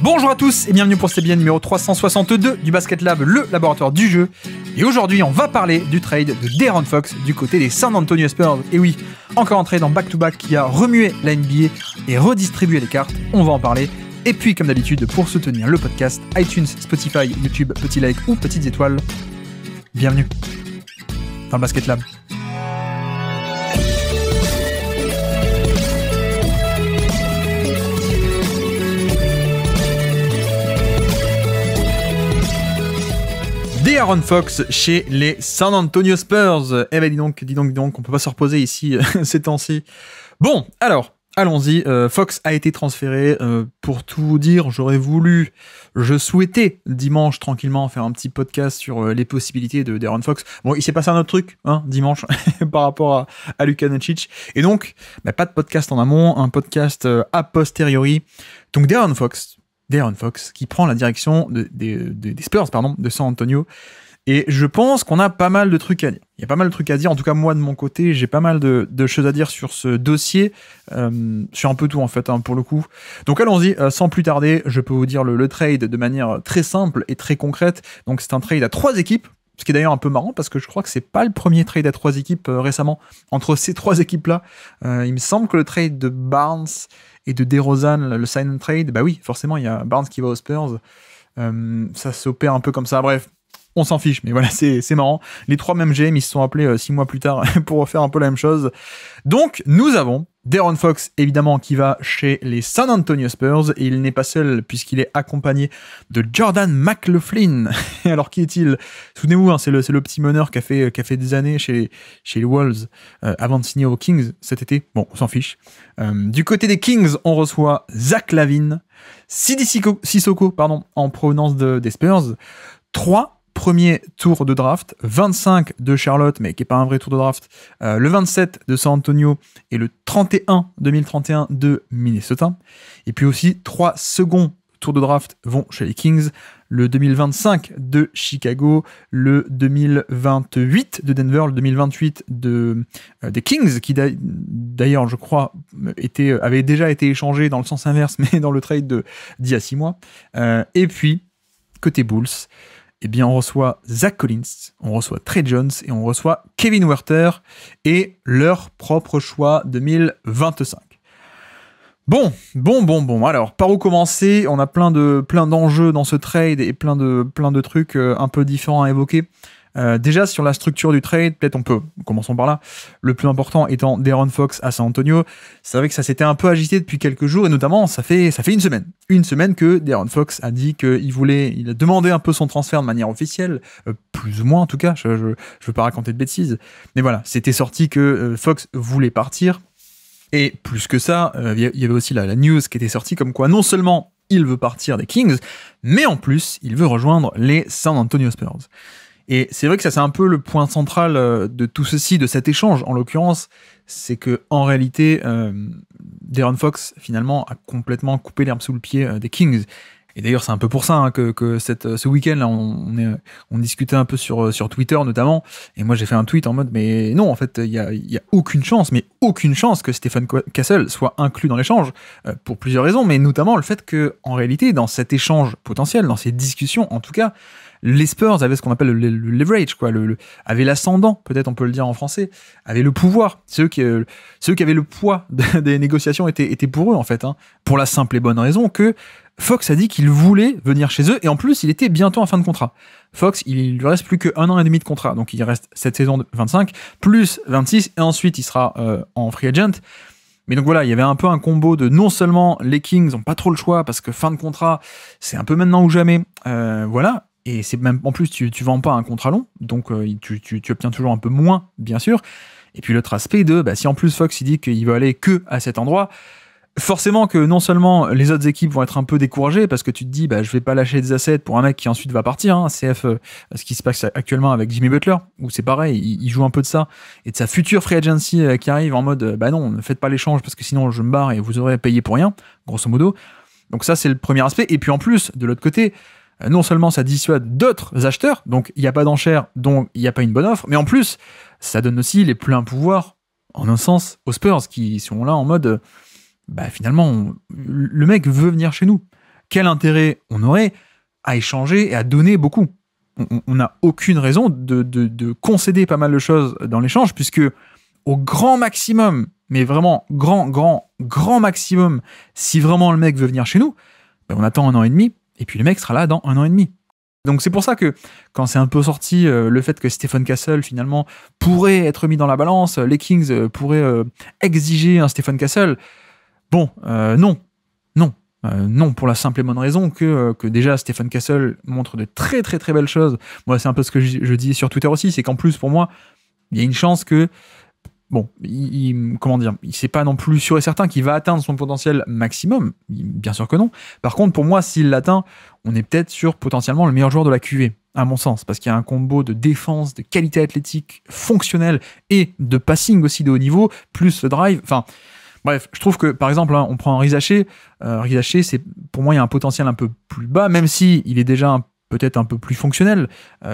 Bonjour à tous et bienvenue pour cet épisode numéro 362 du Basket Lab, le laboratoire du jeu. Et aujourd'hui, on va parler du trade de De'Aaron Fox du côté des San Antonio Spurs. Et oui, encore un trade en back-to-back qui a remué la NBA et redistribué les cartes. On va en parler. Et puis, comme d'habitude, pour soutenir le podcast, iTunes, Spotify, YouTube, petit like ou petites étoiles. Bienvenue dans le Basket Lab. De'Aaron Fox chez les San Antonio Spurs. Eh ben dis donc, on peut pas se reposer ici ces temps-ci. Bon, alors, allons-y. Fox a été transféré. Pour tout dire, je souhaitais dimanche tranquillement faire un petit podcast sur les possibilités de De'Aaron Fox. Bon, il s'est passé un autre truc, dimanche, par rapport à Luka Doncic. Et donc, pas de podcast en amont, un podcast a posteriori. Donc De'Aaron Fox qui prend la direction des Spurs de San Antonio. Et je pense qu'on a pas mal de trucs à dire. Il y a pas mal de trucs à dire. En tout cas, moi, de mon côté, j'ai pas mal de choses à dire sur ce dossier. Sur un peu tout, en fait, pour le coup. Donc, allons-y. Sans plus tarder, je peux vous dire le trade de manière très simple et très concrète. Donc, c'est un trade à 3 équipes. Ce qui est d'ailleurs un peu marrant parce que je crois que c'est pas le premier trade à 3 équipes récemment. Entre ces 3 équipes-là, il me semble que le trade de Barnes et de DeRozan, le sign and trade, bah oui, forcément, il y a Barnes qui va aux Spurs. Ça s'opère un peu comme ça. Bref, on s'en fiche, mais voilà, c'est marrant. Les 3 mêmes GM, ils se sont appelés 6 mois plus tard pour refaire un peu la même chose. Donc, nous avons De'Aaron Fox, évidemment, qui va chez les San Antonio Spurs, et il n'est pas seul, puisqu'il est accompagné de Jordan McLaughlin. Alors, qui est-il? Souvenez-vous, c'est le petit meneur qui a fait des années chez les Wolves, avant de signer aux Kings cet été. Bon, on s'en fiche. Du côté des Kings, on reçoit Zach LaVine, Sidi Sissoko, en provenance des Spurs, 3 premier tour de draft, 25 de Charlotte, mais qui n'est pas un vrai tour de draft, le 27 de San Antonio et le 2031 de Minnesota. Et puis aussi 3 seconds tours de draft vont chez les Kings, le 2025 de Chicago, le 2028 de Denver, le 2028 des Kings, qui d'ailleurs, je crois, avait déjà été échangé dans le sens inverse, mais dans le trade d'il y a 6 mois. Et puis, côté Bulls, eh bien, on reçoit Zach Collins, on reçoit Trey Jones et on reçoit Kevin Huerter et leur propre choix 2025. Bon. Alors, par où commencer? On a plein d'enjeux dans ce trade et plein de trucs un peu différents à évoquer. Déjà, sur la structure du trade, peut-être commençons par là. Le plus important étant De'Aaron Fox à San Antonio. C'est vrai que ça s'était un peu agité depuis quelques jours, et notamment, ça fait une semaine. Une semaine que De'Aaron Fox a dit il a demandé un peu son transfert de manière officielle, plus ou moins en tout cas, je veux pas raconter de bêtises. Mais voilà, c'était sorti que Fox voulait partir. Et plus que ça, il y avait aussi la news qui était sortie comme quoi non seulement il veut partir des Kings, mais en plus, il veut rejoindre les San Antonio Spurs. Et c'est vrai que ça, c'est un peu le point central de tout ceci, de cet échange, en l'occurrence, c'est que en réalité, De'Aaron Fox, finalement, a complètement coupé l'herbe sous le pied des Kings. Et d'ailleurs, c'est un peu pour ça que ce week-end-là, on discutait un peu sur Twitter, notamment, et moi, j'ai fait un tweet en mode, mais non, en fait, il y a aucune chance que Stephen Castle soit inclus dans l'échange, pour plusieurs raisons, mais notamment le fait que, en réalité, dans cet échange potentiel, dans ces discussions, en tout cas, les Spurs avaient ce qu'on appelle le leverage, avaient l'ascendant, peut-être on peut le dire en français, avaient le pouvoir. Ceux qui avaient le poids des négociations étaient pour eux, en fait, pour la simple et bonne raison que Fox a dit qu'il voulait venir chez eux, et en plus, il était bientôt en fin de contrat. Fox, il lui reste plus que1 an et demi de contrat, donc il reste cette saison de 25, plus 26, et ensuite il sera en free agent. Mais donc voilà, il y avait un peu un combo de non seulement les Kings n'ont pas trop le choix, parce que fin de contrat, c'est un peu maintenant ou jamais, voilà. Et c'est même, en plus, tu vends pas un contrat long, donc tu obtiens toujours un peu moins, bien sûr. Et puis l'autre aspect si en plus Fox il dit qu'il veut aller que à cet endroit, forcément que non seulement les autres équipes vont être un peu découragées, parce que tu te dis, je vais pas lâcher des assets pour un mec qui ensuite va partir, CF, ce qui se passe actuellement avec Jimmy Butler, où c'est pareil, il joue un peu de ça, et de sa future free agency qui arrive en mode, non, ne faites pas l'échange, parce que sinon je me barre et vous aurez payé pour rien, grosso modo. Donc ça, c'est le premier aspect. Et puis en plus, de l'autre côté, non seulement ça dissuade d'autres acheteurs, donc il n'y a pas d'enchère, donc il n'y a pas une bonne offre, mais en plus, ça donne aussi les pleins pouvoirs, en un sens, aux Spurs, qui sont là en mode, finalement, le mec veut venir chez nous. quel intérêt on aurait à échanger et à donner beaucoup? On n'a aucune raison de concéder pas mal de choses dans l'échange, puisque au grand maximum, mais vraiment grand maximum, si vraiment le mec veut venir chez nous, on attend 1 an et demi, et puis le mec sera là dans 1 an et demi. Donc c'est pour ça que quand c'est un peu sorti le fait que Stephen Castle finalement pourrait être mis dans la balance, les Kings pourraient exiger un Stephen Castle, non, pour la simple et bonne raison que déjà Stephen Castle montre de très très très belles choses. Moi, c'est un peu ce que je dis sur Twitter aussi, c'est qu'en plus pour moi, il y a une chance que c'est pas non plus sûr et certain qu'il va atteindre son potentiel maximum, bien sûr que non. Par contre, pour moi, s'il l'atteint, on est peut-être sur potentiellement le meilleur joueur de la QV, à mon sens, parce qu'il y a un combo de défense, de qualité athlétique fonctionnelle et de passing aussi de haut niveau, plus le drive, enfin... Bref, je trouve que, par exemple, on prend Riz Haché, pour moi, il y a un potentiel un peu plus bas, même si il est déjà peut-être un peu plus fonctionnel,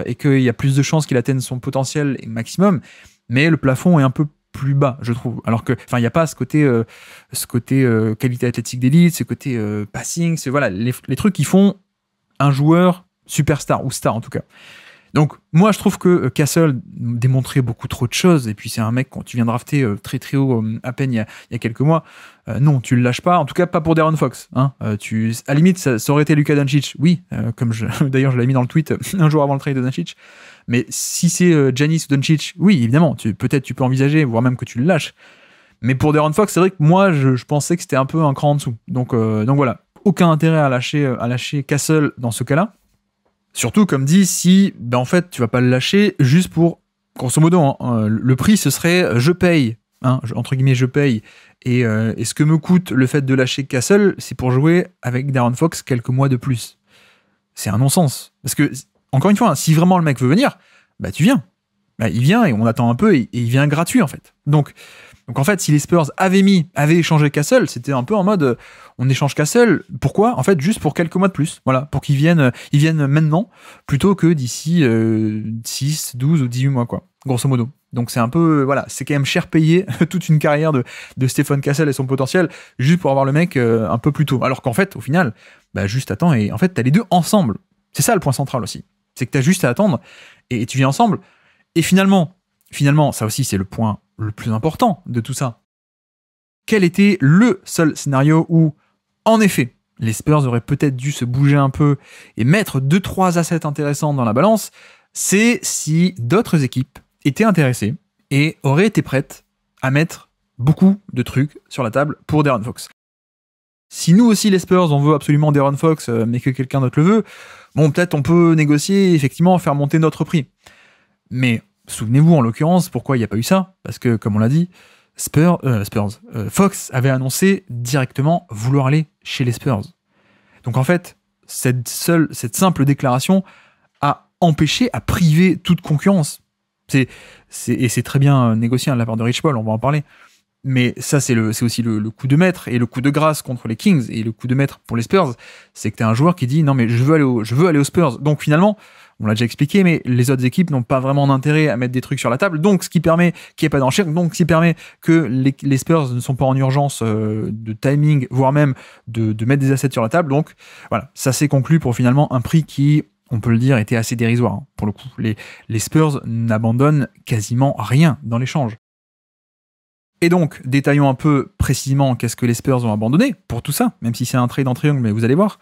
et qu'il y a plus de chances qu'il atteigne son potentiel maximum, mais le plafond est un peu plus bas, je trouve. Alors que, il n'y a pas ce côté qualité athlétique d'élite, ce côté passing, voilà, les trucs qui font un joueur superstar, ou star en tout cas. Donc, moi, je trouve que Castle démontrait beaucoup trop de choses, et puis c'est un mec quand tu viens drafter très très haut à peine il y a quelques mois. Non, tu le lâches pas, en tout cas pas pour De'Aaron Fox. Hein. À la limite, ça aurait été Luka Doncic, oui, d'ailleurs je l'avais mis dans le tweet un jour avant le trade de Doncic, mais si c'est Giannis ou Doncic, oui, évidemment, peut-être tu peux envisager, voire même que tu le lâches. Mais pour De'Aaron Fox, c'est vrai que moi, je pensais que c'était un peu un cran en dessous. Donc voilà, aucun intérêt à lâcher Castle dans ce cas-là. Surtout, comme dit, si en fait tu vas pas le lâcher juste pour, grosso modo, le prix ce serait je paye, entre guillemets je paye, et ce que me coûte le fait de lâcher Castle, c'est pour jouer avec De'Aaron Fox quelques mois de plus. C'est un non-sens. Parce que, encore une fois, si vraiment le mec veut venir, tu viens. Il vient et on attend un peu et il vient gratuit en fait. Donc en fait, si les Spurs avaient échangé Castle, c'était un peu en mode on échange Castle. Pourquoi? En fait, juste pour quelques mois de plus. Voilà, pour qu'ils viennent maintenant plutôt que d'ici 6, 12 ou 18 mois, quoi, grosso modo. Donc c'est un peu, voilà, c'est quand même cher payé toute une carrière de Stephen Castle et son potentiel juste pour avoir le mec un peu plus tôt. Alors qu'en fait, au final, juste attends et en fait, t'as les deux ensemble. C'est ça le point central aussi. C'est que t'as juste à attendre et tu viens ensemble. Et finalement, ça aussi, c'est le point le plus important de tout ça. Quel était le seul scénario où, en effet, les Spurs auraient peut-être dû se bouger un peu et mettre 2-3 assets intéressants dans la balance, c'est si d'autres équipes étaient intéressées et auraient été prêtes à mettre beaucoup de trucs sur la table pour De'Aaron Fox. Si nous aussi, les Spurs, on veut absolument De'Aaron Fox, mais que quelqu'un d'autre le veut, peut-être on peut négocier, effectivement, faire monter notre prix. Mais souvenez-vous, en l'occurrence, pourquoi il n'y a pas eu ça? Parce que, comme on l'a dit, Fox avait annoncé directement vouloir aller chez les Spurs. Donc en fait, cette simple déclaration a empêché, a privé toute concurrence. Et c'est très bien négocié de la part de Rich Paul, on va en parler. Mais ça, c'est aussi le coup de maître et le coup de grâce contre les Kings et le coup de maître pour les Spurs, c'est que t'as un joueur qui dit non mais je veux aller aux Spurs. Donc finalement, on l'a déjà expliqué, mais les autres équipes n'ont pas vraiment d'intérêt à mettre des trucs sur la table, donc ce qui permet qu'il n'y ait pas d'enchère, donc ce qui permet que les Spurs ne sont pas en urgence de timing, voire même de mettre des assets sur la table. Donc voilà, ça s'est conclu pour finalement un prix qui, on peut le dire, était assez dérisoire. Hein. Pour le coup, les Spurs n'abandonnent quasiment rien dans l'échange. Et donc, détaillons un peu précisément qu'est-ce que les Spurs ont abandonné pour tout ça, même si c'est un trade en triangle, mais vous allez voir.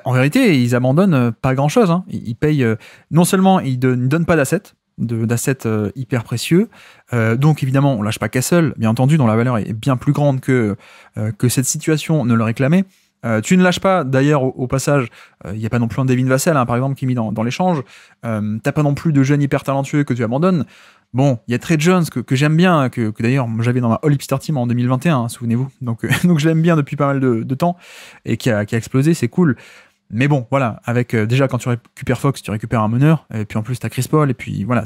En vérité, ils abandonnent pas grand-chose. Hein. Ils payent... non seulement ils ne donnent pas d'assets hyper précieux, donc évidemment, on lâche pas Castle, bien entendu, dont la valeur est bien plus grande que cette situation ne le réclamait. Tu ne lâches pas, d'ailleurs, au passage, il n'y a pas non plus un Devin Vassell, hein, par exemple, qui est mis dans l'échange. T'as pas non plus de jeunes hyper talentueux que tu abandonnes. Bon, il y a Trey Jones que j'aime bien, que d'ailleurs j'avais dans ma All-Hipster Team en 2021, hein, souvenez-vous. Donc je l'aime bien depuis pas mal de temps et qui a explosé, c'est cool. Mais bon, voilà, avec déjà quand tu récupères Fox, tu récupères un meneur, et puis en plus t'as Chris Paul, et puis voilà,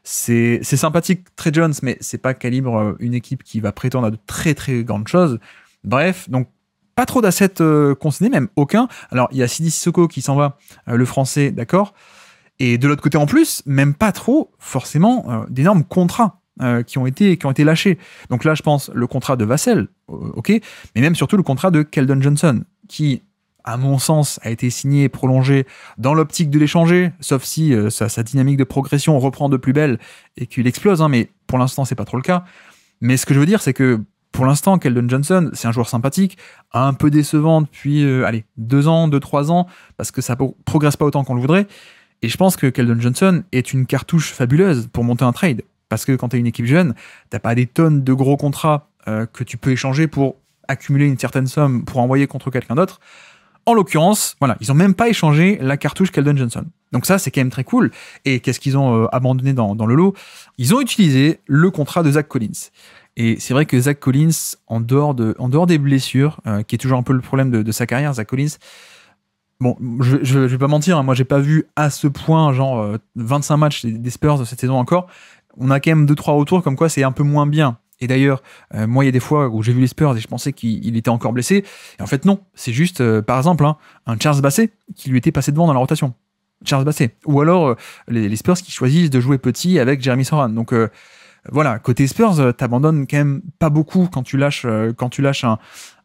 c'est sympathique Trey Jones, mais c'est pas calibre une équipe qui va prétendre à de très très grandes choses. Bref, donc pas trop d'assets concédés, même aucun. Alors il y a Sidi Sissoko qui s'en va, le français, d'accord. Et de l'autre côté en plus, même pas trop, forcément, d'énormes contrats qui ont été lâchés. Donc là, je pense, le contrat de Vassell, ok, mais même surtout le contrat de Keldon Johnson, qui à mon sens, a été signé et prolongé dans l'optique de l'échanger, sauf si sa dynamique de progression reprend de plus belle et qu'il explose, hein, mais pour l'instant, c'est pas trop le cas. Mais ce que je veux dire, c'est que pour l'instant, Keldon Johnson, c'est un joueur sympathique, un peu décevant depuis, 2 ans, 3 ans, parce que ça progresse pas autant qu'on le voudrait. Et je pense que Keldon Johnson est une cartouche fabuleuse pour monter un trade. Parce que quand tu es une équipe jeune, t'as pas des tonnes de gros contrats que tu peux échanger pour accumuler une certaine somme pour envoyer contre quelqu'un d'autre. En l'occurrence, voilà, ils ont même pas échangé la cartouche Keldon Johnson. Donc ça, c'est quand même très cool. Et qu'est-ce qu'ils ont abandonné dans le lot? Ils ont utilisé le contrat de Zach Collins. Et c'est vrai que Zach Collins, en dehors des blessures, qui est toujours un peu le problème de sa carrière, Zach Collins, bon, je vais pas mentir, hein, moi j'ai pas vu à ce point, 25 matchs des Spurs de cette saison encore. On a quand même 2-3 retours comme quoi c'est un peu moins bien. Et d'ailleurs, moi, il y a des fois où j'ai vu les Spurs et je pensais qu'il était encore blessé. Et en fait, non. C'est juste, par exemple, un Charles Bassey qui lui était passé devant dans la rotation. Charles Bassey. Ou alors, les Spurs qui choisissent de jouer petit avec Jeremy Sohan. Donc, voilà. Côté Spurs, t'abandonnes quand même pas beaucoup quand tu lâches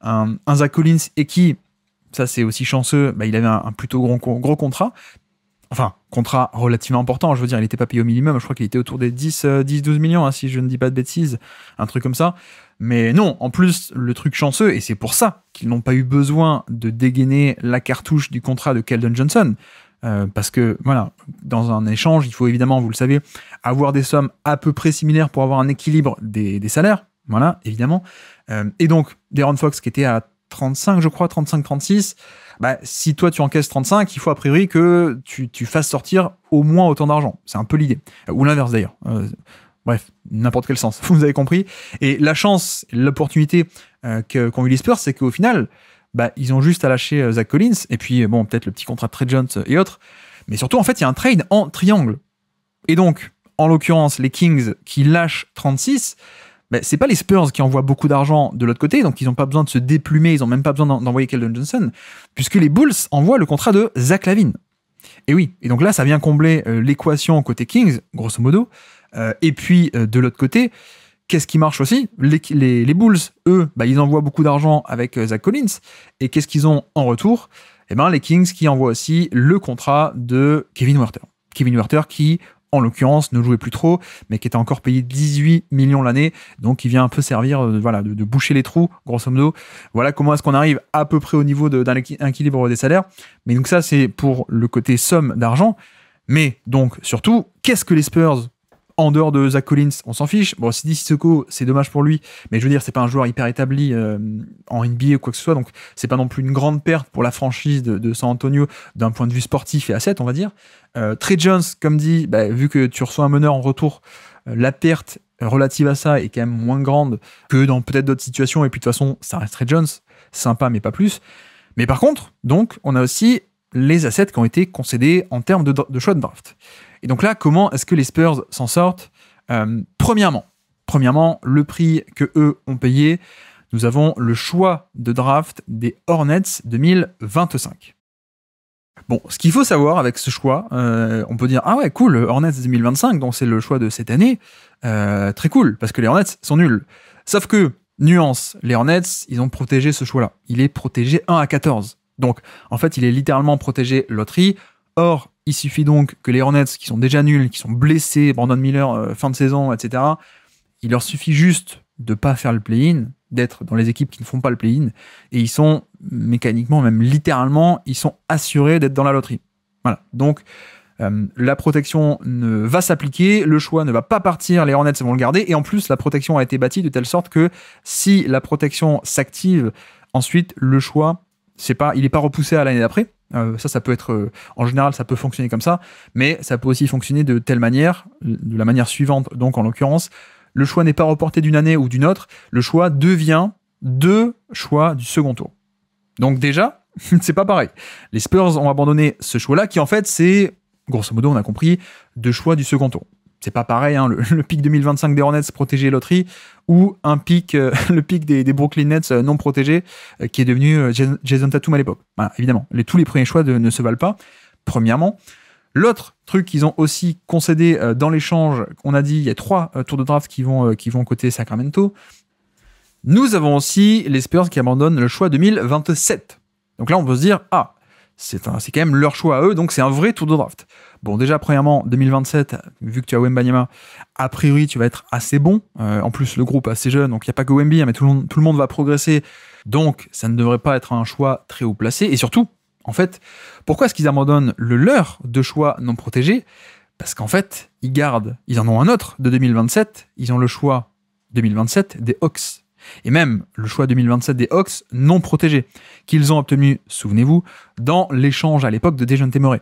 un Zach Collins et qui, ça c'est aussi chanceux, il avait un plutôt gros contrat. Enfin, contrat relativement important, je veux dire, il n'était pas payé au minimum, je crois qu'il était autour des 10-12 millions, hein, si je ne dis pas de bêtises, un truc comme ça. Mais non, en plus, le truc chanceux, et c'est pour ça qu'ils n'ont pas eu besoin de dégainer la cartouche du contrat de Keldon Johnson, parce que, voilà, dans un échange, il faut évidemment, vous le savez, avoir des sommes à peu près similaires pour avoir un équilibre des salaires, voilà, évidemment. Et donc, De'Aaron Fox, qui était à 35, je crois, 35-36, si toi tu encaisses 35, il faut a priori que tu fasses sortir au moins autant d'argent. C'est un peu l'idée. Ou l'inverse d'ailleurs. Bref, n'importe quel sens. Vous avez compris. Et la chance, l'opportunité qu'ont eu les Spurs, c'est qu'au final, ils ont juste à lâcher Zach Collins, et puis bon, peut-être le petit contrat de Trey Jones et autres. Mais surtout, en fait, il y a un trade en triangle. Et donc, en l'occurrence, les Kings qui lâchent 36, c'est pas les Spurs qui envoient beaucoup d'argent de l'autre côté, donc ils n'ont pas besoin de se déplumer, ils n'ont même pas besoin d'envoyer Keldon Johnson, puisque les Bulls envoient le contrat de Zach LaVine. Et oui, et donc là, ça vient combler l'équation côté Kings, grosso modo, et puis de l'autre côté, qu'est-ce qui marche aussi? Les Bulls, eux, ils envoient beaucoup d'argent avec Zach Collins, et qu'est-ce qu'ils ont en retour? Les Kings qui envoient aussi le contrat de Kevin Huerter. Kevin Huerter qui, en l'occurrence, ne jouait plus trop, mais qui était encore payé 18 millions l'année, donc il vient un peu servir de boucher les trous, grosso modo. Voilà comment est-ce qu'on arrive à peu près au niveau d'un équilibre des salaires. Mais donc ça, c'est pour le côté somme d'argent. Mais donc, surtout, qu'est-ce que les Spurs, en dehors de Zach Collins, on s'en fiche. Bon, Sidi Sissoko, c'est dommage pour lui, mais je veux dire, c'est pas un joueur hyper établi en NBA ou quoi que ce soit, donc c'est pas non plus une grande perte pour la franchise de San Antonio d'un point de vue sportif et asset, on va dire. Trey Jones, comme dit, vu que tu reçois un meneur en retour, la perte relative à ça est quand même moins grande que dans peut-être d'autres situations, et puis de toute façon, ça reste Trey Jones, sympa, mais pas plus. Mais par contre, donc, on a aussi les assets qui ont été concédés en termes de choix de draft. Et donc là, comment est-ce que les Spurs s'en sortent? Premièrement, le prix que eux ont payé, nous avons le choix de draft des Hornets 2025. Bon, ce qu'il faut savoir avec ce choix, on peut dire, ah ouais, cool, Hornets 2025, donc c'est le choix de cette année, très cool, parce que les Hornets sont nuls. Sauf que, nuance, les Hornets, ils ont protégé ce choix-là. Il est protégé 1 à 14. Donc, en fait, il est littéralement protégé loterie. Or, il suffit donc que les Hornets, qui sont déjà nuls, qui sont blessés, Brandon Miller, fin de saison, etc., il leur suffit juste de pas faire le play-in, d'être dans les équipes qui ne font pas le play-in, et ils sont mécaniquement, même littéralement, ils sont assurés d'être dans la loterie. Voilà. Donc, la protection va s'appliquer, le choix ne va pas partir, les Hornets vont le garder, et en plus, la protection a été bâtie de telle sorte que si la protection s'active, ensuite, le choix, il n'est pas repoussé à l'année d'après. Ça peut être, en général, ça peut fonctionner comme ça, mais ça peut aussi fonctionner de telle manière, de la manière suivante. Donc, en l'occurrence, le choix n'est pas reporté d'une année ou d'une autre, le choix devient 2 choix du second tour. Donc déjà, c'est pas pareil. Les Spurs ont abandonné ce choix-là, qui en fait, c'est, grosso modo, on a compris, 2 choix du second tour. C'est pas pareil, hein, le pic 2025 des Hornets protégé loterie, ou un pic, le pic des Brooklyn Nets non protégé, qui est devenu Jason Tatum à l'époque. Voilà, évidemment, tous les premiers choix ne se valent pas, premièrement. L'autre truc qu'ils ont aussi concédé dans l'échange, on a dit, il y a 3 tours de draft qui vont côté Sacramento. Nous avons aussi les Spurs qui abandonnent le choix 2027. Donc là, on peut se dire, ah, c'est quand même leur choix à eux, donc c'est un vrai tour de draft. Bon, déjà, premièrement, 2027, vu que tu as Wembanyama, a priori, tu vas être assez bon. En plus, le groupe est assez jeune, donc il n'y a pas que Wemby, mais tout le monde va progresser. Donc, ça ne devrait pas être un choix très haut placé. Et surtout, en fait, pourquoi est-ce qu'ils abandonnent le leur de choix non protégé? Parce qu'en fait, ils en ont un autre de 2027, ils ont le choix 2027 des Hawks. Et même le choix 2027 des Hawks non protégés, qu'ils ont obtenu, souvenez-vous, dans l'échange à l'époque de Dejounte Murray.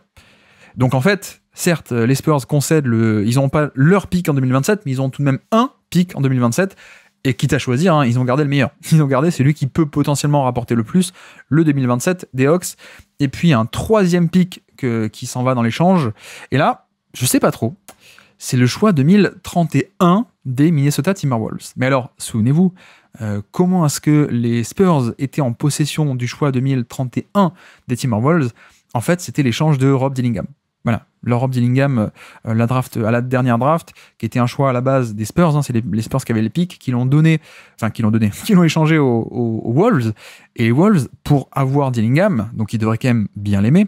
Donc en fait, certes, les Spurs concèdent ils n'ont pas leur pick en 2027, mais ils ont tout de même un pick en 2027, et quitte à choisir, hein, ils ont gardé le meilleur. Ils ont gardé celui qui peut potentiellement rapporter le plus, le 2027 des Hawks, et puis un troisième pick qui s'en va dans l'échange. Et là, je sais pas trop, c'est le choix 2031 des Minnesota Timberwolves. Mais alors, souvenez-vous, comment est-ce que les Spurs étaient en possession du choix 2031 des Timberwolves? En fait, c'était l'échange de Rob Dillingham. Voilà, Rob Dillingham, à la dernière draft, qui était un choix à la base des Spurs, hein, c'est les Spurs qui avaient les pics, qui l'ont échangé aux Wolves. Et les Wolves, pour avoir Dillingham, donc ils devraient quand même bien l'aimer,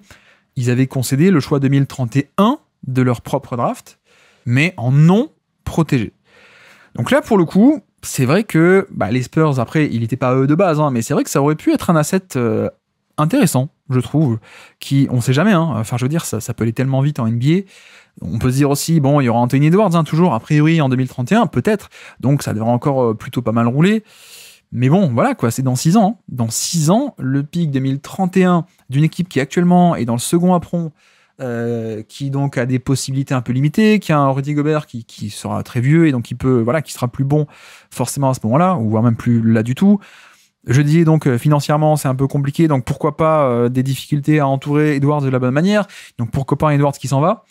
ils avaient concédé le choix 2031 de leur propre draft, mais en non protégé. Donc là, pour le coup, c'est vrai que les Spurs, après, il n'était pas eux de base, hein, mais c'est vrai que ça aurait pu être un asset intéressant, je trouve, on sait jamais, hein. Enfin, je veux dire, ça peut aller tellement vite en NBA. On peut se dire aussi, bon, il y aura Anthony Edwards, hein, toujours, a priori, en 2031, peut-être, donc ça devrait encore plutôt pas mal rouler. Mais bon, voilà, quoi, c'est dans 6 ans. Hein. Dans 6 ans, le pic 2031 d'une équipe qui actuellement est dans le second apron, qui donc a des possibilités un peu limitées, qui a un Rudy Gobert qui sera très vieux et donc qui sera plus bon forcément à ce moment-là, ou voire même plus là du tout. Je dis donc financièrement c'est un peu compliqué, donc pourquoi pas des difficultés à entourer Edwards de la bonne manière, donc pourquoi pas un Edwards qui s'en va.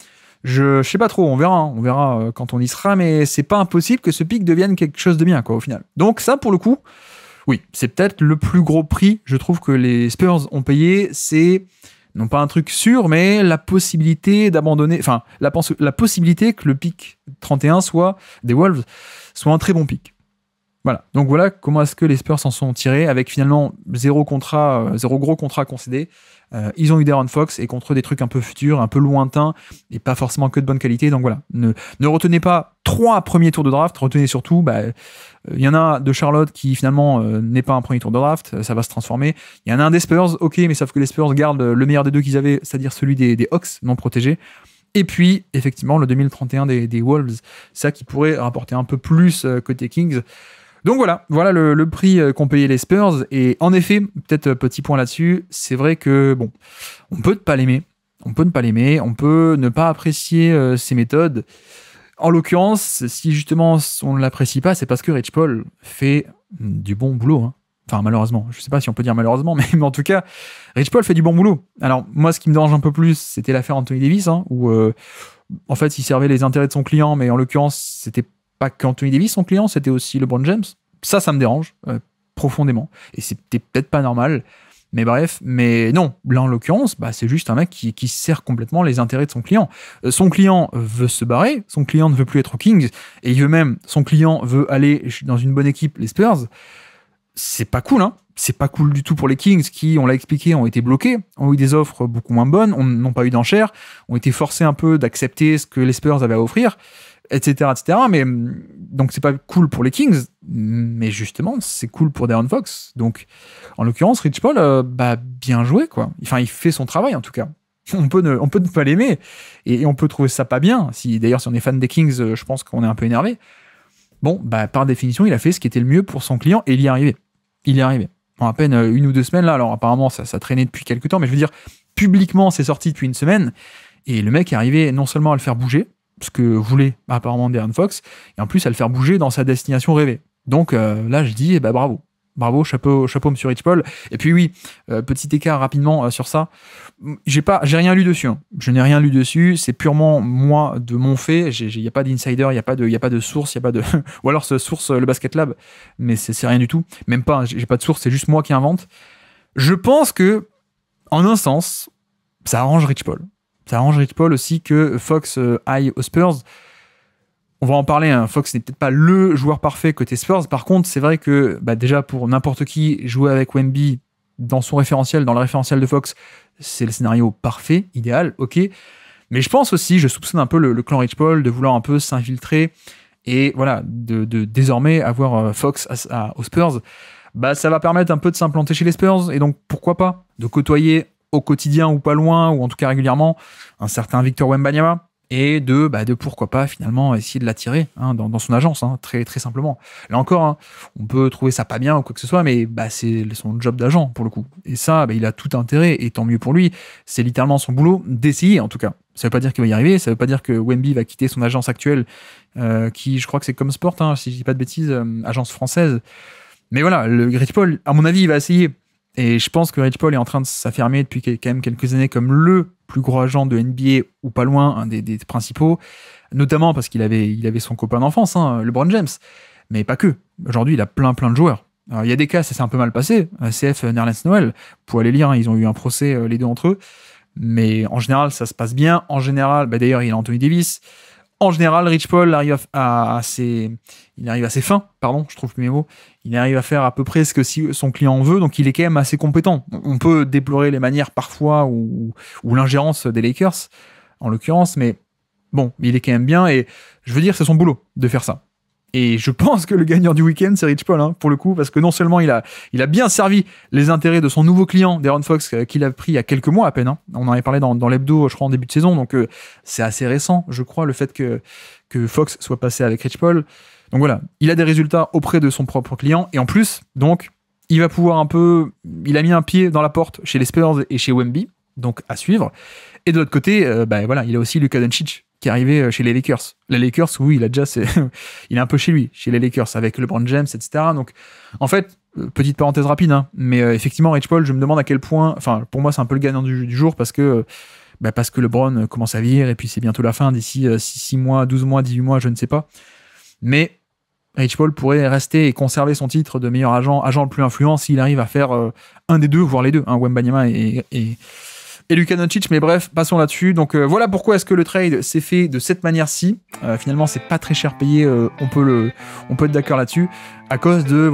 Je sais pas trop, on verra quand on y sera, mais c'est pas impossible que ce pic devienne quelque chose de bien, quoi, au final. Donc ça, pour le coup, oui, c'est peut-être le plus gros prix, je trouve, que les Spurs ont payé, c'est non pas un truc sûr, mais la possibilité d'abandonner, enfin, la possibilité que le pic 31 des Wolves soit un très bon pic. Voilà. Donc voilà comment est-ce que les Spurs s'en sont tirés avec finalement zéro gros contrat concédé. Ils ont eu De'Aaron Fox et contre des trucs un peu futurs, un peu lointains et pas forcément que de bonne qualité. Donc voilà. Ne retenez pas 3 premiers tours de draft. Retenez surtout, y en a de Charlotte qui finalement n'est pas un premier tour de draft. Ça va se transformer. Il y en a un des Spurs, ok, mais sauf que les Spurs gardent le meilleur des deux qu'ils avaient, c'est-à-dire celui des Hawks non protégés. Et puis, effectivement, le 2031 des Wolves, ça qui pourrait rapporter un peu plus côté Kings. Donc voilà le prix qu'ont payé les Spurs. Et en effet, peut-être petit point là-dessus, c'est vrai que, bon, on peut ne pas l'aimer, on peut ne pas apprécier ses méthodes. En l'occurrence, si justement on ne l'apprécie pas, c'est parce que Rich Paul fait du bon boulot. Hein. Enfin, malheureusement, je sais pas si on peut dire malheureusement, mais en tout cas, Rich Paul fait du bon boulot. Alors, moi, ce qui me dérange un peu plus, c'était l'affaire Anthony Davis, hein, où, en fait, il servait les intérêts de son client, mais en l'occurrence, c'était pas qu'Anthony Davis, son client, c'était aussi LeBron James. Ça me dérange profondément. Et c'était peut-être pas normal. Mais bref, mais non. Là, en l'occurrence, c'est juste un mec qui sert complètement les intérêts de son client. Son client veut se barrer, son client ne veut plus être aux Kings, et son client veut aller dans une bonne équipe, les Spurs. C'est pas cool, hein. C'est pas cool du tout pour les Kings qui, on l'a expliqué, ont été bloqués, ont eu des offres beaucoup moins bonnes, n'ont pas eu d'enchères, ont été forcés un peu d'accepter ce que les Spurs avaient à offrir, etc. Mais donc c'est pas cool pour les Kings, mais justement c'est cool pour De'Aaron Fox. Donc en l'occurrence Rich Paul, bien joué quoi. Enfin il fait son travail en tout cas. On peut ne pas l'aimer et on peut trouver ça pas bien. D'ailleurs si on est fan des Kings, je pense qu'on est un peu énervé. Bon par définition il a fait ce qui était le mieux pour son client et il y est arrivé. En à peine 1 ou 2 semaines là. Alors apparemment ça traînait depuis quelques temps, mais je veux dire publiquement c'est sorti depuis 1 semaine et le mec est arrivé non seulement à le faire bouger, ce que voulait apparemment De'Aaron Fox, et en plus à le faire bouger dans sa destination rêvée. Donc là je dis bravo, chapeau monsieur Rich Paul. Et puis oui, petit écart rapidement sur ça, j'ai rien lu dessus, hein. Je n'ai rien lu dessus, c'est purement moi de mon fait, il n'y a pas d'insider, il n'y a pas de source, il y a pas de ou alors ce source le Basket Lab, mais c'est rien du tout, même pas, j'ai pas de source, c'est juste moi qui invente. Je pense que en un sens ça arrange Rich Paul. Ça arrange Rich Paul aussi que Fox aille aux Spurs. On va en parler, hein. Fox n'est peut-être pas le joueur parfait côté Spurs. Par contre, c'est vrai que déjà pour n'importe qui, jouer avec Wemby, dans son référentiel, dans le référentiel de Fox, c'est le scénario parfait, idéal, ok. Mais je pense aussi, je soupçonne un peu le clan Rich Paul de vouloir un peu s'infiltrer et voilà, de désormais avoir Fox aux Spurs. Bah, ça va permettre un peu de s'implanter chez les Spurs et donc pourquoi pas de côtoyer au quotidien ou pas loin, ou en tout cas régulièrement, un certain Victor Wembanyama et de pourquoi pas finalement essayer de l'attirer dans son agence, très, très simplement. Là encore, on peut trouver ça pas bien ou quoi que ce soit, mais c'est son job d'agent pour le coup. Et ça, il a tout intérêt, et tant mieux pour lui. C'est littéralement son boulot d'essayer en tout cas. Ça veut pas dire qu'il va y arriver, ça veut pas dire que Wemby va quitter son agence actuelle, qui je crois que c'est comme Sport, si je dis pas de bêtises, agence française. Mais voilà, le Rich Paul, à mon avis, il va essayer. Et je pense que Rich Paul est en train de s'affirmer depuis quand même quelques années comme le plus gros agent de NBA, ou pas loin, un des principaux, notamment parce qu'il avait son copain d'enfance, LeBron James. Mais pas que. Aujourd'hui, il a plein de joueurs. Alors, il y a des cas, ça s'est un peu mal passé. CF, Nerlens Noel, pour aller lire, ils ont eu un procès, les deux entre eux. Mais en général, ça se passe bien. En général, d'ailleurs, il y a Anthony Davis. En général, Rich Paul arrive à ses fins, je trouve plus mes mots. Il arrive à faire à peu près ce que son client veut, donc il est quand même assez compétent. On peut déplorer les manières parfois ou l'ingérence des Lakers, en l'occurrence, mais bon, il est quand même bien, et je veux dire, c'est son boulot de faire ça. Et je pense que le gagnant du week-end, c'est Rich Paul, pour le coup, parce que non seulement il a bien servi les intérêts de son nouveau client, De'Aaron Fox, qu'il a pris il y a quelques mois à peine. On en avait parlé dans l'hebdo, je crois, en début de saison, donc c'est assez récent, je crois, le fait que Fox soit passé avec Rich Paul. Donc voilà, il a des résultats auprès de son propre client, et en plus, donc, il va pouvoir il a mis un pied dans la porte chez les Spurs et chez Wemby, donc à suivre. Et de l'autre côté, il a aussi Luka Doncic, qui est arrivé chez les Lakers. Les Lakers, oui, il est un peu chez lui, chez les Lakers, avec LeBron James, etc. Donc, en fait, petite parenthèse rapide, mais effectivement, Rich Paul, je me demande à quel point, pour moi, c'est un peu le gagnant du jour, parce que LeBron commence à vieillir, et puis c'est bientôt la fin, d'ici 6 mois, 12 mois, 18 mois, je ne sais pas. Mais Rich Paul pourrait rester et conserver son titre de meilleur agent le plus influent, s'il arrive à faire un des deux, voire les deux, Wembanyama et Luka Doncic, mais bref, passons là-dessus. Donc voilà pourquoi est-ce que le trade s'est fait de cette manière-ci. Finalement, c'est pas très cher payé, on peut être d'accord là-dessus, à cause de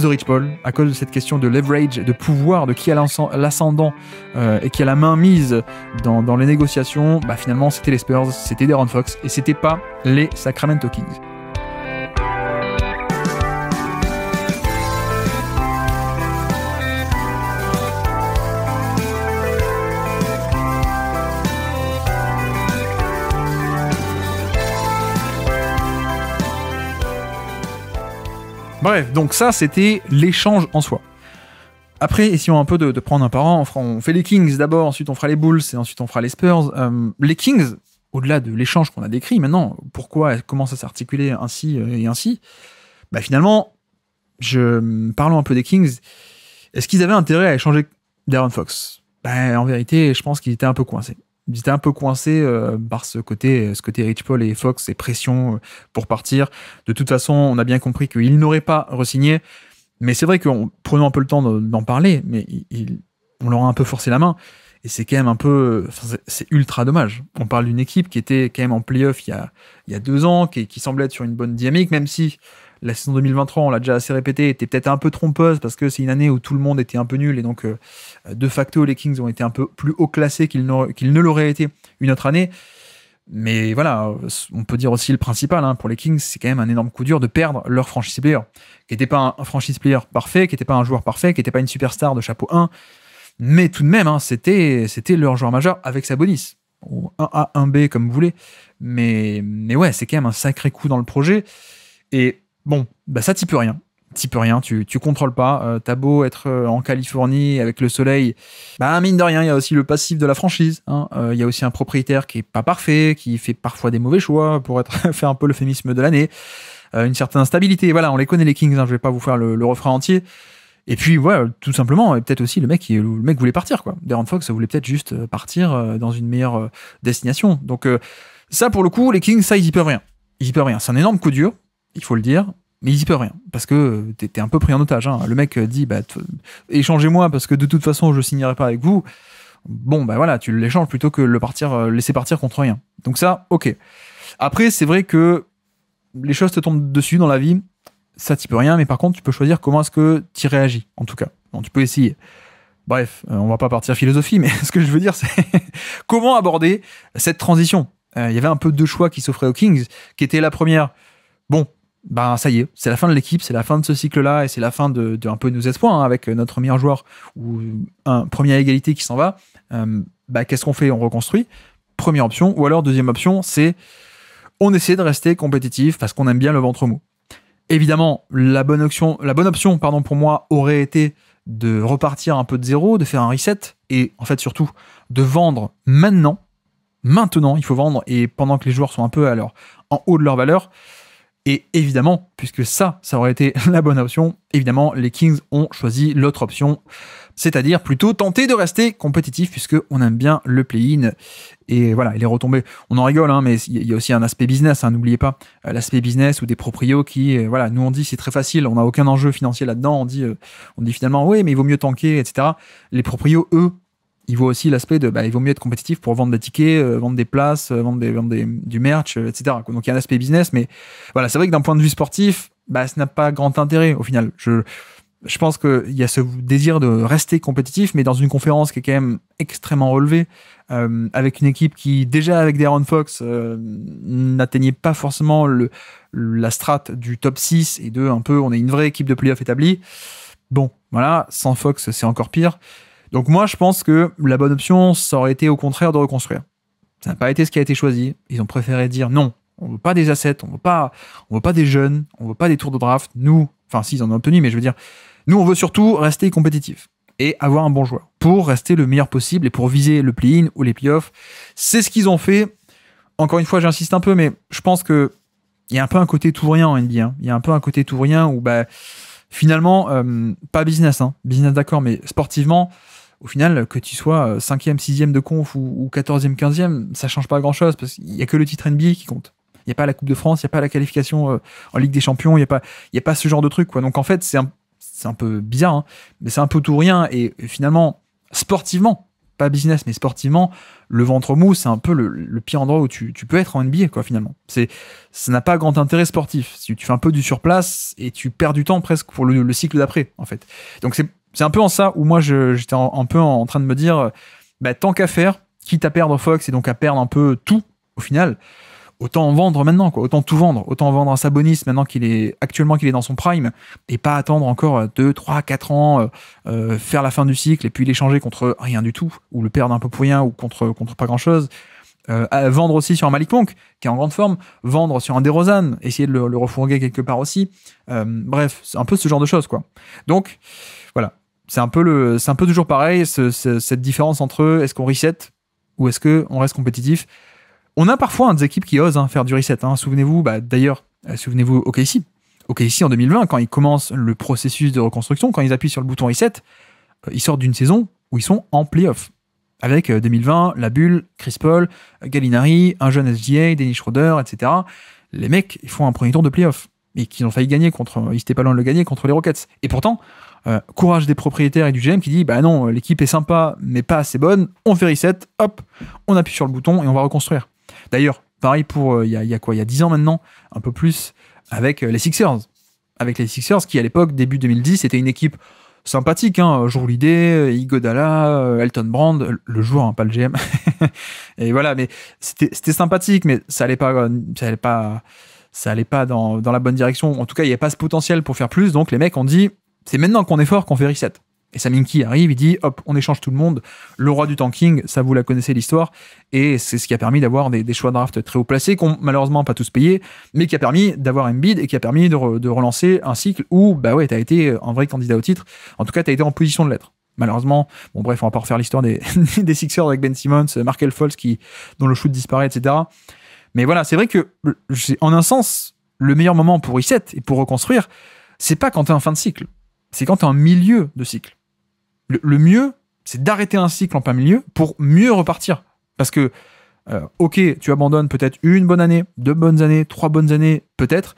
Rich Paul, à cause de cette question de leverage, de pouvoir, de qui a l'ascendant et qui a la main mise dans les négociations. Finalement, c'était les Spurs, c'était De'Aaron Fox, et c'était pas les Sacramento Kings. Bref, donc ça, c'était l'échange en soi. Après, essayons un peu de prendre un par un. On fait les Kings d'abord, ensuite on fera les Bulls, et ensuite on fera les Spurs. Les Kings, au-delà de l'échange qu'on a décrit maintenant, comment ça s'est articulé ainsi et ainsi, finalement, parlons un peu des Kings. Est-ce qu'ils avaient intérêt à échanger De'Aaron Fox ? En vérité, je pense qu'ils étaient un peu coincés. Ils étaient un peu coincés par ce côté Rich Paul et Fox et pression pour partir. De toute façon, on a bien compris qu'ils n'auraient pas re-signé. Mais c'est vrai que prenons un peu le temps d'en parler, mais on leur a un peu forcé la main. Et c'est quand même un peu... c'est ultra dommage. On parle d'une équipe qui était quand même en play-off il y a 2 ans, qui semblait être sur une bonne dynamique, même si la saison 2023, on l'a déjà assez répété, était peut-être un peu trompeuse, parce que c'est une année où tout le monde était un peu nul, et donc de facto, les Kings ont été un peu plus haut classés qu'ils ne l'auraient été une autre année. Mais voilà, on peut dire aussi le principal, pour les Kings, c'est quand même un énorme coup dur de perdre leur franchise player, qui n'était pas un franchise player parfait, qui n'était pas un joueur parfait, qui n'était pas une superstar de chapeau 1, mais tout de même, c'était leur joueur majeur avec Sabonis, ou 1A, 1B, comme vous voulez. Mais ouais, c'est quand même un sacré coup dans le projet. Et bon, ça t'y peux rien. Tu contrôles pas. T'as beau être en Californie avec le soleil, mine de rien, il y a aussi le passif de la franchise. Il y a aussi un propriétaire qui est pas parfait, qui fait parfois des mauvais choix, pour faire un peu l'euphémisme de l'année. Une certaine instabilité. Voilà, on les connaît les Kings, je vais pas vous faire le refrain entier. Et puis, tout simplement, et peut-être aussi le mec voulait partir, quoi. De'Aaron Fox voulait peut-être juste partir dans une meilleure destination. Donc, ça, pour le coup, les Kings, ça, ils y peuvent rien. C'est un énorme coup dur, il faut le dire, mais ils y peuvent rien. Parce que t'es un peu pris en otage. Le mec dit, échangez-moi, parce que de toute façon, je signerai pas avec vous. Bon, voilà, tu l'échanges plutôt que laisser partir contre rien. Donc ça, ok. Après, c'est vrai que les choses te tombent dessus dans la vie. Ça, t'y peux rien, mais par contre, tu peux choisir comment est-ce que tu réagis, en tout cas. Bon, tu peux essayer. Bref, on va pas partir philosophie, mais ce que je veux dire, c'est comment aborder cette transition. Il y avait un peu deux choix qui s'offraient aux Kings, qui était la première, bon, ben ça y est, c'est la fin de l'équipe, c'est la fin de ce cycle-là, et c'est la fin de un peu nos espoirs, hein, avec notre meilleur joueur, ou un premier à égalité qui s'en va. Qu'est-ce qu'on fait? On reconstruit. Première option, ou alors deuxième option, c'est on essaie de rester compétitif parce qu'on aime bien le ventre mou. Évidemment, la bonne option, pour moi, aurait été de repartir un peu de zéro, de faire un reset, et en fait surtout de vendre maintenant, il faut vendre, et pendant que les joueurs sont un peu en haut de leur valeur. Et évidemment, puisque ça aurait été la bonne option, évidemment, les Kings ont choisi l'autre option, c'est-à-dire plutôt tenter de rester compétitif, puisqu'on aime bien le play-in. Et voilà, il est retombé. On en rigole, hein, mais il y a aussi un aspect business, hein, n'oubliez pas, l'aspect business ou des proprios qui, nous on dit c'est très facile, on n'a aucun enjeu financier là-dedans, on dit finalement, oui, mais il vaut mieux tanker, etc. Les proprios, eux, il vaut aussi l'aspect de il vaut mieux être compétitif pour vendre des tickets, vendre des places, vendre du merch, etc. Donc il y a un aspect business, mais voilà, c'est vrai que d'un point de vue sportif, ça n'a pas grand intérêt au final. Je pense qu'il y a ce désir de rester compétitif, mais dans une conférence qui est quand même extrêmement relevée, avec une équipe qui, déjà avec De'Aaron Fox, n'atteignait pas forcément la strate du top 6, et on est une vraie équipe de playoff établie. Bon, voilà, sans Fox, c'est encore pire. Donc moi, je pense que la bonne option, ça aurait été au contraire de reconstruire. Ça n'a pas été ce qui a été choisi. Ils ont préféré dire non, on veut pas des assets, on veut pas des jeunes, on veut pas des tours de draft. Nous, enfin si, ils en ont obtenu, mais je veux dire, nous, on veut surtout rester compétitif et avoir un bon joueur pour rester le meilleur possible et pour viser le play-in ou les playoffs. C'est ce qu'ils ont fait. Encore une fois, j'insiste un peu, mais je pense que il y a un peu un côté tout ou rien en NBA. Hein. Il y a un peu un côté tout ou rien où finalement, pas business, hein. Business d'accord, mais sportivement, au final, que tu sois 5e, 6e de conf ou 14e, 15e, ça change pas grand-chose parce qu'il y a que le titre NBA qui compte. Il n'y a pas la Coupe de France, il n'y a pas la qualification en Ligue des Champions, il n'y a pas ce genre de truc, quoi. Donc en fait, c'est un peu bizarre, hein, mais c'est un peu tout ou rien. Et finalement, sportivement, pas business, mais sportivement, le ventre mou, c'est un peu le pire endroit où tu peux être en NBA, quoi, finalement. Ça n'a pas grand intérêt sportif. Tu fais un peu du surplace et tu perds du temps presque pour le cycle d'après, en fait. Donc c'est un peu en ça où moi j'étais un peu en train de me dire tant qu'à faire, quitte à perdre Fox et donc à perdre un peu tout au final, autant en vendre maintenant, quoi. Autant tout vendre, autant vendre un Sabonis maintenant qu'il est dans son prime et pas attendre encore 2, 3, 4 ans, faire la fin du cycle et puis l'échanger contre rien du tout ou le perdre un peu pour rien ou contre pas grand chose. Vendre aussi sur un Malik Monk qui est en grande forme, vendre sur un DeRozan, essayer de le refourguer quelque part aussi. Bref, c'est un peu ce genre de choses, quoi. Donc voilà. C'est un peu toujours pareil, cette différence entre est-ce qu'on reset ou est-ce qu'on reste compétitif. On a parfois des équipes qui osent faire du reset. Hein. Souvenez-vous, souvenez-vous OKC. OKC en 2020, quand ils commencent le processus de reconstruction, quand ils appuient sur le bouton reset, ils sortent d'une saison où ils sont en playoff. Avec 2020, la bulle, Chris Paul, Gallinari, un jeune SGA, Dennis Schroeder, etc. Les mecs, ils font un premier tour de playoff. Et qu'ils ont failli gagner ils étaient pas loin de le gagner contre les Rockets. Et pourtant, courage des propriétaires et du GM qui dit non, l'équipe est sympa mais pas assez bonne, on fait reset, hop, on appuie sur le bouton et on va reconstruire. D'ailleurs, pareil pour il y a 10 ans maintenant, un peu plus, avec les Sixers. Avec les Sixers qui à l'époque, début 2010, était une équipe sympathique, hein, Jrue Holiday, Iguodala, Elton Brand, le joueur, hein, pas le GM. Et voilà, mais c'était sympathique, mais ça allait pas dans la bonne direction. En tout cas, il n'y avait pas ce potentiel pour faire plus. Donc les mecs ont dit, c'est maintenant qu'on est fort qu'on fait reset. Et Sam Hinkie arrive, il dit, hop, on échange tout le monde. Le roi du tanking, ça vous la connaissez l'histoire. Et c'est ce qui a permis d'avoir des choix de draft très haut placés, qui ont malheureusement pas tous payé, mais qui a permis d'avoir Embiid et qui a permis de relancer un cycle où, t'as été un vrai candidat au titre. En tout cas, t'as été en position de l'être. Malheureusement, bon bref, on va pas refaire l'histoire des Sixers avec Ben Simmons, Markelle Fultz dont le shoot disparaît, etc. Mais voilà, c'est vrai que, en un sens, le meilleur moment pour reset et pour reconstruire, c'est pas quand t'es en fin de cycle, c'est quand t'es en milieu de cycle. Le mieux, c'est d'arrêter un cycle en plein milieu pour mieux repartir. Parce que, ok, tu abandonnes peut-être une bonne année, 2 bonnes années, 3 bonnes années, peut-être,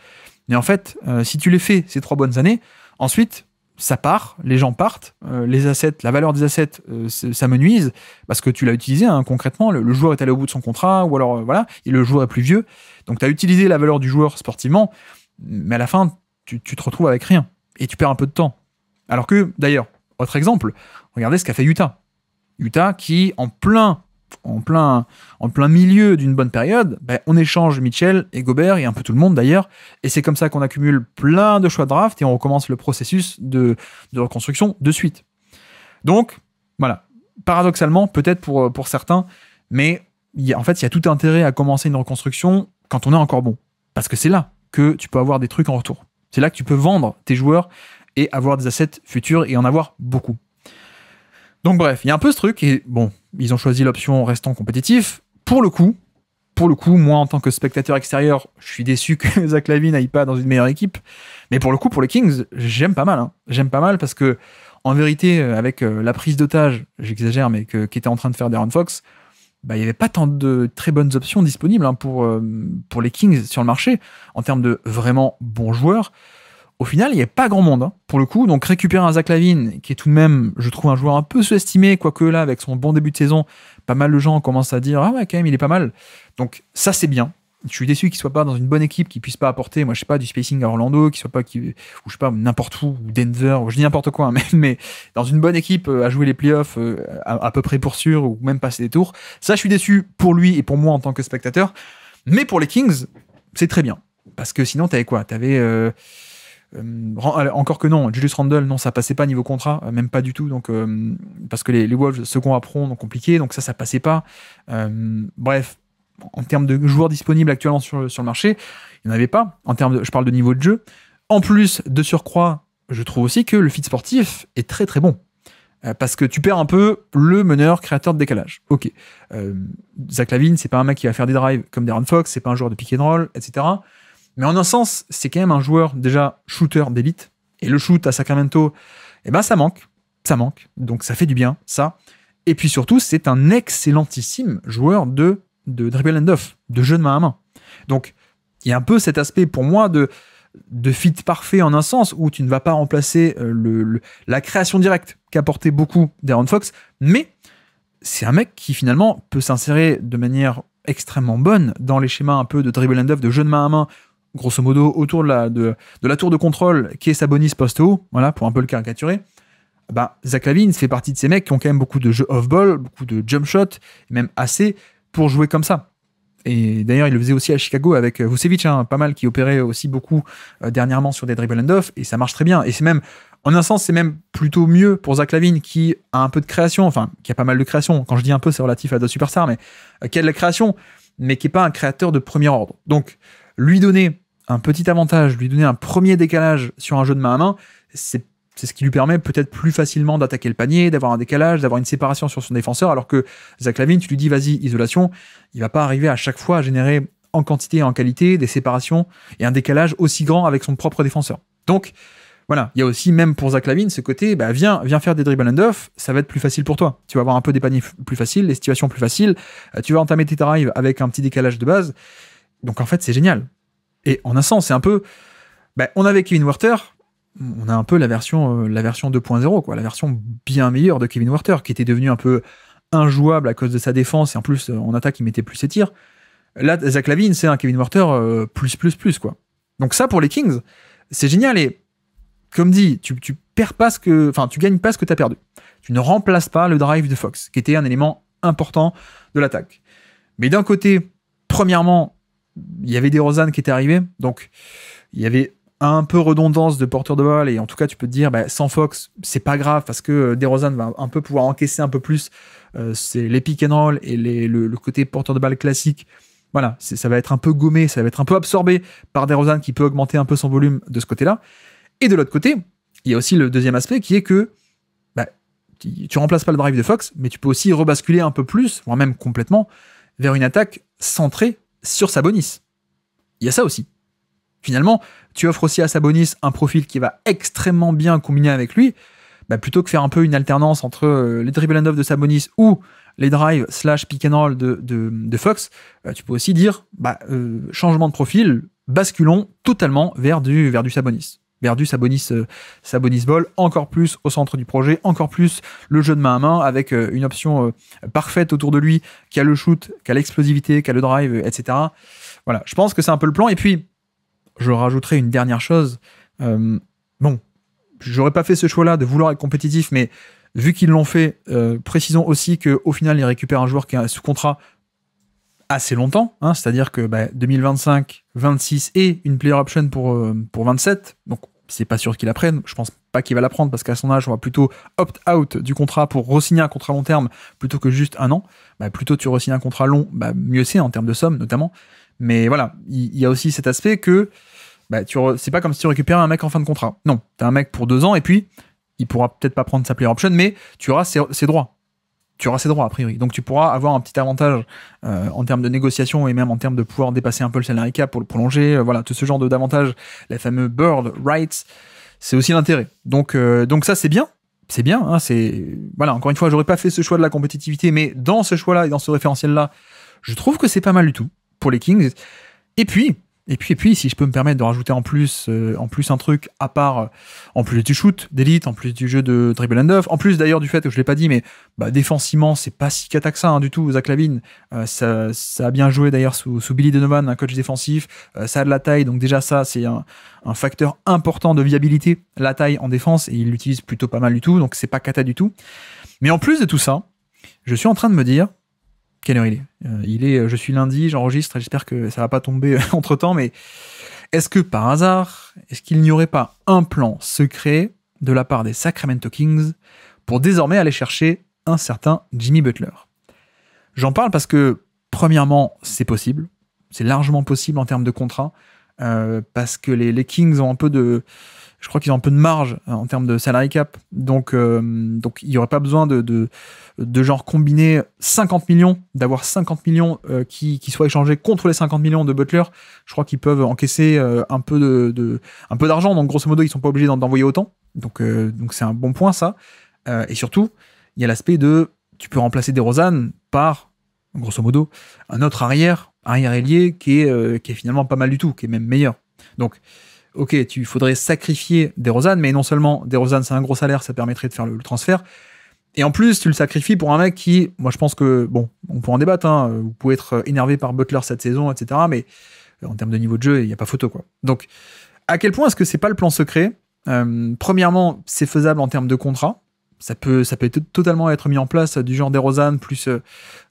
mais en fait, si tu les fais, ces 3 bonnes années, ensuite, ça part, les gens partent, les assets, la valeur des assets, ça me nuise, parce que tu l'as utilisé, hein, concrètement, le joueur est allé au bout de son contrat, ou alors, voilà, et le joueur est plus vieux, donc tu as utilisé la valeur du joueur sportivement, mais à la fin, tu te retrouves avec rien, et tu perds un peu de temps. Alors que, d'ailleurs, autre exemple, regardez ce qu'a fait Utah. Utah qui, en plein milieu d'une bonne période, on échange Mitchell et Gobert et un peu tout le monde d'ailleurs, et c'est comme ça qu'on accumule plein de choix de draft et on recommence le processus de reconstruction de suite. Donc, voilà. Paradoxalement, peut-être pour certains, mais il y a tout intérêt à commencer une reconstruction quand on est encore bon. Parce que c'est là que tu peux avoir des trucs en retour. C'est là que tu peux vendre tes joueurs et avoir des assets futurs et en avoir beaucoup. Donc bref, il y a un peu ce truc, et bon, ils ont choisi l'option restant compétitif. Pour le coup, moi en tant que spectateur extérieur, je suis déçu que Zach LaVine n'aille pas dans une meilleure équipe. Mais pour le coup, pour les Kings, j'aime pas mal. J'aime pas mal parce que, en vérité, avec la prise d'otage, j'exagère, mais qu'était en train de faire De'Aaron Fox, il n'y avait pas tant de très bonnes options disponibles pour les Kings sur le marché, en termes de vraiment bons joueurs. Au final, il n'y a pas grand monde, pour le coup. Donc récupérer un Zach LaVine, qui est tout de même, je trouve, un joueur un peu sous-estimé, quoique là, avec son bon début de saison, pas mal de gens commencent à dire « Ah ouais, quand même, il est pas mal ». Donc ça, c'est bien. Je suis déçu qu'il soit pas dans une bonne équipe, qu'il puisse pas apporter, moi, je sais pas, du spacing à Orlando, qu'il soit pas, ou je sais pas, n'importe où, ou Denver, ou je dis n'importe quoi, mais dans une bonne équipe à jouer les playoffs à peu près pour sûr, ou même passer des tours. Ça, je suis déçu pour lui et pour moi en tant que spectateur. Mais pour les Kings, c'est très bien. Parce que sinon, t'avais quoi ? Encore que non, Julius Randle, non, ça passait pas niveau contrat, même pas du tout, donc parce que les Wolves second apron, donc compliqué, donc ça passait pas. Bref, en termes de joueurs disponibles actuellement sur le marché, il n'y en avait pas. Je parle de niveau de jeu. En plus, de surcroît, je trouve aussi que le fit sportif est très très bon. Parce que tu perds un peu le meneur créateur de décalage. Ok. Zach LaVine, c'est pas un mec qui va faire des drives comme De'Aaron Fox, c'est pas un joueur de pick and roll, etc. Mais en un sens, c'est quand même un joueur déjà shooter d'élite. Et le shoot à Sacramento, ça manque. Ça manque. Donc ça fait du bien, ça. Et puis surtout, c'est un excellentissime joueur de dribble and off, de jeu de main à main. Donc il y a un peu cet aspect pour moi de fit parfait en un sens où tu ne vas pas remplacer la création directe qu'apportait beaucoup De'Aaron Fox, mais c'est un mec qui finalement peut s'insérer de manière extrêmement bonne dans les schémas un peu de dribble and off, de jeu de main à main, grosso modo autour de la tour de contrôle qui est Sabonis poste haut, voilà, pour un peu le caricaturer. Zach LaVine fait partie de ces mecs qui ont quand même beaucoup de jeux off-ball, beaucoup de jump shot, même assez pour jouer comme ça. Et d'ailleurs, il le faisait aussi à Chicago avec Vucevic, pas mal, qui opérait aussi beaucoup dernièrement sur des dribble and off, et ça marche très bien. Et c'est même, en un sens, c'est même plutôt mieux pour Zach LaVine qui a un peu de création, enfin, qui a pas mal de création. Quand je dis un peu, c'est relatif à d'autres superstars, mais qui a de la création, mais qui n'est pas un créateur de premier ordre. Donc, lui donner un petit avantage, lui donner un premier décalage sur un jeu de main à main, c'est ce qui lui permet peut-être plus facilement d'attaquer le panier, d'avoir un décalage, d'avoir une séparation sur son défenseur, alors que Zach LaVine, tu lui dis vas-y, isolation, il va pas arriver à chaque fois à générer en quantité et en qualité des séparations et un décalage aussi grand avec son propre défenseur. Donc, voilà, il y a aussi, même pour Zach LaVine, ce côté, viens faire des dribble and off, ça va être plus facile pour toi. Tu vas avoir un peu des paniers plus faciles, des situations plus faciles, tu vas entamer tes drives avec un petit décalage de base. Donc en fait, c'est génial. Et en un sens, c'est un peu... on avait Kevin Huerter, on a un peu la version 2.0, quoi, la version bien meilleure de Kevin Huerter, qui était devenu un peu injouable à cause de sa défense, et en plus, en attaque, il mettait plus ses tirs. Là, Zach LaVine, c'est un Kevin Huerter plus, quoi. Donc ça, pour les Kings, c'est génial, et comme dit, tu perds pas tu gagnes pas ce que tu as perdu. Tu ne remplaces pas le drive de Fox, qui était un élément important de l'attaque. Mais d'un côté, premièrement, il y avait DeRozan qui était arrivé, donc il y avait un peu redondance de porteur de balle, et en tout cas tu peux te dire sans Fox c'est pas grave parce que DeRozan va un peu pouvoir encaisser un peu plus c'est les pick and roll et le côté porteur de balle classique, voilà, ça va être un peu gommé, ça va être un peu absorbé par DeRozan qui peut augmenter un peu son volume de ce côté-là. Et de l'autre côté, il y a aussi le deuxième aspect qui est que tu remplaces pas le drive de Fox, mais tu peux aussi rebasculer un peu plus, voire même complètement, vers une attaque centrée sur Sabonis. Il y a ça aussi. Finalement, tu offres aussi à Sabonis un profil qui va extrêmement bien combiner avec lui, plutôt que faire un peu une alternance entre les dribble and off de Sabonis ou les drives / pick and roll de Fox, tu peux aussi dire changement de profil, basculons totalement vers du Sabonis. Vers du Sabonis ball, encore plus au centre du projet, encore plus le jeu de main à main, avec une option parfaite autour de lui, qui a le shoot, qui a l'explosivité, qui a le drive, etc. Voilà, je pense que c'est un peu le plan. Et puis, je rajouterai une dernière chose. j'aurais pas fait ce choix-là de vouloir être compétitif, mais vu qu'ils l'ont fait, précisons aussi qu'au final, ils récupèrent un joueur qui est sous contrat assez longtemps, hein, c'est-à-dire que 2025, 26 et une player option pour 27, donc c'est pas sûr qu'il la prenne, je pense pas qu'il va la prendre parce qu'à son âge on va plutôt opt-out du contrat pour re-signer un contrat long terme plutôt que juste un an, plutôt tu re-signes un contrat long, mieux c'est en termes de somme notamment, mais voilà, il y a aussi cet aspect que c'est pas comme si tu récupérais un mec en fin de contrat, non, t'as un mec pour 2 ans et puis il pourra peut-être pas prendre sa player option, mais tu auras ses droits. Tu auras ses droits a priori. Donc tu pourras avoir un petit avantage en termes de négociation et même en termes de pouvoir dépasser un peu le salary cap pour le prolonger. Voilà, tout ce genre d'avantages, les fameux bird rights, c'est aussi l'intérêt. Donc ça c'est bien. C'est bien. Hein, voilà, encore une fois, j'aurais pas fait ce choix de la compétitivité, mais dans ce choix-là et dans ce référentiel-là, je trouve que c'est pas mal du tout pour les Kings. Et puis, si je peux me permettre de rajouter en plus un truc à part, en plus du shoot d'élite, en plus du jeu de dribble and off, en plus d'ailleurs du fait que je l'ai pas dit, mais défensivement c'est pas si cata que ça du tout. Zach LaVine, ça a bien joué d'ailleurs sous Billy Donovan, un coach défensif, ça a de la taille, donc déjà ça c'est un facteur important de viabilité, la taille en défense, et il l'utilise plutôt pas mal du tout, donc c'est pas cata du tout. Mais en plus de tout ça, je suis en train de me dire, quelle heure il est je suis lundi, j'enregistre, j'espère que ça va pas tomber entre temps, mais est-ce que par hasard, est-ce qu'il n'y aurait pas un plan secret de la part des Sacramento Kings pour désormais aller chercher un certain Jimmy Butler? J'en parle parce que, premièrement, c'est possible, c'est largement possible en termes de contrat, parce que les Kings ont un peu de... Je crois qu'ils ont un peu de marge en termes de salary cap, donc il n'y aurait pas besoin de genre combiner 50 millions, d'avoir 50 millions qui soient échangés contre les 50 millions de Butler. Je crois qu'ils peuvent encaisser un peu d'argent, donc grosso modo ils sont pas obligés d'envoyer autant, donc c'est un bon point ça. Et surtout, il y a l'aspect de tu peux remplacer DeRozan par, grosso modo, un autre arrière-ailier qui est finalement pas mal du tout, qui est même meilleur. Donc ok, il faudrait sacrifier DeRozan, mais non seulement DeRozan c'est un gros salaire, ça permettrait de faire le transfert, et en plus tu le sacrifies pour un mec qui, moi je pense que, bon, on peut en débattre, hein, vous pouvez être énervé par Butler cette saison, etc., mais en termes de niveau de jeu, il n'y a pas photo, quoi. Donc, à quel point est-ce que c'est pas le plan secret? Premièrement, c'est faisable en termes de contrat, ça peut totalement être mis en place, du genre DeRozan, plus,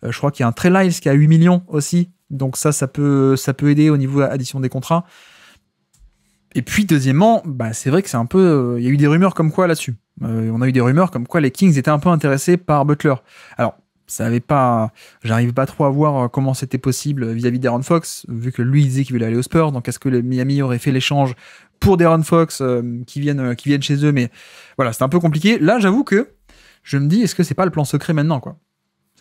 je crois qu'il y a un Trey Lyles qui a 8 millions aussi, donc ça peut aider au niveau addition des contrats. Et puis deuxièmement, c'est vrai que c'est un peu... Il y a eu des rumeurs comme quoi là-dessus. On a eu des rumeurs comme quoi les Kings étaient un peu intéressés par Butler. Alors, j'arrive pas trop à voir comment c'était possible vis-à-vis d'Aaron Fox, vu que lui il disait qu'il voulait aller aux Spurs, donc est-ce que les Miami auraient fait l'échange pour De'Aaron Fox qui viennent chez eux, mais voilà, c'est un peu compliqué. Là, j'avoue que je me dis, est-ce que c'est pas le plan secret maintenant, quoi?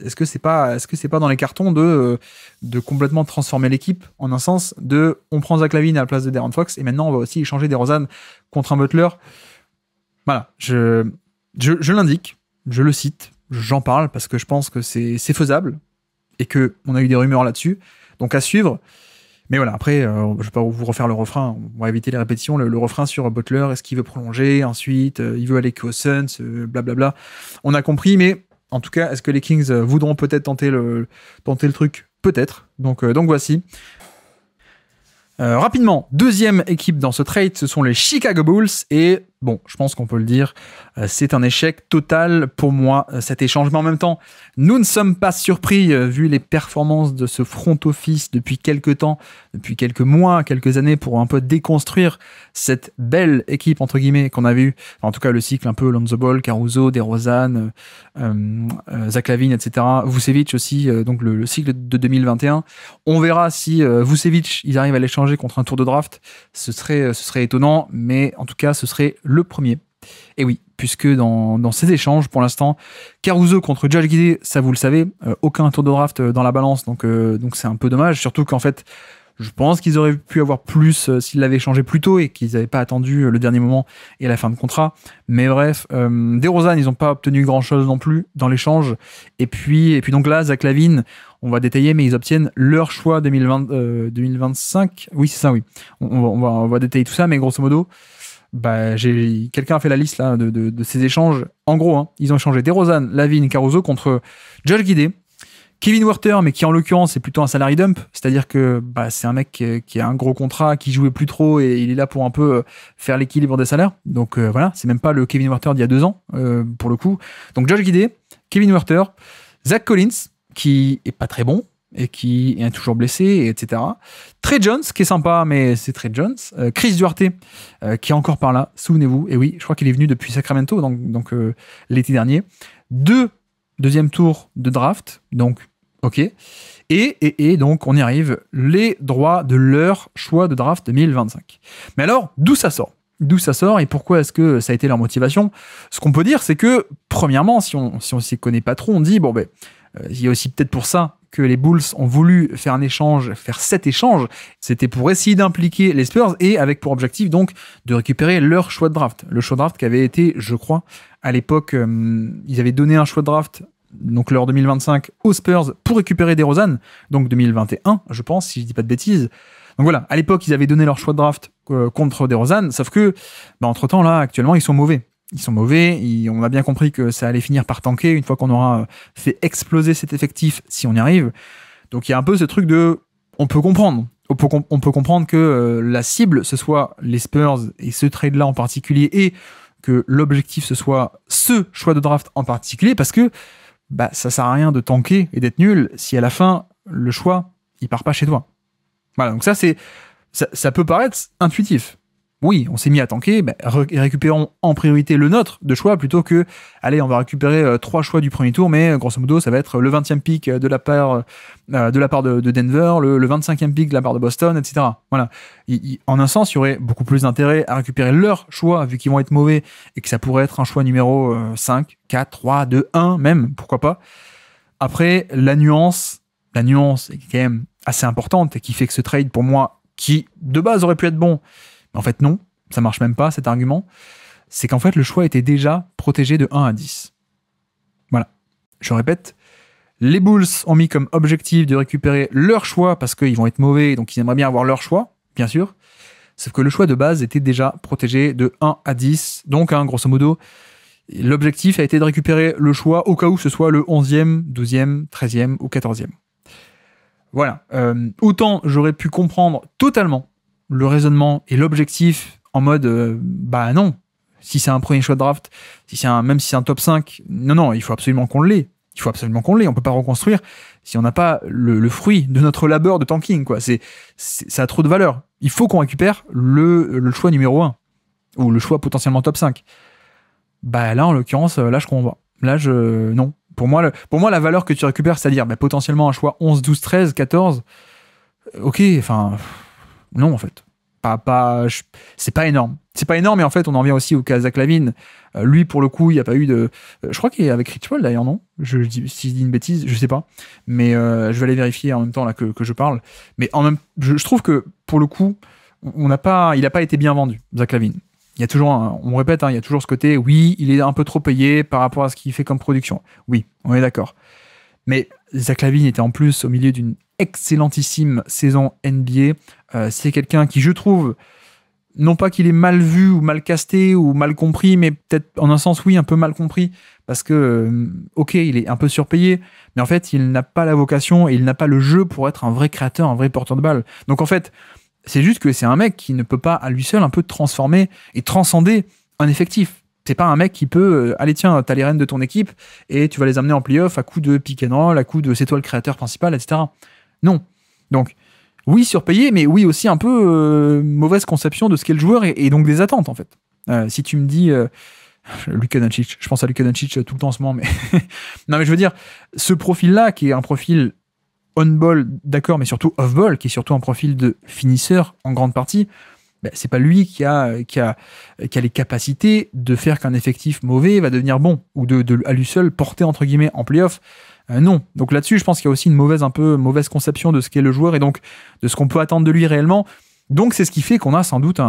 Est-ce que c'est pas dans les cartons de complètement transformer l'équipe en un sens de on prend Zach LaVine à la place de De'Aaron Fox et maintenant on va aussi échanger DeRozan contre un Butler. Voilà, je l'indique, je le cite, j'en parle parce que je pense que c'est faisable et que on a eu des rumeurs là-dessus, donc à suivre. Mais voilà, après, je vais pas vous refaire le refrain, on va éviter les répétitions. Le refrain sur Butler, est-ce qu'il veut prolonger, ensuite il veut aller qu'aux Suns, blablabla. On a compris, mais en tout cas, est-ce que les Kings voudront peut-être tenter le truc? Peut-être. Donc voici. Rapidement, deuxième équipe dans ce trade, ce sont les Chicago Bulls. Et bon, je pense qu'on peut le dire, c'est un échec total pour moi, cet échange. Mais en même temps, nous ne sommes pas surpris, vu les performances de ce front office depuis quelques temps, depuis quelques mois, quelques années, pour un peu déconstruire cette belle équipe, entre guillemets, qu'on avait eue. Enfin, en tout cas, le cycle un peu Lonzo Ball, Caruso, DeRozan, Zach LaVine, etc. Vucevic aussi, donc le cycle de 2021. On verra si Vucevic, ils arrivent à l'échanger contre un tour de draft. Ce serait étonnant, mais en tout cas, ce serait le premier. Et oui, puisque dans ces échanges, pour l'instant, Caruso contre Josh Giddey, ça vous le savez, aucun tour de draft dans la balance, donc c'est un peu dommage, surtout qu'en fait, je pense qu'ils auraient pu avoir plus s'ils l'avaient échangé plus tôt et qu'ils n'avaient pas attendu le dernier moment et la fin de contrat. Mais bref, DeRozan, ils n'ont pas obtenu grand-chose non plus dans l'échange. Et puis donc là, Zach LaVine, on va détailler, mais ils obtiennent leur choix 2025. Oui, c'est ça, oui. On va détailler tout ça, mais grosso modo, quelqu'un a fait la liste là de ces échanges. En gros, ils ont échangé DeRozan, LaVine, Caruso contre Josh Giddey, Kevin Huerter, mais qui en l'occurrence est plutôt un salary dump, c'est-à-dire que c'est un mec qui a un gros contrat, qui jouait plus trop et il est là pour un peu faire l'équilibre des salaires. Donc voilà, c'est même pas le Kevin Huerter d'il y a 2 ans pour le coup. Donc Josh Giddey, Kevin Huerter, Zach Collins qui est pas très bon et qui est toujours blessé, etc. Trey Jones qui est sympa, mais c'est Trey Jones. Chris Duarte qui est encore par là, souvenez-vous. Et oui, je crois qu'il est venu depuis Sacramento, donc l'été dernier. 2 deuxième tour de draft, donc ok. Et donc, on y arrive, les droits de leur choix de draft 2025. Mais alors, d'où ça sort et pourquoi est-ce que ça a été leur motivation? Ce qu'on peut dire, c'est que, premièrement, si on s'y connaît pas trop, on dit, il y a aussi peut-être pour ça que les Bulls ont voulu faire faire cet échange. C'était pour essayer d'impliquer les Spurs et avec pour objectif, donc, de récupérer leur choix de draft. Le choix de draft qui avait été, je crois, à l'époque, ils avaient donné un choix de draft donc leur 2025 aux Spurs pour récupérer DeRozan, donc 2021, je pense, si je dis pas de bêtises. Donc voilà, à l'époque, ils avaient donné leur choix de draft contre DeRozan, sauf que, entre-temps, là, actuellement, ils sont mauvais. On a bien compris que ça allait finir par tanker une fois qu'on aura fait exploser cet effectif, si on y arrive. Donc il y a un peu ce truc de... On peut comprendre. On peut comprendre que la cible, ce soit les Spurs et ce trade-là en particulier, et que l'objectif, ce soit ce choix de draft en particulier, parce que ça sert à rien de tanker et d'être nul si à la fin, le choix, il part pas chez toi. Voilà, donc ça peut paraître intuitif. Oui, on s'est mis à tanker, récupérons en priorité le nôtre de choix plutôt que, allez, on va récupérer 3 choix du premier tour, mais grosso modo, ça va être le 20e pick de la part de Denver, le 25e pick de la part de Boston, etc. Voilà. En un sens, il y aurait beaucoup plus d'intérêt à récupérer leur choix, vu qu'ils vont être mauvais, et que ça pourrait être un choix numéro 5, 4, 3, 2, 1, même, pourquoi pas. Après, la nuance est quand même assez importante, et qui fait que ce trade, pour moi, qui de base aurait pu être bon, en fait, non, ça marche même pas, cet argument. C'est qu'en fait, le choix était déjà protégé de 1 à 10. Voilà. Je répète, les Bulls ont mis comme objectif de récupérer leur choix parce qu'ils vont être mauvais, donc ils aimeraient bien avoir leur choix, bien sûr. Sauf que le choix de base était déjà protégé de 1 à 10. Donc, grosso modo, l'objectif a été de récupérer le choix au cas où ce soit le 11e, 12e, 13e ou 14e. Voilà. Autant j'aurais pu comprendre totalement le raisonnement et l'objectif en mode non, si c'est un premier choix de draft, même si c'est un top 5, non, il faut absolument qu'on l'ait. On peut pas reconstruire si on n'a pas le fruit de notre labeur de tanking, quoi. Ça a trop de valeur. Il faut qu'on récupère le choix numéro 1 ou le choix potentiellement top 5. Là, en l'occurrence, là, je comprends pas. Là, non. Pour moi, la valeur que tu récupères, c'est-à-dire potentiellement un choix 11, 12, 13, 14, ok, enfin... Non, en fait. C'est pas énorme. C'est pas énorme, et en fait, on en vient aussi au cas Zach LaVine. Lui, pour le coup, il n'y a pas eu de... je crois qu'il est avec Rich Paul, d'ailleurs, non? Si je dis une bêtise, je sais pas. Mais je vais aller vérifier en même temps là que je parle. Mais je trouve que, pour le coup, il n'a pas été bien vendu, Zach LaVine. Il y a toujours, on répète, il y a toujours ce côté, oui, il est un peu trop payé par rapport à ce qu'il fait comme production. Oui, on est d'accord. Mais Zach LaVine était en plus au milieu d'une excellentissime saison NBA. C'est quelqu'un qui, je trouve, non pas qu'il est mal vu ou mal casté ou mal compris, mais peut-être en un sens, oui, un peu mal compris, parce que, ok, il est un peu surpayé, mais en fait, il n'a pas la vocation et il n'a pas le jeu pour être un vrai créateur, un vrai porteur de balle. Donc en fait, c'est juste que c'est un mec qui ne peut pas à lui seul un peu transformer et transcender un effectif. C'est pas un mec qui peut, allez tiens, t'as les rênes de ton équipe et tu vas les amener en playoff à coup de pick and roll, à coup de c'est toi le créateur principal, etc. Non. Donc, oui, surpayé, mais oui aussi un peu mauvaise conception de ce qu'est le joueur et donc des attentes, en fait. Si tu me dis... Luka Doncic, je pense à Luka Doncic tout le temps en ce moment, mais... non, mais je veux dire, ce profil-là, qui est un profil on-ball, d'accord, mais surtout off-ball, qui est surtout un profil de finisseur en grande partie, c'est pas lui qui a les capacités de faire qu'un effectif mauvais va devenir bon, ou de à lui seul porter, entre guillemets, en play-off. Non. Donc là-dessus, je pense qu'il y a aussi une mauvaise conception de ce qu'est le joueur et donc de ce qu'on peut attendre de lui réellement. Donc c'est ce qui fait qu'on a sans doute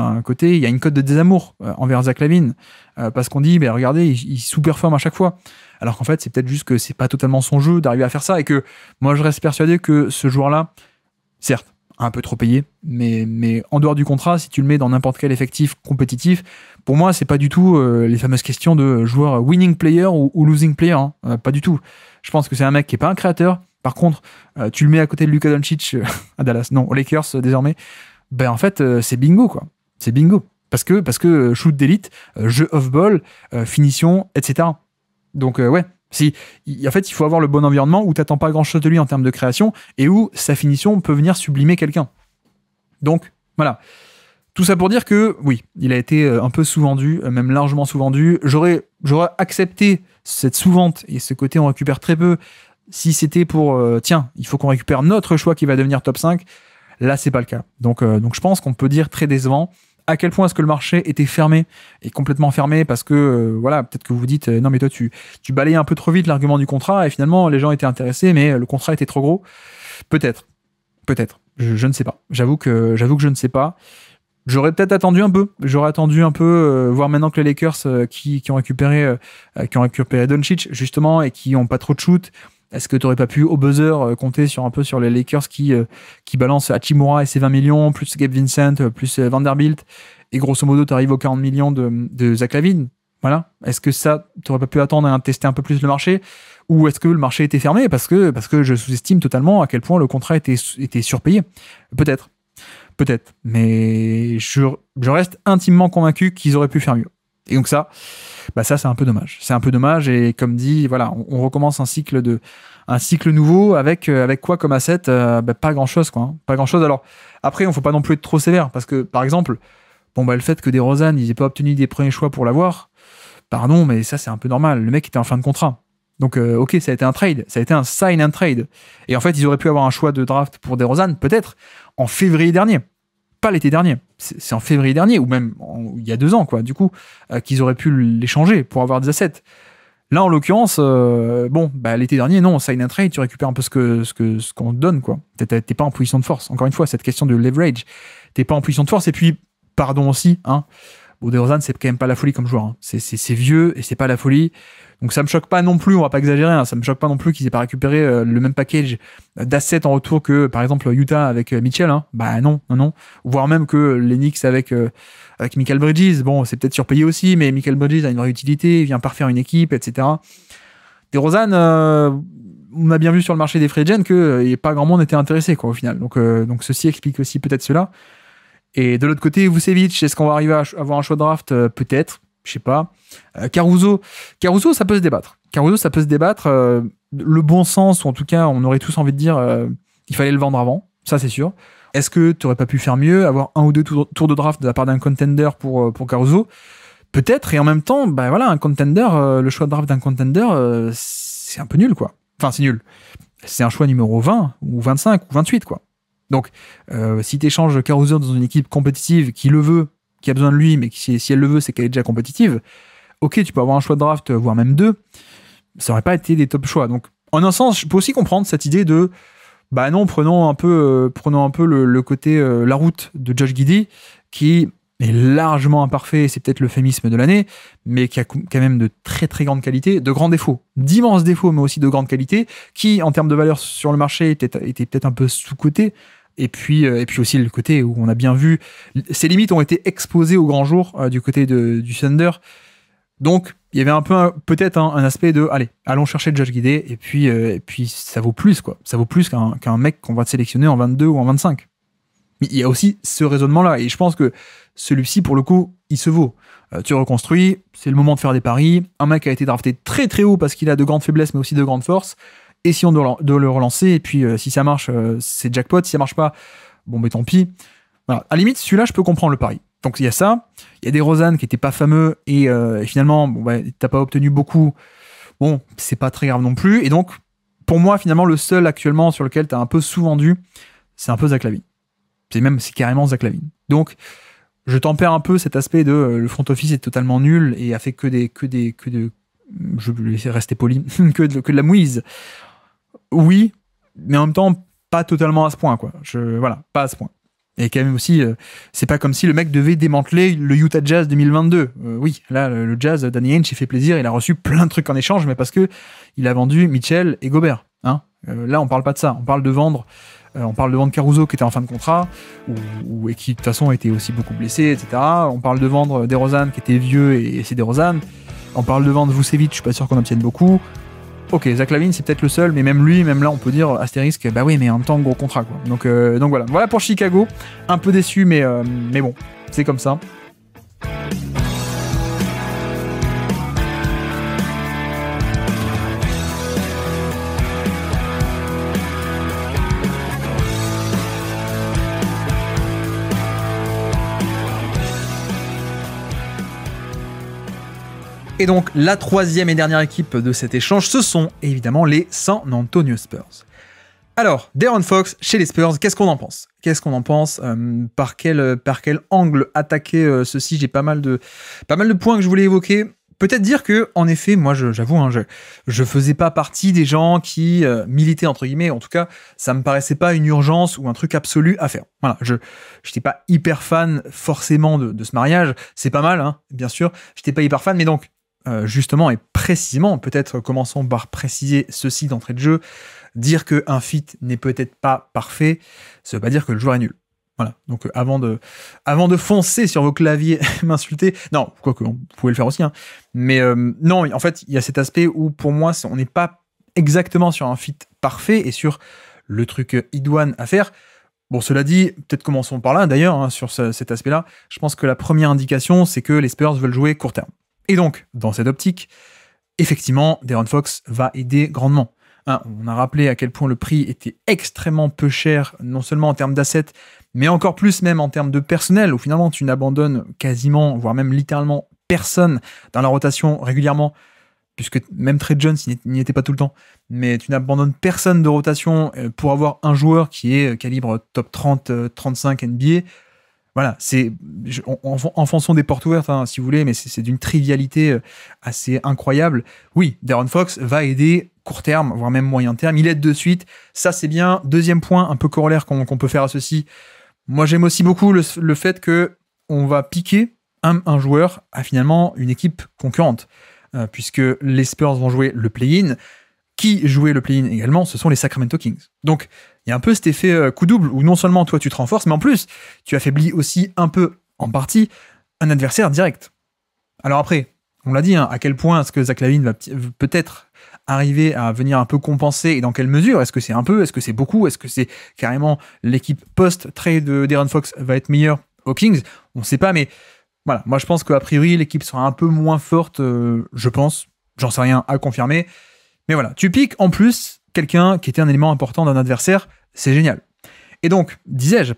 il y a une cote de désamour envers Zach LaVine, parce qu'on dit, regardez, il sous-performe à chaque fois. Alors qu'en fait, c'est peut-être juste que c'est pas totalement son jeu d'arriver à faire ça et que moi, je reste persuadé que ce joueur-là, certes, un peu trop payé, mais en dehors du contrat, si tu le mets dans n'importe quel effectif compétitif, pour moi, c'est pas du tout les fameuses questions de joueur winning player ou losing player, pas du tout. Je pense que c'est un mec qui est pas un créateur, Par contre, tu le mets à côté de Luka Doncic à Dallas, non, aux Lakers désormais, ben en fait, c'est bingo, quoi. C'est bingo. Parce que shoot d'élite, jeu off-ball, finition, etc. Donc, ouais. En fait, il faut avoir le bon environnement où t'attends pas grand-chose de lui en termes de création et où sa finition peut venir sublimer quelqu'un. Donc, voilà. Tout ça pour dire que, oui, il a été un peu sous-vendu, même largement sous-vendu. J'aurais accepté cette sous-vente et ce côté on récupère très peu si c'était pour, tiens, il faut qu'on récupère notre choix qui va devenir top 5. Là, c'est pas le cas. Donc je pense qu'on peut dire très décevant. À quel point est-ce que le marché était fermé et complètement fermé parce que, voilà, peut-être que vous vous dites, non mais toi, tu balayais un peu trop vite l'argument du contrat et finalement, les gens étaient intéressés, mais le contrat était trop gros. Peut-être. Je ne sais pas. J'avoue que je ne sais pas. J'aurais peut-être attendu un peu. Voir maintenant que les Lakers qui ont récupéré Doncic justement et qui ont pas trop de shoot. Est-ce que tu n'aurais pas pu au buzzer compter sur les Lakers qui balancent Hachimura et ses 20 millions plus Gabe Vincent plus Vanderbilt et grosso modo tu arrives aux 40 millions de Zach LaVine. Voilà. Est-ce que ça tu n'aurais pas pu attendre et tester un peu plus le marché ou est-ce que le marché était fermé parce que je sous-estime totalement à quel point le contrat était surpayé. Peut-être, mais je reste intimement convaincu qu'ils auraient pu faire mieux. Et donc ça c'est un peu dommage. C'est un peu dommage et comme dit, voilà, on recommence un cycle nouveau avec quoi comme asset pas grand-chose quoi. Hein. Pas grand-chose. Alors après, on faut pas non plus être trop sévère parce que par exemple, le fait que DeRozan ils aient pas obtenu des premiers choix pour l'avoir, pardon, mais ça c'est un peu normal. Le mec était en fin de contrat. Donc ok, ça a été un trade, ça a été un sign and trade. Et en fait, ils auraient pu avoir un choix de draft pour DeRozan peut-être en février dernier. Pas l'été dernier, c'est en février dernier, ou même il y a 2 ans, quoi, du coup, qu'ils auraient pu l'échanger pour avoir des assets. Là, en l'occurrence, l'été dernier, non, sign and trade, tu récupères un peu ce qu'on te donne, quoi. T'es pas en position de force. Encore une fois, cette question de leverage, t'es pas en position de force, et puis, pardon aussi, hein, DeRozan, c'est quand même pas la folie comme joueur. Hein. C'est vieux, et c'est pas la folie. Donc ça me choque pas non plus, on va pas exagérer, hein, ça me choque pas non plus qu'ils aient pas récupéré le même package d'assets en retour que par exemple Utah avec Mitchell, hein. Bah non. Voire même que les Knicks avec Mikal Bridges, bon c'est peut-être surpayé aussi, mais Mikal Bridges a une vraie utilité, il vient parfaire une équipe, etc. DeRozan, on a bien vu sur le marché des free agents que pas grand monde était intéressé quoi au final, donc ceci explique aussi peut-être cela. Et de l'autre côté, Vucevic, est-ce qu'on va arriver à avoir un choix de draft peut-être. Je sais pas. Caruso, ça peut se débattre. Le bon sens, ou en tout cas, on aurait tous envie de dire qu'il fallait le vendre avant. Ça, c'est sûr. Est-ce que tu aurais pas pu faire mieux, avoir 1 ou 2 tours de draft de la part d'un contender pour Caruso? Peut-être. Et en même temps, un contender, le choix de draft d'un contender, c'est un peu nul, quoi. Enfin, c'est nul. C'est un choix numéro 20 ou 25 ou 28, quoi. Donc, si tu échanges Caruso dans une équipe compétitive qui le veut, qui a besoin de lui, mais si elle le veut, c'est qu'elle est déjà compétitive. Ok, tu peux avoir un choix de draft, voire même 2. Ça aurait pas été des top choix. Donc, en un sens, je peux aussi comprendre cette idée de, non, prenons un peu le côté, la route de Josh Giddey, qui est largement imparfait, c'est peut-être l'euphémisme de l'année, mais qui a quand même de très très grandes qualités, de grands défauts, d'immenses défauts, mais aussi de grandes qualités, qui, en termes de valeur sur le marché, était peut-être un peu sous-coté. Et puis aussi le côté où on a bien vu ses limites ont été exposées au grand jour du côté du Thunder. Donc il y avait un peu peut-être un aspect de allons chercher Josh Giddey et puis ça vaut plus quoi. Ça vaut plus qu'un mec qu'on va te sélectionner en 22 ou en 25. Mais il y a aussi ce raisonnement là et je pense que celui-ci pour le coup il se vaut. Tu reconstruis, c'est le moment de faire des paris. Un mec a été drafté très très haut parce qu'il a de grandes faiblesses mais aussi de grandes forces. Et si on doit le relancer, et puis si ça marche, c'est jackpot. Si ça marche pas, tant pis. Voilà. À la limite, celui-là, je peux comprendre le pari. Donc il y a ça. Il y a des DeRozan qui étaient pas fameux et finalement, t'as pas obtenu beaucoup. Bon, c'est pas très grave non plus. Et donc, pour moi, finalement, le seul actuellement sur lequel t'as un peu sous-vendu, c'est un peu Zach LaVine. C'est carrément Zach LaVine. Donc, je tempère un peu cet aspect de le front office est totalement nul et a fait que de je vais laisser rester poli, que de la mouise. Oui, mais en même temps, pas totalement à ce point, quoi. Pas à ce point. Et quand même aussi, c'est pas comme si le mec devait démanteler le Utah Jazz 2022. Oui, là, le Jazz, Danny Ainge, il fait plaisir, il a reçu plein de trucs en échange, mais parce que il a vendu Mitchell et Gobert. Hein. Là, on parle pas de ça. On parle de vendre Caruso qui était en fin de contrat, et qui de toute façon était aussi beaucoup blessé, etc. On parle de vendre DeRozan qui était vieux et c'est DeRozan. On parle de vendre Vucevic, je suis pas sûr qu'on obtienne beaucoup. ok, Zach LaVine, c'est peut-être le seul, mais même lui, même là, on peut dire astérisque, bah oui, mais en même temps, gros contrat, quoi. Donc voilà. Voilà pour Chicago. Un peu déçu, mais bon, c'est comme ça. Et donc, la troisième et dernière équipe de cet échange, ce sont évidemment les San Antonio Spurs. Alors, De'Aaron Fox chez les Spurs, qu'est-ce qu'on en pense ? Par quel angle attaquer ceci ? J'ai pas mal de points que je voulais évoquer. Peut-être dire que, en effet, moi, j'avoue, je faisais pas partie des gens qui militaient, entre guillemets. En tout cas, ça me paraissait pas une urgence ou un truc absolu à faire. Voilà, j'étais pas hyper fan, forcément, de ce mariage. C'est pas mal, hein, bien sûr. J'étais pas hyper fan, mais donc, justement et précisément, peut-être commençons par préciser ceci d'entrée de jeu, dire qu'un fit n'est peut-être pas parfait, ça veut pas dire que le joueur est nul. Voilà, donc avant de foncer sur vos claviers, m'insulter, non, quoique, vous pouvez le faire aussi, hein, mais non, en fait, il y a cet aspect où, pour moi, on n'est pas exactement sur un fit parfait et sur le truc idoine à faire. Bon, cela dit, peut-être commençons par là, d'ailleurs, hein, sur cet aspect-là. Je pense que la première indication, c'est que les Spurs veulent jouer court terme. Et donc, dans cette optique, effectivement, De'Aaron Fox va aider grandement. Hein, on a rappelé à quel point le prix était extrêmement peu cher, non seulement en termes d'assets, mais encore plus même en termes de personnel, où finalement tu n'abandonnes quasiment, voire même littéralement personne dans la rotation régulièrement, puisque même Trey Jones n'y était pas tout le temps, mais tu n'abandonnes personne de rotation pour avoir un joueur qui est calibre top 30-35 NBA. Voilà, enfonçons des portes ouvertes, hein, si vous voulez, mais c'est d'une trivialité assez incroyable. Oui, De'Aaron Fox va aider court terme, voire même moyen terme. Il aide de suite, ça c'est bien. Deuxième point, un peu corollaire qu'on peut faire à ceci. Moi, j'aime aussi beaucoup le fait que on va piquer un joueur à finalement une équipe concurrente, puisque les Spurs vont jouer le play-in. Qui jouait le play-in également, ce sont les Sacramento Kings. Donc, il y a un peu cet effet coup double, où non seulement toi tu te renforces, mais en plus, tu affaiblis aussi un peu, en partie, un adversaire direct. Alors après, on l'a dit, hein, à quel point est-ce que Zach LaVine va peut-être arriver à venir un peu compenser, et dans quelle mesure ? Est-ce que c'est un peu ? Est-ce que c'est beaucoup ? Est-ce que c'est carrément l'équipe post-trade de De'Aaron Fox va être meilleure aux Kings ? On ne sait pas, mais voilà, moi je pense qu'a priori, l'équipe sera un peu moins forte, je pense, j'en sais rien à confirmer. Mais voilà, tu piques en plus quelqu'un qui était un élément important d'un adversaire, c'est génial. Et donc, disais-je,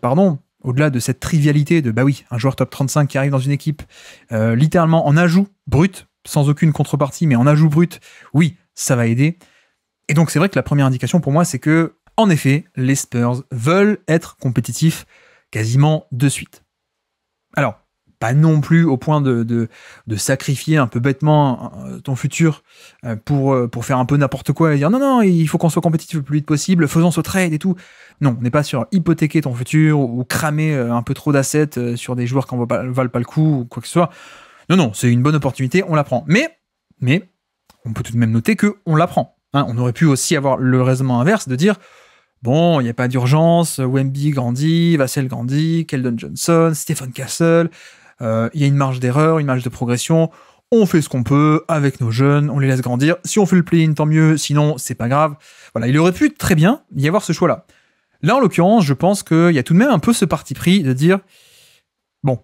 au-delà de cette trivialité de, bah oui, un joueur top 35 qui arrive dans une équipe, littéralement en ajout brut, sans aucune contrepartie, mais en ajout brut, oui, ça va aider. Et donc, c'est vrai que la première indication pour moi, c'est que, en effet, les Spurs veulent être compétitifs quasiment de suite. Alors, pas non plus au point de sacrifier un peu bêtement ton futur pour faire un peu n'importe quoi et dire non, il faut qu'on soit compétitif le plus vite possible, faisons ce trade et tout. Non, on n'est pas sur hypothéquer ton futur ou cramer un peu trop d'assets sur des joueurs qui ne valent pas le coup ou quoi que ce soit. Non, c'est une bonne opportunité, on la prend. Mais on peut tout de même noter qu'on la prend. Hein, on aurait pu aussi avoir le raisonnement inverse de dire bon, il n'y a pas d'urgence, Wemby grandit, Vassell grandit, Keldon Johnson, Stephen Castle, il y a une marge d'erreur, une marge de progression, on fait ce qu'on peut avec nos jeunes, on les laisse grandir, si on fait le play-in, tant mieux, sinon, c'est pas grave. Voilà, il aurait pu très bien y avoir ce choix-là. Là, en l'occurrence, je pense qu'il y a tout de même un peu ce parti pris de dire bon,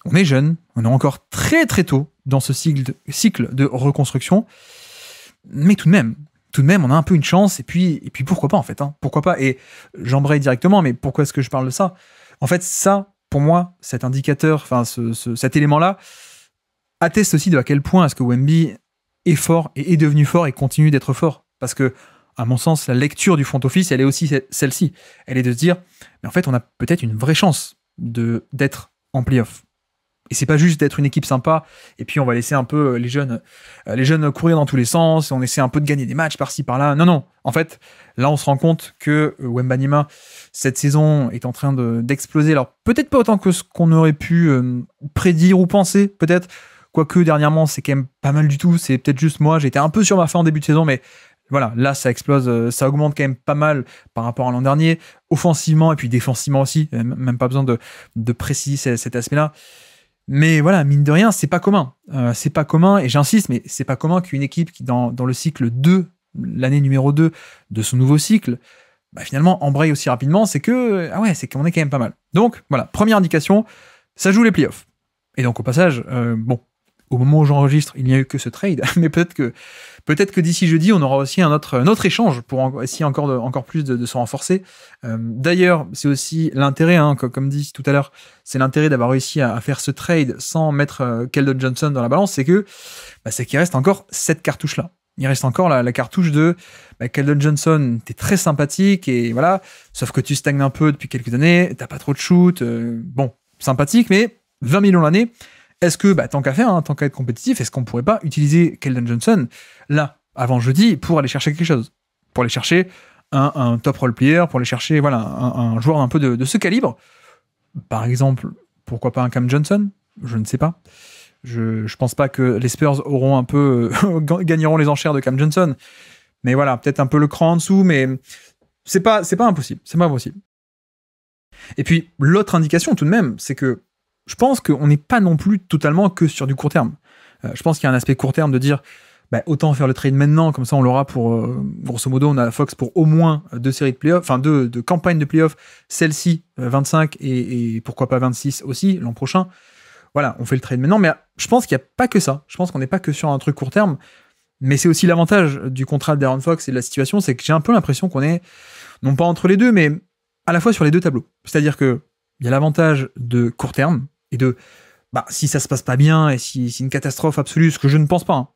on est jeune, on est encore très très tôt dans ce cycle de reconstruction, mais tout de même, on a un peu une chance, et puis pourquoi pas en fait, hein, pourquoi pas, et j'embraye directement, mais pourquoi est-ce que je parle de ça ? En fait, ça, pour moi, cet indicateur, enfin cet élément-là, atteste aussi de à quel point est-ce que Wemby est fort, et est devenu fort, et continue d'être fort, parce que, à mon sens, la lecture du front office, elle est aussi celle-ci, elle est de se dire, mais en fait, on a peut-être une vraie chance d'être en play-off. Et c'est pas juste d'être une équipe sympa, et puis on va laisser un peu les jeunes courir dans tous les sens, on essaie un peu de gagner des matchs par-ci, par-là. Non. En fait, là, on se rend compte que Wembanyama, cette saison, est en train d'exploser. Alors, peut-être pas autant que ce qu'on aurait pu prédire ou penser, peut-être. Quoique, dernièrement, c'est quand même pas mal du tout. C'est peut-être juste moi. J'étais un peu sur ma fin en début de saison, mais voilà, là, ça explose. Ça augmente quand même pas mal par rapport à l'an dernier, offensivement et puis défensivement aussi. Même pas besoin de préciser cet aspect-là. Mais voilà, mine de rien, c'est pas commun. C'est pas commun, et j'insiste, mais c'est pas commun qu'une équipe qui, dans le cycle 2 l'année numéro 2 de son nouveau cycle, finalement embraye aussi rapidement, c'est c'est qu'on est quand même pas mal. Donc voilà, première indication, ça joue les playoffs. Et donc au passage, au moment où j'enregistre, il n'y a eu que ce trade, mais peut-être que d'ici jeudi, on aura aussi un autre échange pour essayer encore plus de se renforcer. D'ailleurs, c'est aussi l'intérêt, comme dit tout à l'heure, c'est l'intérêt d'avoir réussi à faire ce trade sans mettre Keldon Johnson dans la balance, c'est qu'il reste encore cette cartouche-là. Il reste encore la cartouche de Keldon Johnson, t'es très sympathique, et voilà, sauf que tu stagnes un peu depuis quelques années, t'as pas trop de shoot, sympathique, mais 20 millions l'année. Est-ce que, tant qu'à faire, tant qu'à être compétitif, est-ce qu'on pourrait pas utiliser Keldon Johnson, là, avant jeudi, pour aller chercher quelque chose? Pour aller chercher un top role player, pour aller chercher un joueur un peu de ce calibre. Par exemple, pourquoi pas un Cam Johnson? Je ne sais pas. Je pense pas que les Spurs auront gagneront les enchères de Cam Johnson. Mais voilà, peut-être un peu le cran en dessous, mais c'est pas impossible. C'est pas impossible. Et puis, l'autre indication, tout de même, c'est que je pense qu'on n'est pas non plus totalement que sur du court terme. Je pense qu'il y a un aspect court terme de dire autant faire le trade maintenant, comme ça on l'aura pour, grosso modo, on a Fox pour au moins 2 séries de playoffs, enfin 2 campagnes de playoffs, celle-ci 25 et pourquoi pas 26 aussi l'an prochain. Voilà, on fait le trade maintenant, mais je pense qu'il n'y a pas que ça. Je pense qu'on n'est pas que sur un truc court terme, mais c'est aussi l'avantage du contrat d'Aaron Fox et de la situation, c'est que j'ai un peu l'impression qu'on est, non pas entre les deux, mais à la fois sur les deux tableaux. C'est-à-dire qu'il y a l'avantage de court terme, et de, si ça se passe pas bien, et si une catastrophe absolue, ce que je ne pense pas,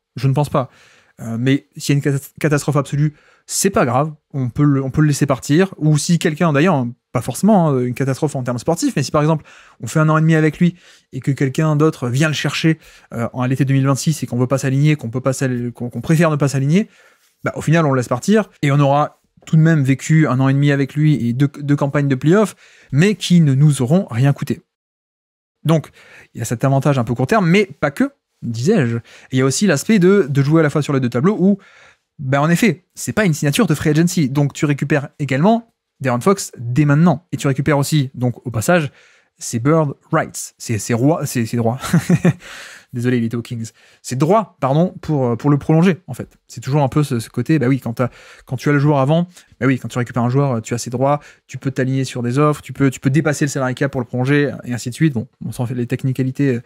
mais s'il y a une catastrophe absolue, c'est pas grave, on peut le laisser partir, ou si quelqu'un, d'ailleurs, pas forcément une catastrophe en termes sportifs, mais si par exemple, on fait 1 an et demi avec lui, et que quelqu'un d'autre vient le chercher à l'été 2026, et qu'on veut pas s'aligner, qu'on préfère ne pas s'aligner, au final, on le laisse partir, et on aura tout de même vécu 1 an et demi avec lui, et deux campagnes de playoffs, mais qui ne nous auront rien coûté. Donc, il y a cet avantage un peu court terme, mais pas que, disais-je. Il y a aussi l'aspect de jouer à la fois sur les deux tableaux où, en effet, c'est pas une signature de free agency. Donc, tu récupères également De'Aaron Fox dès maintenant. Et tu récupères aussi, donc, au passage, ses bird rights. C'est droit. Désolé, les Kings. C'est droit, pardon, pour le prolonger, en fait. C'est toujours un peu ce côté, quand tu as le joueur avant, quand tu récupères un joueur, tu as ses droits, tu peux t'aligner sur des offres, tu peux dépasser le salary cap pour le prolonger, et ainsi de suite. Bon, on s'en fait les technicalités,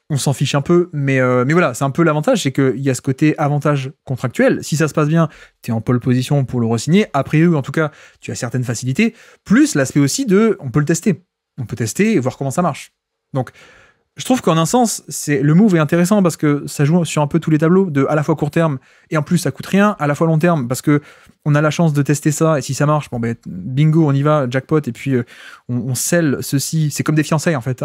on s'en fiche un peu, mais voilà, c'est un peu l'avantage, c'est qu'il y a ce côté avantage contractuel. Si ça se passe bien, tu es en pole position pour le re-signer. Après eux, en tout cas, tu as certaines facilités, plus l'aspect aussi on peut le tester. On peut tester et voir comment ça marche. Donc, je trouve qu'en un sens, le move est intéressant parce que ça joue sur un peu tous les tableaux, de à la fois court terme et en plus ça coûte rien, à la fois long terme parce que on a la chance de tester ça et si ça marche, bingo, on y va, jackpot, et puis on scelle ceci. C'est comme des fiançailles en fait.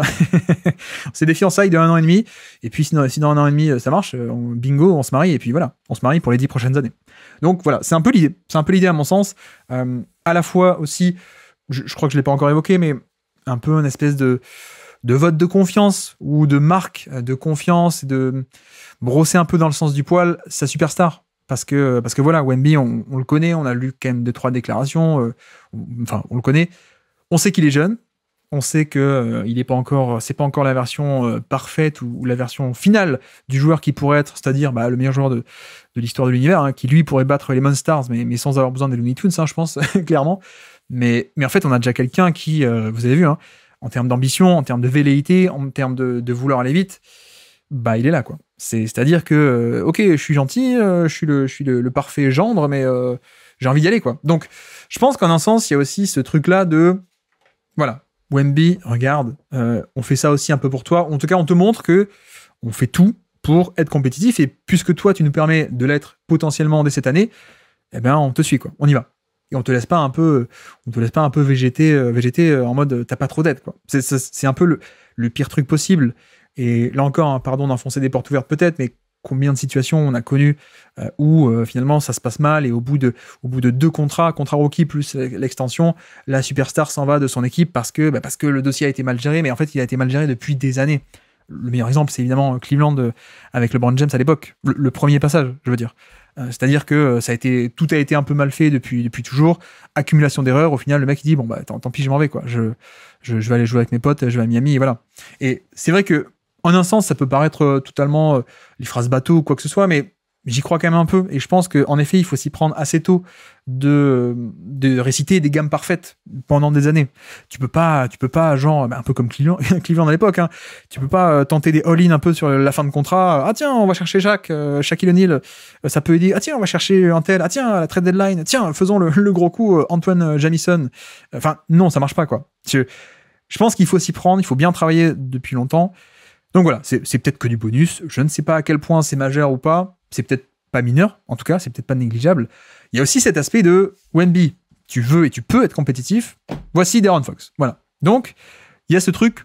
C'est des fiançailles de 1 an et demi, et puis si dans 1 an et demi ça marche, bingo, on se marie, et puis voilà, on se marie pour les 10 prochaines années. Donc voilà, c'est un peu l'idée. C'est un peu l'idée à mon sens. À la fois aussi, je crois que je l'ai pas encore évoqué, mais un peu une espèce de vote de confiance ou de marque de confiance et de brosser un peu dans le sens du poil sa superstar. Parce que voilà, Wemby, on le connaît, on a lu quand même 2-3 déclarations, on le connaît. On sait qu'il est jeune, on sait que il est pas encore, c'est pas encore la version parfaite ou la version finale du joueur qui pourrait être, c'est-à-dire le meilleur joueur de l'histoire de l'univers, qui lui pourrait battre les Monstars, mais sans avoir besoin des Looney Tunes, je pense, clairement. Mais en fait, on a déjà quelqu'un qui, vous avez vu, en termes d'ambition, en termes de velléité, en termes de vouloir aller vite, il est là, quoi. C'est-à-dire que, ok, je suis gentil, je suis le parfait gendre, mais j'ai envie d'y aller, quoi. Donc, je pense qu'en un sens, il y a aussi ce truc-là de, voilà, Wemby, regarde, on fait ça aussi un peu pour toi. En tout cas, on te montre que on fait tout pour être compétitif, et puisque toi, tu nous permets de l'être potentiellement dès cette année, on te suit, quoi. On y va. Et on te laisse pas un peu végéter en mode t'as pas trop d'aide, quoi. C'est un peu le pire truc possible. Et là encore, pardon d'enfoncer des portes ouvertes peut-être, mais combien de situations on a connues où finalement ça se passe mal, et au bout de 2 contrats rookie plus l'extension, la superstar s'en va de son équipe parce que le dossier a été mal géré, mais en fait il a été mal géré depuis des années. Le meilleur exemple, c'est évidemment Cleveland avec LeBron James à l'époque, le premier passage, je veux dire. C'est-à-dire que tout a été un peu mal fait depuis toujours, accumulation d'erreurs. Au final, le mec il dit tant pis, je m'en vais, quoi. Je vais aller jouer avec mes potes, je vais à Miami, et voilà. Et c'est vrai que en un sens, ça peut paraître totalement les phrases bateau ou quoi que ce soit, mais j'y crois quand même un peu. Et je pense qu'en effet, il faut s'y prendre assez tôt de réciter des gammes parfaites pendant des années. Tu peux pas genre, un peu comme Cleveland à l'époque, hein, tu peux pas tenter des all-in un peu sur la fin de contrat. Ah tiens, on va chercher Shaquille O'Neal, ça peut aider. Ah tiens, on va chercher un tel. Ah tiens, à la trade deadline. Tiens, faisons le gros coup, Antoine Jamison. Enfin, non, ça marche pas, quoi. Je pense qu'il faut s'y prendre, il faut bien travailler depuis longtemps. Donc voilà, c'est peut-être que du bonus. Je ne sais pas à quel point c'est majeur ou pas. C'est peut-être pas mineur, en tout cas, c'est peut-être pas négligeable. Il y a aussi cet aspect de Wemby, tu veux et tu peux être compétitif. Voici De'Aaron Fox. Voilà. Donc, il y a ce truc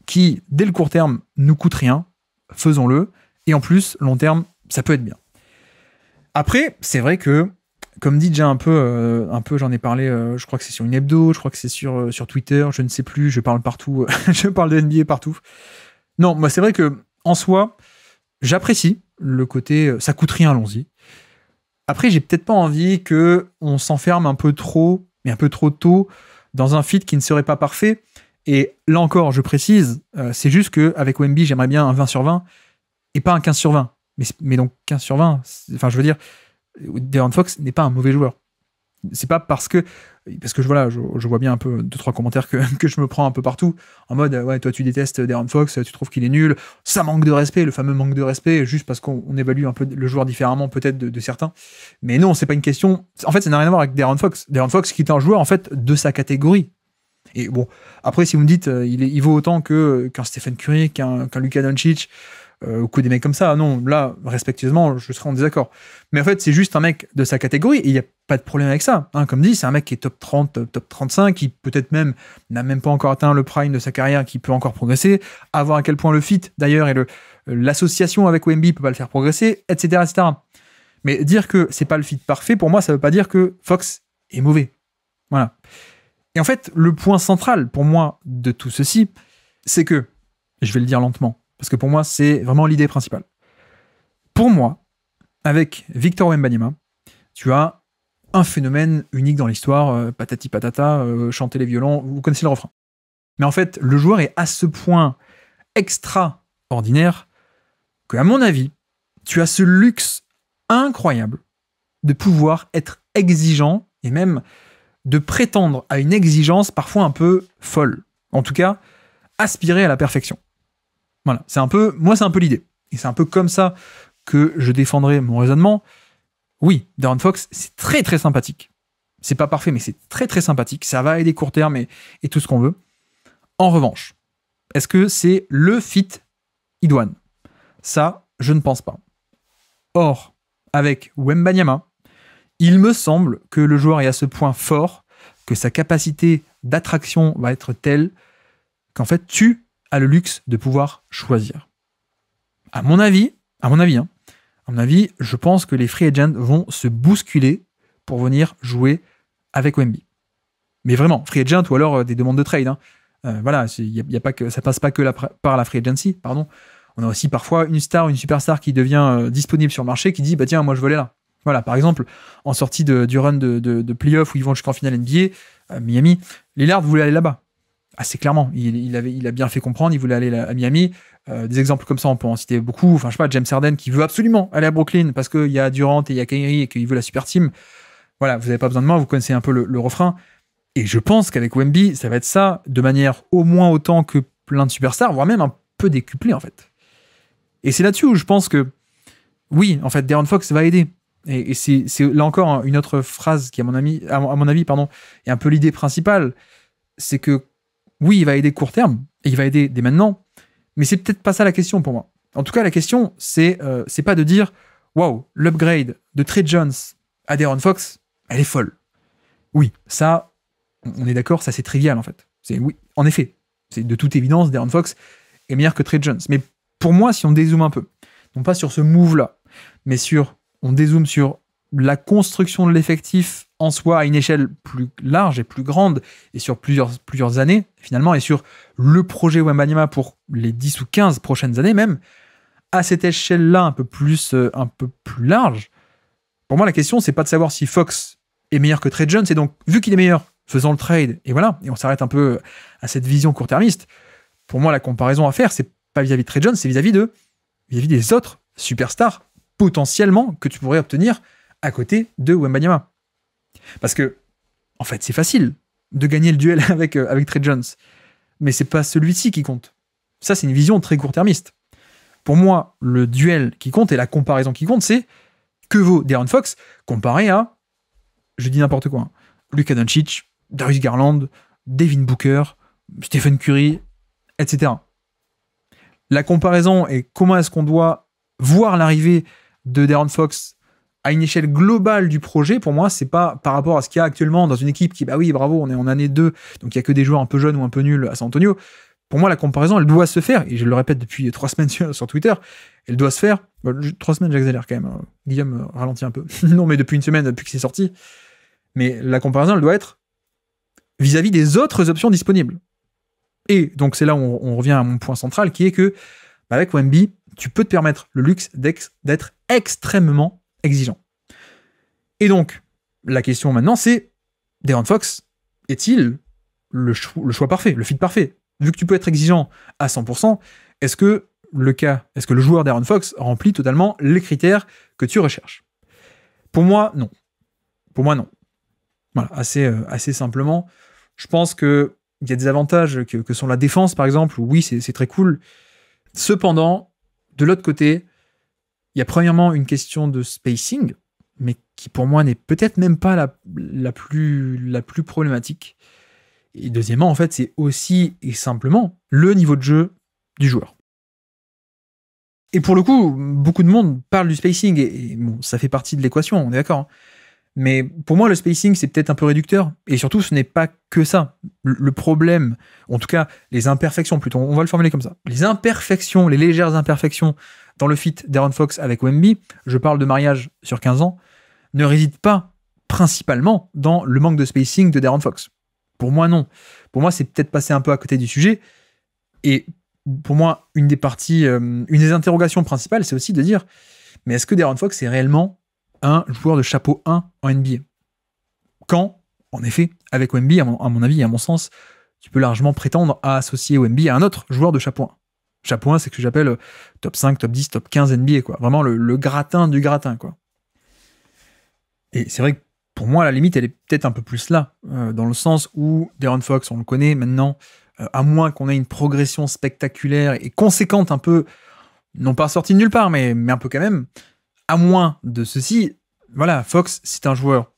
qui, dès le court terme, nous coûte rien. Faisons-le. Et en plus, long terme, ça peut être bien. Après, c'est vrai que, comme dit déjà un peu j'en ai parlé, je crois que c'est sur une hebdo, je crois que c'est sur Twitter, je ne sais plus, je parle partout, je parle de NBA partout. Non, moi c'est vrai que en soi, j'apprécie le côté ça coûte rien, allons-y. Après, j'ai peut-être pas envie que on s'enferme un peu trop, mais un peu trop tôt, dans un fit qui ne serait pas parfait. Et là encore, je précise, c'est juste qu'avec Wemby, j'aimerais bien un 20 sur 20 et pas un 15 sur 20. Mais donc 15 sur 20, enfin je veux dire, De'Aaron Fox n'est pas un mauvais joueur. C'est pas parce que je vois bien un peu 2-3 commentaires que je me prends un peu partout en mode ouais, toi tu détestes De'Aaron Fox, tu trouves qu'il est nul, ça manque de respect, le fameux manque de respect, juste parce qu'on évalue un peu le joueur différemment peut-être de certains. Mais non, c'est pas une question, en fait ça n'a rien à voir avec De'Aaron Fox. De'Aaron Fox qui est un joueur en fait de sa catégorie. Et bon, après si vous me dites il vaut autant qu'un Stephen Curry, qu'un Luka Doncic, ou que des mecs comme ça, non, là, respectueusement, je serais en désaccord. Mais en fait, c'est juste un mec de sa catégorie, et il n'y a pas de problème avec ça. Hein, comme dit, c'est un mec qui est top 30, top 35, qui peut-être même n'a même pas encore atteint le prime de sa carrière, qui peut encore progresser, à voir à quel point le fit, d'ailleurs, et l'association avec Wemby peut pas le faire progresser, etc., etc. Mais dire que c'est pas le fit parfait, pour moi, ça veut pas dire que Fox est mauvais. Voilà. Et en fait, le point central, pour moi, de tout ceci, c'est que, je vais le dire lentement, parce que pour moi, c'est vraiment l'idée principale. Pour moi, avec Victor Wembanyama, tu as un phénomène unique dans l'histoire, patati patata, chanter les violons, vous connaissez le refrain. Mais en fait, le joueur est à ce point extraordinaire qu'à mon avis, tu as ce luxe incroyable de pouvoir être exigeant et même de prétendre à une exigence parfois un peu folle. En tout cas, aspirer à la perfection. Voilà, c'est un peu l'idée. Et c'est un peu comme ça que je défendrai mon raisonnement. Oui, De'Aaron Fox, c'est très très sympathique. C'est pas parfait, mais c'est très très sympathique. Ça va aider court terme et tout ce qu'on veut. En revanche, est-ce que c'est le fit idoine ? Ça, je ne pense pas. Or, avec Wembanyama, il me semble que le joueur est à ce point fort que sa capacité d'attraction va être telle qu'en fait, tu as le luxe de pouvoir choisir. À mon avis, je pense que les free agents vont se bousculer pour venir jouer avec Wemby. Mais vraiment, free agent ou alors des demandes de trade. Hein. Voilà, y a pas que, ça passe pas que par la free agency, pardon. On a aussi parfois une superstar qui devient disponible sur le marché qui dit bah tiens, moi je veux aller là. Voilà, par exemple, en sortie du run de playoff où ils vont jusqu'en finale NBA, Miami, Lillard voulait aller là-bas. Assez clairement, il a bien fait comprendre, il voulait aller à Miami. Des exemples comme ça, on peut en citer beaucoup. Enfin, je sais pas, James Harden qui veut absolument aller à Brooklyn parce qu'il y a Durant et il y a Kyrie et qu'il veut la super team. Voilà, vous n'avez pas besoin de moi, vous connaissez un peu le refrain. Et je pense qu'avec Wemby, ça va être ça, de manière au moins autant que plein de superstars, voire même un peu décuplé en fait. Et c'est là-dessus où je pense que, oui, en fait, De'Aaron Fox va aider. Et c'est là encore une autre phrase qui, à mon avis, est un peu l'idée principale. C'est que, oui, il va aider court terme, et il va aider dès maintenant, mais c'est peut-être pas ça la question pour moi. En tout cas, la question, c'est pas de dire waouh, l'upgrade de Trey Jones à De'Aaron Fox, elle est folle. Oui, ça, on est d'accord, ça c'est trivial en fait. Oui, en effet, c'est de toute évidence, De'Aaron Fox est meilleur que Trey Jones. Mais pour moi, si on dézoome un peu, non pas sur ce move-là, mais on dézoome sur la construction de l'effectif en soi à une échelle plus large et plus grande, et sur plusieurs années, finalement, et sur le projet Wembanyama pour les 10 ou 15 prochaines années même, à cette échelle-là un peu plus large, pour moi, la question, c'est pas de savoir si Fox est meilleur que Trey Jones, et donc, vu qu'il est meilleur, faisons le trade, et voilà, et on s'arrête un peu à cette vision court-termiste. Pour moi, la comparaison à faire, c'est pas vis-à-vis de Trey Jones, c'est vis-à-vis des autres superstars potentiellement que tu pourrais obtenir à côté de Wembanyama. Parce que, en fait, c'est facile de gagner le duel avec Trey Jones, mais c'est pas celui-ci qui compte. Ça, c'est une vision très court-termiste. Pour moi, le duel qui compte et la comparaison qui compte, c'est que vaut De'Aaron Fox comparé à, je dis n'importe quoi, Luka Doncic, Darius Garland, Devin Booker, Stephen Curry, etc. La comparaison et comment est-ce qu'on doit voir l'arrivée de De'Aaron Fox à une échelle globale du projet, pour moi, c'est pas par rapport à ce qu'il y a actuellement dans une équipe qui, bah oui, bravo, on est en année 2, donc il y a que des joueurs un peu jeunes ou un peu nuls à San Antonio. Pour moi, la comparaison, elle doit se faire, et je le répète depuis 3 semaines sur Twitter, elle doit se faire. 3 semaines, j'exagère quand même. Guillaume ralentit un peu. Non, mais depuis une semaine, depuis que c'est sorti. Mais la comparaison, elle doit être vis-à-vis des autres options disponibles. Et donc, c'est là où on revient à mon point central, qui est que, avec Wemby, tu peux te permettre le luxe d'être extrêmement exigeant. Et donc, la question maintenant, c'est, De'Aaron Fox est-il le choix parfait, le fit parfait? Vu que tu peux être exigeant à 100%, est-ce que le joueur De'Aaron Fox remplit totalement les critères que tu recherches? Pour moi, non. Voilà, assez simplement. Je pense qu'il y a des avantages que sont la défense, par exemple, où oui, c'est très cool. Cependant, de l'autre côté, il y a premièrement une question de spacing, mais qui pour moi n'est peut-être même pas la plus problématique. Et deuxièmement, en fait, c'est aussi et simplement le niveau de jeu du joueur. Et pour le coup, beaucoup de monde parle du spacing, et bon, ça fait partie de l'équation, on est d'accord. Hein. Mais pour moi, le spacing, c'est peut-être un peu réducteur, et surtout, ce n'est pas que ça. Le problème, en tout cas, les imperfections, plutôt, on va le formuler comme ça. Les imperfections, les légères imperfections dans le fit d'Aaron Fox avec Wemby, je parle de mariage sur 15 ans, ne résident pas principalement dans le manque de spacing de De'Aaron Fox. Pour moi, non. Pour moi, c'est peut-être passé un peu à côté du sujet. Et pour moi, une des interrogations principales, c'est aussi de dire, mais est-ce que De'Aaron Fox est réellement un joueur de chapeau 1 en NBA? Quand, en effet, avec Wemby, à mon avis et à mon sens, tu peux largement prétendre à associer Wemby à un autre joueur de chapeau 1. Chapeau 1, c'est ce que j'appelle top 5, top 10, top 15 NBA, quoi. Vraiment le gratin du gratin, quoi. Et c'est vrai que pour moi, la limite, elle est peut-être un peu plus là, dans le sens où De'Aaron Fox, on le connaît maintenant, à moins qu'on ait une progression spectaculaire et conséquente, un peu, non pas sortie de nulle part, mais un peu quand même, à moins de ceci, voilà, Fox, c'est un joueur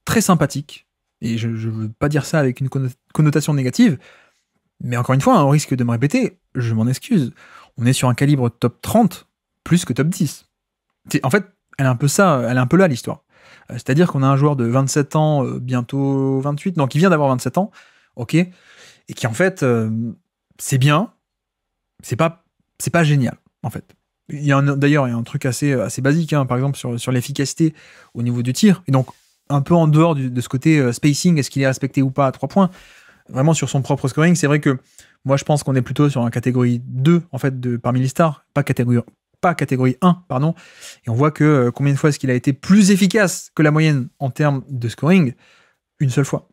très sympathique, et je ne veux pas dire ça avec une connotation négative, mais encore une fois, au risque de me répéter, je m'en excuse, on est sur un calibre top 30 plus que top 10. En fait, elle est un peu là, l'histoire. C'est-à-dire qu'on a un joueur de 27 ans, bientôt 28, donc il vient d'avoir 27 ans, ok, et qui en fait, c'est bien, c'est pas génial, en fait. D'ailleurs, il y a un truc assez basique, hein, par exemple, sur l'efficacité au niveau du tir, et donc un peu en dehors de ce côté spacing, est-ce qu'il est respecté ou pas à 3 points, vraiment sur son propre scoring, c'est vrai que moi je pense qu'on est plutôt sur une catégorie 2, en fait, parmi les stars, pas catégorie 1, pardon, et on voit que combien de fois est-ce qu'il a été plus efficace que la moyenne en termes de scoring? Une seule fois.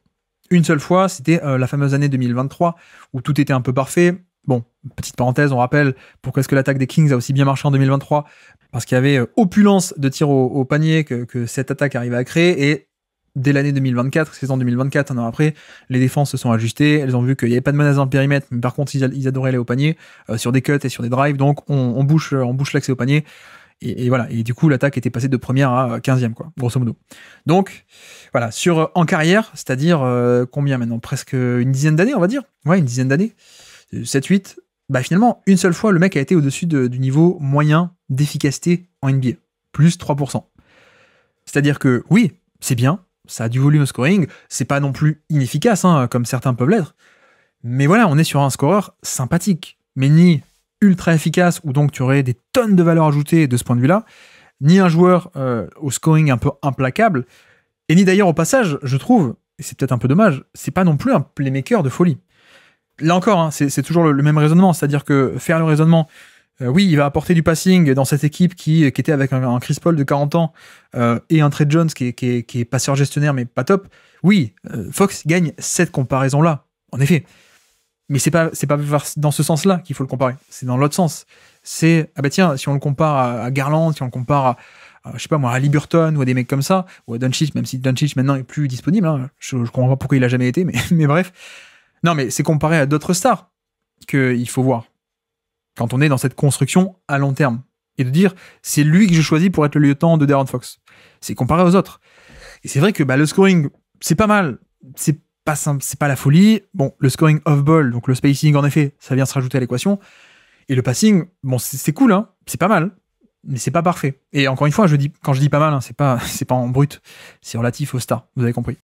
Une seule fois, c'était la fameuse année 2023, où tout était un peu parfait. Bon, petite parenthèse, on rappelle pourquoi est-ce que l'attaque des Kings a aussi bien marché en 2023, parce qu'il y avait opulence de tirs au panier que cette attaque arrivait à créer, et dès l'année 2024, saison 2024, un an après, les défenses se sont ajustées, elles ont vu qu'il n'y avait pas de menace dans le périmètre, mais par contre, ils adoraient aller au panier, sur des cuts et sur des drives, donc on bouche l'accès au panier, et voilà, et du coup, l'attaque était passée de première à 15e, quoi, grosso modo. Donc, voilà, en carrière, c'est-à-dire, combien maintenant? Presque une dizaine d'années, on va dire? Ouais, une dizaine d'années. 7-8, bah finalement, une seule fois, le mec a été au-dessus du niveau moyen d'efficacité en NBA, plus 3%. C'est-à-dire que, oui, c'est bien, ça a du volume au scoring, c'est pas non plus inefficace, hein, comme certains peuvent l'être, mais voilà, on est sur un scoreur sympathique, mais ni ultra efficace, où donc tu aurais des tonnes de valeur ajoutée de ce point de vue-là, ni un joueur au scoring un peu implacable, et ni d'ailleurs au passage, je trouve, et c'est peut-être un peu dommage, c'est pas non plus un playmaker de folie. Là encore, hein, c'est toujours le même raisonnement, c'est-à-dire que faire le raisonnement, oui, il va apporter du passing dans cette équipe qui était avec un Chris Paul de 40 ans et un Trey Jones qui est passeur gestionnaire mais pas top. Oui, Fox gagne cette comparaison-là, en effet. Mais c'est pas dans ce sens-là qu'il faut le comparer. C'est dans l'autre sens. C'est, ah bah tiens, si on le compare à Garland, si on le compare je sais pas moi, à Liberton ou à des mecs comme ça, ou à Doncic, même si Doncic maintenant est plus disponible, hein, je comprends pas pourquoi il a jamais été, mais bref. Non, mais c'est comparé à d'autres stars qu'il faut voir. Quand on est dans cette construction à long terme. Et de dire, c'est lui que je choisis pour être le lieutenant de De'Aaron Fox. C'est comparé aux autres. Et c'est vrai que le scoring, c'est pas mal. C'est pas la folie. Bon, le scoring off-ball, donc le spacing, en effet, ça vient se rajouter à l'équation. Et le passing, bon, c'est cool, hein, c'est pas mal, mais c'est pas parfait. Et encore une fois, quand je dis pas mal, hein, c'est pas en brut, c'est relatif aux stars, vous avez compris.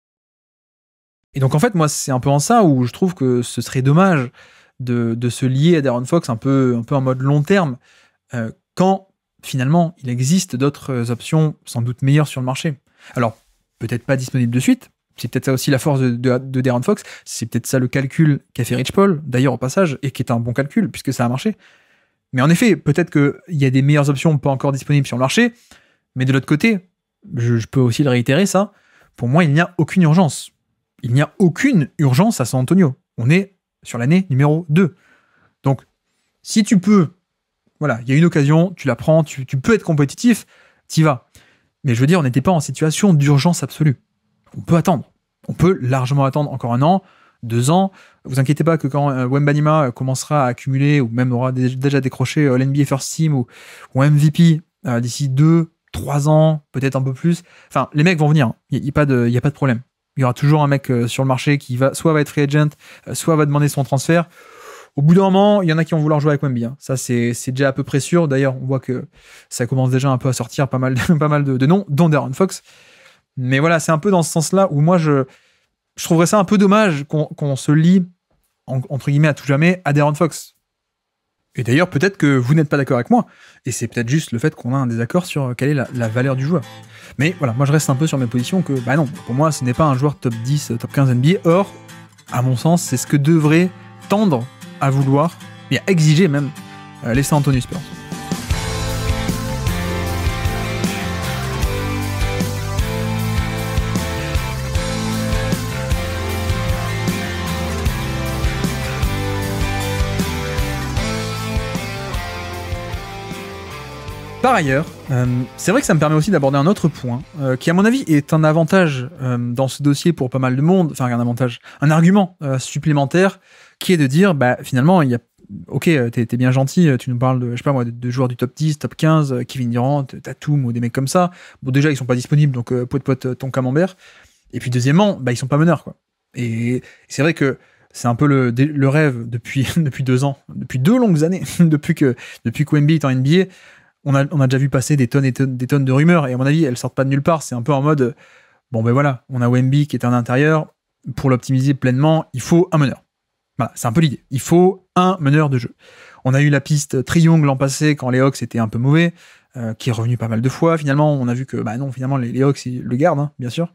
Et donc en fait, moi, c'est un peu en ça où je trouve que ce serait dommage de se lier à De'Aaron Fox un peu en mode long terme, quand finalement il existe d'autres options sans doute meilleures sur le marché. Alors, peut-être pas disponibles de suite, c'est peut-être ça aussi la force de De'Aaron Fox, c'est peut-être ça le calcul qu'a fait Rich Paul, d'ailleurs au passage, et qui est un bon calcul, puisque ça a marché. Mais en effet, peut-être qu'il y a des meilleures options pas encore disponibles sur le marché, mais de l'autre côté, je peux aussi le réitérer ça, pour moi il n'y a aucune urgence. Il n'y a aucune urgence à San Antonio. On est sur l'année numéro 2. Donc, si tu peux, voilà, il y a une occasion, tu la prends, tu peux être compétitif, t'y vas. Mais je veux dire, on n'était pas en situation d'urgence absolue. On peut attendre. On peut largement attendre encore 1 an, 2 ans. Vous inquiétez pas que quand Wembanyama commencera à accumuler, ou même aura déjà décroché l'NBA First Team ou MVP d'ici 2, 3 ans, peut-être un peu plus, enfin, les mecs vont venir. Il n'y a pas de problème. Il y aura toujours un mec sur le marché qui va être free agent, soit va demander son transfert. Au bout d'un moment, il y en a qui vont vouloir jouer avec Wemby. Hein. Ça, c'est déjà à peu près sûr. D'ailleurs, on voit que ça commence déjà un peu à sortir pas mal de noms, dont De'Aaron Fox. Mais voilà, c'est un peu dans ce sens-là où moi, je trouverais ça un peu dommage qu'on se lie, entre guillemets, à tout jamais à De'Aaron Fox. Et d'ailleurs, peut-être que vous n'êtes pas d'accord avec moi. Et c'est peut-être juste le fait qu'on a un désaccord sur quelle est la valeur du joueur. Mais voilà, moi je reste un peu sur mes positions que, bah non, pour moi, ce n'est pas un joueur top 10, top 15 NBA. Or, à mon sens, c'est ce que devrait tendre à vouloir, et à exiger même, les San Antonio Spurs. Par ailleurs, c'est vrai que ça me permet aussi d'aborder un autre point, qui à mon avis est un avantage dans ce dossier pour pas mal de monde, enfin un argument supplémentaire, qui est de dire, bah finalement, il y a, ok, t'es bien gentil, tu nous parles de, je sais pas moi, de joueurs du top 10, top 15, Kevin Durant, Tatum ou des mecs comme ça. Bon, déjà, ils sont pas disponibles, donc pote ton camembert. Et puis deuxièmement, bah ils sont pas meneurs, quoi. Et c'est vrai que c'est un peu le rêve depuis 2 ans, depuis 2 longues années, depuis que Wemby est en NBA. On a déjà vu passer des tonnes et des tonnes de rumeurs, et à mon avis, elles sortent pas de nulle part. C'est un peu en mode, bon ben voilà, on a Wemby qui est en intérieur, pour l'optimiser pleinement, il faut un meneur. Voilà, c'est un peu l'idée. Il faut un meneur de jeu. On a eu la piste Trae Young l'an passé, quand les Hawks étaient un peu mauvais, qui est revenu pas mal de fois. Finalement, on a vu que, bah non, finalement, les Hawks, ils le gardent, hein, bien sûr.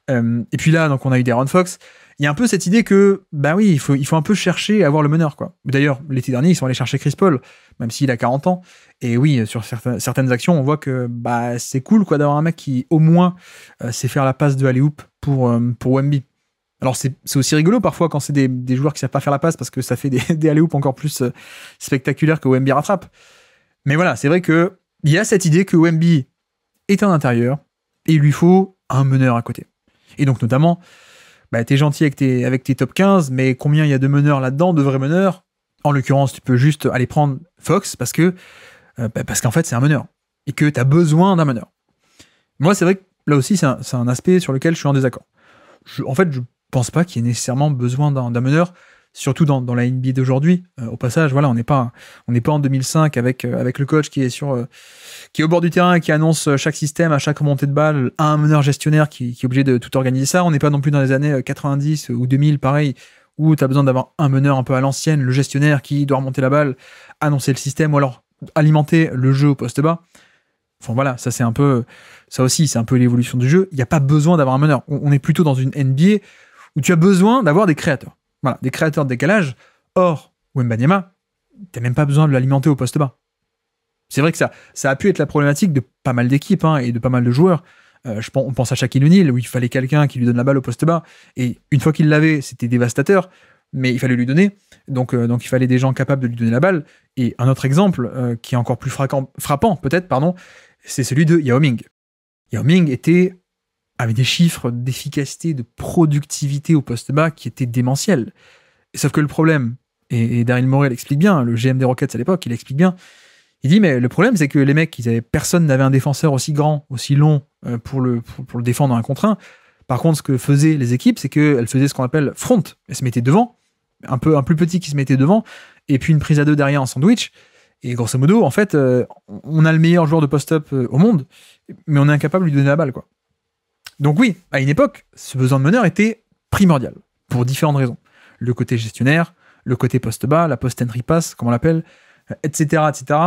Et puis là, donc on a eu De'Aaron Fox. Il y a un peu cette idée que, bah oui, il faut un peu chercher à avoir le meneur, quoi. D'ailleurs, l'été dernier, ils sont allés chercher Chris Paul, même s'il a 40 ans. Et oui, sur certaines actions, on voit que bah c'est cool, quoi, d'avoir un mec qui, au moins, sait faire la passe de alley-oop pour Wemby. Alors, c'est aussi rigolo, parfois, quand c'est des joueurs qui savent pas faire la passe, parce que ça fait des alley-oop encore plus spectaculaires que Wemby rattrape. Mais voilà, c'est vrai que il y a cette idée que Wemby est un intérieur, et il lui faut un meneur à côté. Et donc, notamment, bah, t'es gentil avec tes top 15, mais combien il y a de meneurs là-dedans, de vrais meneurs? En l'occurrence, tu peux juste aller prendre Fox parce qu'en fait, c'est un meneur. Et que t'as besoin d'un meneur. Moi, c'est vrai que là aussi, c'est un aspect sur lequel je suis en désaccord. En fait, je pense pas qu'il y ait nécessairement besoin d'un meneur, surtout dans la NBA d'aujourd'hui. Au passage, voilà, on n'est pas en 2005 avec le coach qui est au bord du terrain et qui annonce chaque système, à chaque remontée de balle, un meneur gestionnaire qui est obligé de tout organiser ça. On n'est pas non plus dans les années 90 ou 2000, pareil, où tu as besoin d'avoir un meneur un peu à l'ancienne, le gestionnaire qui doit remonter la balle, annoncer le système, ou alors alimenter le jeu au poste bas. Enfin voilà, ça aussi, c'est un peu l'évolution du jeu. Il n'y a pas besoin d'avoir un meneur. On est plutôt dans une NBA où tu as besoin d'avoir des créateurs. Voilà, des créateurs de décalage. Or, Wembanyama, t'as même pas besoin de l'alimenter au poste bas. C'est vrai que ça a pu être la problématique de pas mal d'équipes, hein, et de pas mal de joueurs. On pense à Shaquille O'Neal, où il fallait quelqu'un qui lui donne la balle au poste bas, et une fois qu'il l'avait, c'était dévastateur. mais il fallait lui donner. Donc il fallait des gens capables de lui donner la balle. Et un autre exemple, qui est encore plus frappant, peut-être, pardon, c'est celui de Yao Ming. Yao Ming avait des chiffres d'efficacité, de productivité au poste bas qui étaient démentiels. Sauf que le problème, et Daryl Morey l'explique bien, le GM des Rockets à l'époque, il explique bien, il dit, mais le problème, c'est que les mecs, personne n'avait un défenseur aussi grand, aussi long pour le défendre un contre un. Par contre, ce que faisaient les équipes, c'est qu'elles faisaient ce qu'on appelle front. Elles se mettaient devant, un plus petit qui se mettait devant, et puis une prise à deux derrière en sandwich. Et grosso modo, en fait, on a le meilleur joueur de post-up au monde, mais on est incapable de lui donner la balle, quoi. Donc oui, à une époque, ce besoin de meneur était primordial, pour différentes raisons. Le côté gestionnaire, le côté post-bas, la post-entry pass, comme on l'appelle, etc., etc.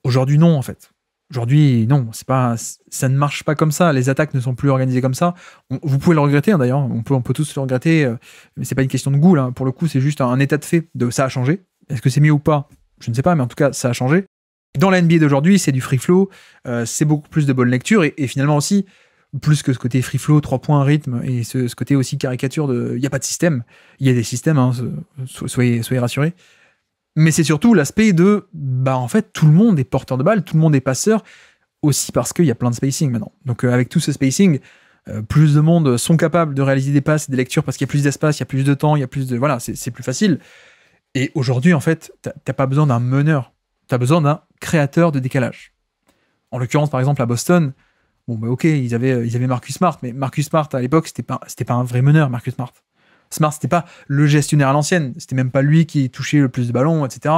Aujourd'hui, non, en fait. Aujourd'hui, non, ça ne marche pas comme ça. Les attaques ne sont plus organisées comme ça. Vous pouvez le regretter, hein, d'ailleurs. On peut tous le regretter. Mais c'est pas une question de goût, là. Pour le coup, c'est juste un état de fait. Ça a changé. Est-ce que c'est mieux ou pas? Je ne sais pas, mais en tout cas, ça a changé. Dans la NBA d'aujourd'hui, c'est du free flow. C'est beaucoup plus de bonne lecture. Et finalement aussi, plus que ce côté free flow, 3 points, rythme, et ce côté aussi caricature de... Il n'y a pas de système. Il y a des systèmes, hein, soyez rassurés. Mais c'est surtout l'aspect de, en fait, tout le monde est porteur de balle, tout le monde est passeur, aussi parce qu'il y a plein de spacing maintenant. Donc avec tout ce spacing, plus de monde sont capables de réaliser des passes et des lectures parce qu'il y a plus d'espace, il y a plus de temps, il y a plus de... Voilà, c'est plus facile. Et aujourd'hui, en fait, t'as pas besoin d'un meneur, t'as besoin d'un créateur de décalage. En l'occurrence, par exemple, à Boston, ok, ils avaient Marcus Smart, mais Marcus Smart, à l'époque, c'était pas un vrai meneur, Marcus Smart. Smart, c'était pas le gestionnaire à l'ancienne, c'était même pas lui qui touchait le plus de ballons, etc.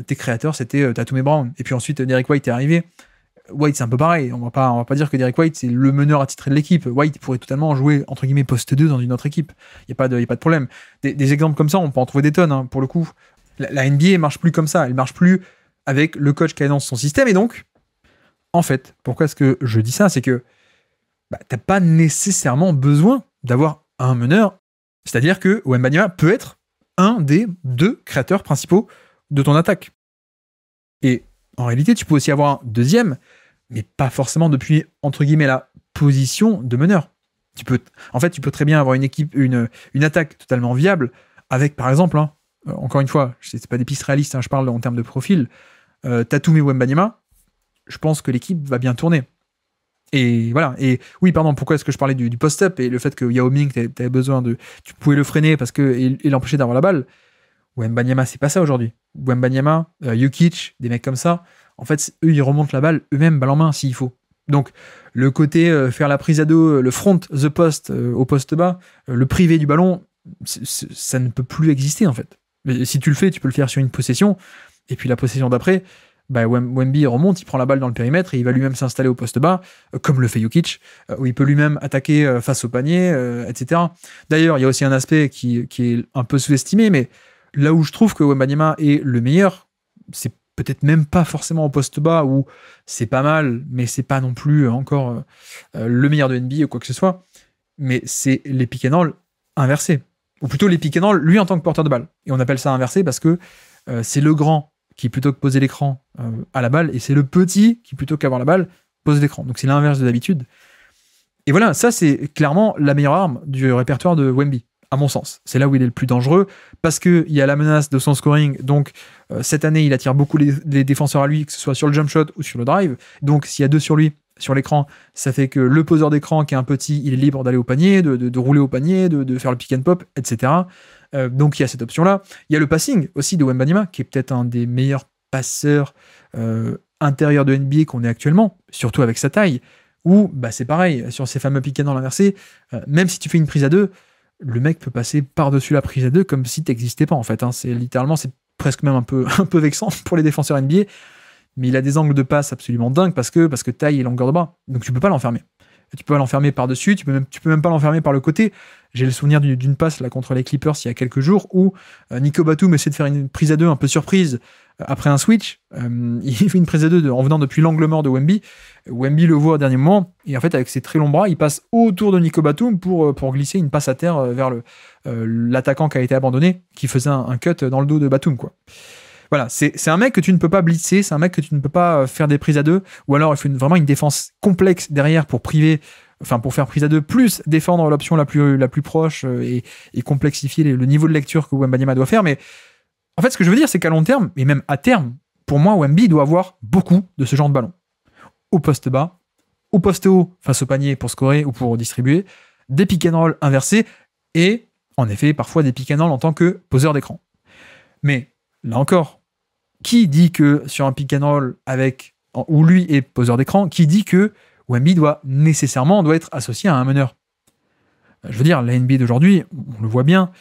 Tes créateurs, c'était Tatum et Brown. Et puis ensuite, Derrick White est arrivé. White, c'est un peu pareil. On va pas dire que Derrick White, c'est le meneur attitré de l'équipe. White pourrait totalement jouer, entre guillemets, poste 2 dans une autre équipe. Il n'y a pas de problème. Des exemples comme ça, on peut en trouver des tonnes, hein, pour le coup. La NBA marche plus comme ça. Elle marche plus avec le coach qui annonce son système. Et donc, en fait, pourquoi est-ce que je dis ça? C'est que t'as pas nécessairement besoin d'avoir un meneur. C'est-à-dire que Wembanyama peut être un des 2 créateurs principaux de ton attaque. Et en réalité, tu peux aussi avoir un deuxième, mais pas forcément depuis, entre guillemets, la position de meneur. Tu peux très bien avoir une équipe, une attaque totalement viable avec, par exemple, encore une fois, c'est pas des pistes réalistes, je parle en termes de profil, Tatum et Wembanyama, je pense que l'équipe va bien tourner. Et voilà. Et oui, pardon, pourquoi est-ce que je parlais du post-up et le fait que Yao Ming, t'avais besoin de... Tu pouvais le freiner parce que et l'empêcher d'avoir la balle. Wembanyama, c'est pas ça aujourd'hui. Wembanyama, Jokic, des mecs comme ça, en fait, eux, ils remontent la balle eux-mêmes, balle en main, s'il faut. Donc, le côté faire la prise à dos, le front, the post, au poste bas, le privé du ballon, ça ne peut plus exister, en fait. Mais si tu le fais, tu peux le faire sur une possession, et puis la possession d'après... Wemby remonte, il prend la balle dans le périmètre et il va lui-même s'installer au poste bas, comme le fait Jokic, où il peut lui-même attaquer face au panier, etc. D'ailleurs, il y a aussi un aspect qui est un peu sous-estimé, mais là où je trouve que Wembanyama est le meilleur, c'est peut-être même pas forcément au poste bas, où c'est pas mal, mais c'est pas non plus encore le meilleur de NBA ou quoi que ce soit, mais c'est les pick and roll inversés. Ou plutôt les pick and roll, lui en tant que porteur de balle. Et on appelle ça inversé parce que c'est le grand qui, plutôt que poser l'écran, à la balle, et c'est le petit qui, plutôt qu'avoir la balle, pose l'écran. Donc c'est l'inverse de d'habitude. Et voilà, ça c'est clairement la meilleure arme du répertoire de Wemby, à mon sens. C'est là où il est le plus dangereux, parce qu'il y a la menace de son scoring, donc cette année il attire beaucoup les défenseurs à lui, que ce soit sur le jump shot ou sur le drive. Donc s'il y a 2 sur lui, sur l'écran, ça fait que le poseur d'écran qui est un petit, il est libre d'aller au panier, de rouler au panier, de faire le pick and pop, etc. Donc il y a cette option-là. Il y a le passing aussi de Wembanyama, qui est peut-être un des meilleurs passeurs intérieurs de NBA qu'on ait actuellement, surtout avec sa taille, où c'est pareil, sur ces fameux pick and roll inversés, même si tu fais une prise à 2, le mec peut passer par-dessus la prise à 2 comme si t'existais pas, en fait. C'est littéralement, c'est presque même un peu vexant pour les défenseurs NBA, mais il a des angles de passe absolument dingues parce que taille et longueur de bras. Donc tu peux pas l'enfermer. Tu peux pas l'enfermer par-dessus, tu peux même pas l'enfermer par le côté. J'ai le souvenir d'une passe là contre les Clippers il y a quelques jours où Nico Batum essaie de faire une prise à 2 un peu surprise après un switch. Il fait une prise à 2 en venant depuis l'angle mort de Wemby. Wemby le voit au dernier moment et en fait avec ses très longs bras, il passe autour de Nico Batum pour glisser une passe à terre vers l'attaquant qui a été abandonné, qui faisait un cut dans le dos de Batum, quoi. Voilà, c'est un mec que tu ne peux pas blitzer, c'est un mec que tu ne peux pas faire des prises à 2, ou alors il faut vraiment une défense complexe derrière pour priver enfin pour faire prise à deux, plus défendre l'option la plus proche et complexifier le niveau de lecture que Wembanyama doit faire. Mais en fait, ce que je veux dire, c'est qu'à long terme, et même à terme, pour moi, Wemby doit avoir beaucoup de ce genre de ballon. Au poste bas, au poste haut, face au panier pour scorer ou pour distribuer, des pick and roll inversés et, en effet, parfois des pick and roll en tant que poseur d'écran. Mais, là encore, qui dit que sur un pick and roll où lui est poseur d'écran, qui dit que Wemby doit être associé à un meneur? Je veux dire, la NBA d'aujourd'hui, on le voit bien,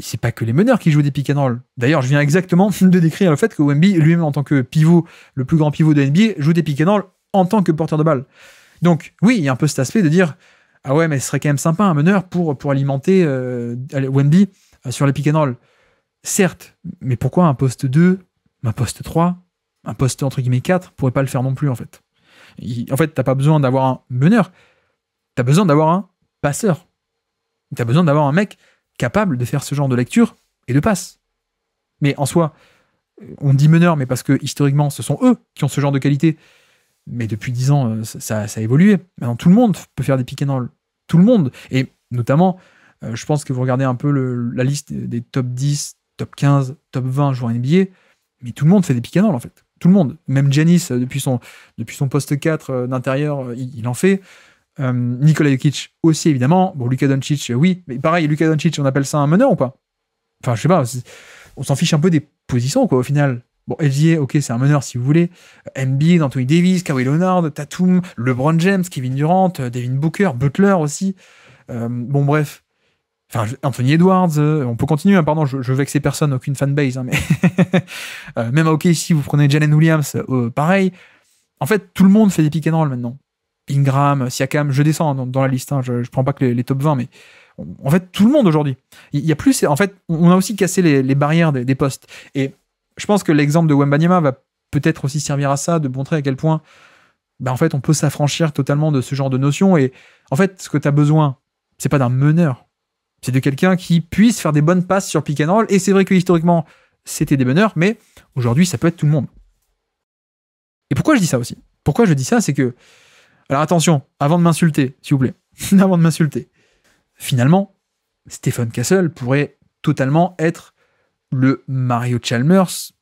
c'est pas que les meneurs qui jouent des pick and roll. D'ailleurs, je viens exactement de décrire le fait que Wemby, lui-même en tant que pivot, le plus grand pivot de NBA, joue des pick and roll en tant que porteur de balle. Donc, oui, il y a un peu cet aspect de dire ah ouais, mais ce serait quand même sympa un meneur pour alimenter Wemby sur les pick and roll. Certes, mais pourquoi un poste 2, un poste 3, un poste entre guillemets 4 pourrait pas le faire non plus en fait. En fait, t'as pas besoin d'avoir un meneur, t'as besoin d'avoir un passeur. T'as besoin d'avoir un mec capable de faire ce genre de lecture et de passe. Mais en soi, on dit meneur, mais parce que historiquement, ce sont eux qui ont ce genre de qualité. Mais depuis 10 ans, ça a évolué. Maintenant, tout le monde peut faire des pick and roll. Tout le monde. Et notamment, je pense que vous regardez un peu la liste des top 10, top 15, top 20 joueurs NBA, mais tout le monde fait des pick and roll en fait. Tout le monde. Même Giannis, depuis son poste 4 d'intérieur, il en fait. Nikola Jokic aussi, évidemment. Bon, Luka Doncic, oui. Mais pareil, Luka Doncic, on appelle ça un meneur ou pas? Enfin, je sais pas. On s'en fiche un peu des positions, quoi, au final. Bon, LGA, ok, c'est un meneur si vous voulez. Embiid, Anthony Davis, Kawhi Leonard, Tatum, LeBron James, Kevin Durant, Devin Booker, Butler aussi. Bon, bref. Enfin, Anthony Edwards, on peut continuer, hein, pardon, je vexe personne, aucune fanbase, hein, mais même à OKC, vous prenez Jalen Williams, pareil. En fait, tout le monde fait des pick and roll maintenant. Ingram, Siakam, je descends dans la liste, hein, je prends pas que les top 20, mais en fait, tout le monde aujourd'hui. Il y a plus, en fait, on a aussi cassé les barrières des postes. Et je pense que l'exemple de Wembanyama va peut-être aussi servir à ça, de montrer à quel point, en fait, on peut s'affranchir totalement de ce genre de notions. Et en fait, ce que tu as besoin, c'est pas d'un meneur. C'est de quelqu'un qui puisse faire des bonnes passes sur pick and roll. Et c'est vrai que historiquement, c'était des meneurs, mais aujourd'hui, ça peut être tout le monde. Et pourquoi je dis ça aussi? Pourquoi je dis ça? C'est que, alors attention, avant de m'insulter, s'il vous plaît, avant de m'insulter, finalement, Stephen Castle pourrait totalement être le Mario Chalmers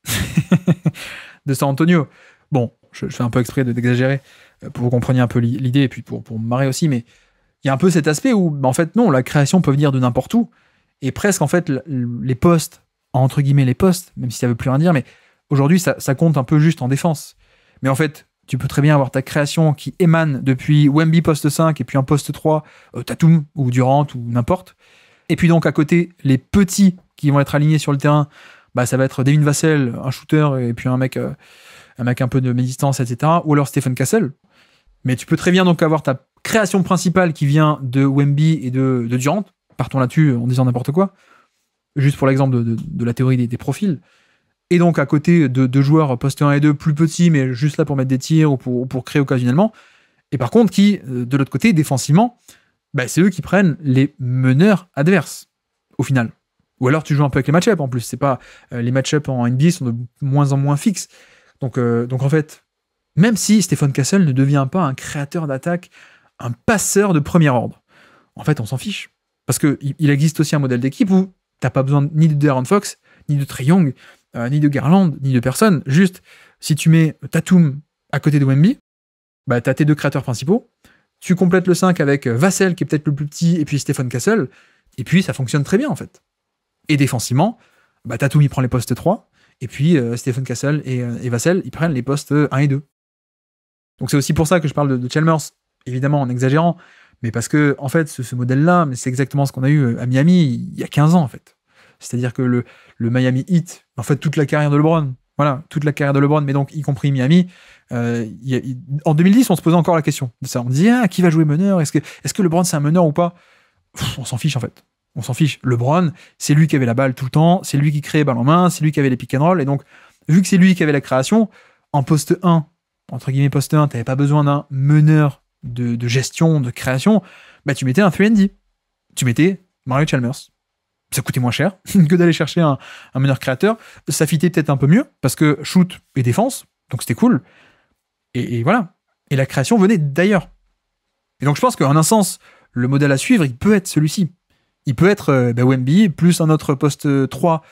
de San Antonio. Bon, je fais un peu exprès d'exagérer pour que vous compreniez un peu l'idée et puis pour me marrer aussi, mais il y a un peu cet aspect où, en fait, non, la création peut venir de n'importe où et presque, en fait, les postes, entre guillemets les postes, même si ça veut plus rien dire, mais aujourd'hui, ça compte un peu juste en défense. Mais en fait, tu peux très bien avoir ta création qui émane depuis Wemby poste 5 et puis un poste 3, Tatum ou Durant ou n'importe. Et puis donc à côté, les petits qui vont être alignés sur le terrain, ça va être Devin Vassell, un shooter, et puis un mec un peu de distance, etc. Ou alors Stephen Castle. Mais tu peux très bien donc avoir ta création principale qui vient de Wemby et de Durant. Partons là-dessus en disant n'importe quoi. Juste pour l'exemple de la théorie des profils. Et donc à côté de joueurs poste 1 et 2 plus petits, mais juste là pour mettre des tirs ou pour créer occasionnellement. Et par contre, qui, de l'autre côté, défensivement, c'est eux qui prennent les meneurs adverses, au final. Ou alors tu joues un peu avec les match-ups en plus. C'est pas, les match-ups en NBA sont de moins en moins fixes. Donc en fait, même si Stephen Castle ne devient pas un créateur d'attaque, un passeur de premier ordre, en fait, on s'en fiche. Parce qu'il existe aussi un modèle d'équipe où t'as pas besoin ni de De'Aaron Fox, ni de Trae Young, ni de Garland, ni de personne. Juste, si tu mets Tatum à côté de Wemby, t'as tes deux créateurs principaux. Tu complètes le 5 avec Vassell, qui est peut-être le plus petit, et puis Stephen Castle, et puis ça fonctionne très bien, en fait. Et défensivement, Tatum, il prend les postes 3, et puis Stephen Castle et Vassell, ils prennent les postes 1 et 2. Donc c'est aussi pour ça que je parle de Chalmers, évidemment en exagérant, mais parce que, en fait, ce modèle-là, mais c'est exactement ce qu'on a eu à Miami il y a 15 ans, en fait. C'est-à-dire que le Miami Heat, en fait, toute la carrière de LeBron, voilà, toute la carrière de LeBron, mais donc y compris Miami, en 2010, on se posait encore la question de ça. On disait, qui va jouer meneur? Est-ce que LeBron, c'est un meneur ou pas? On s'en fiche, en fait. On s'en fiche. LeBron, c'est lui qui avait la balle tout le temps, c'est lui qui créait balle en main, c'est lui qui avait les pick and roll, et donc, vu que c'est lui qui avait la création, en poste 1, entre guillemets poste 1, t'avais pas besoin d'un meneur de gestion, de création, tu mettais un 3&D. Tu mettais Mario Chalmers. Ça coûtait moins cher que d'aller chercher un meneur créateur. Ça fitait peut-être un peu mieux, parce que shoot et défense, donc c'était cool. Et voilà. Et la création venait d'ailleurs. Et donc je pense qu'en un sens, le modèle à suivre, il peut être celui-ci. Il peut être Wemby plus un autre poste 3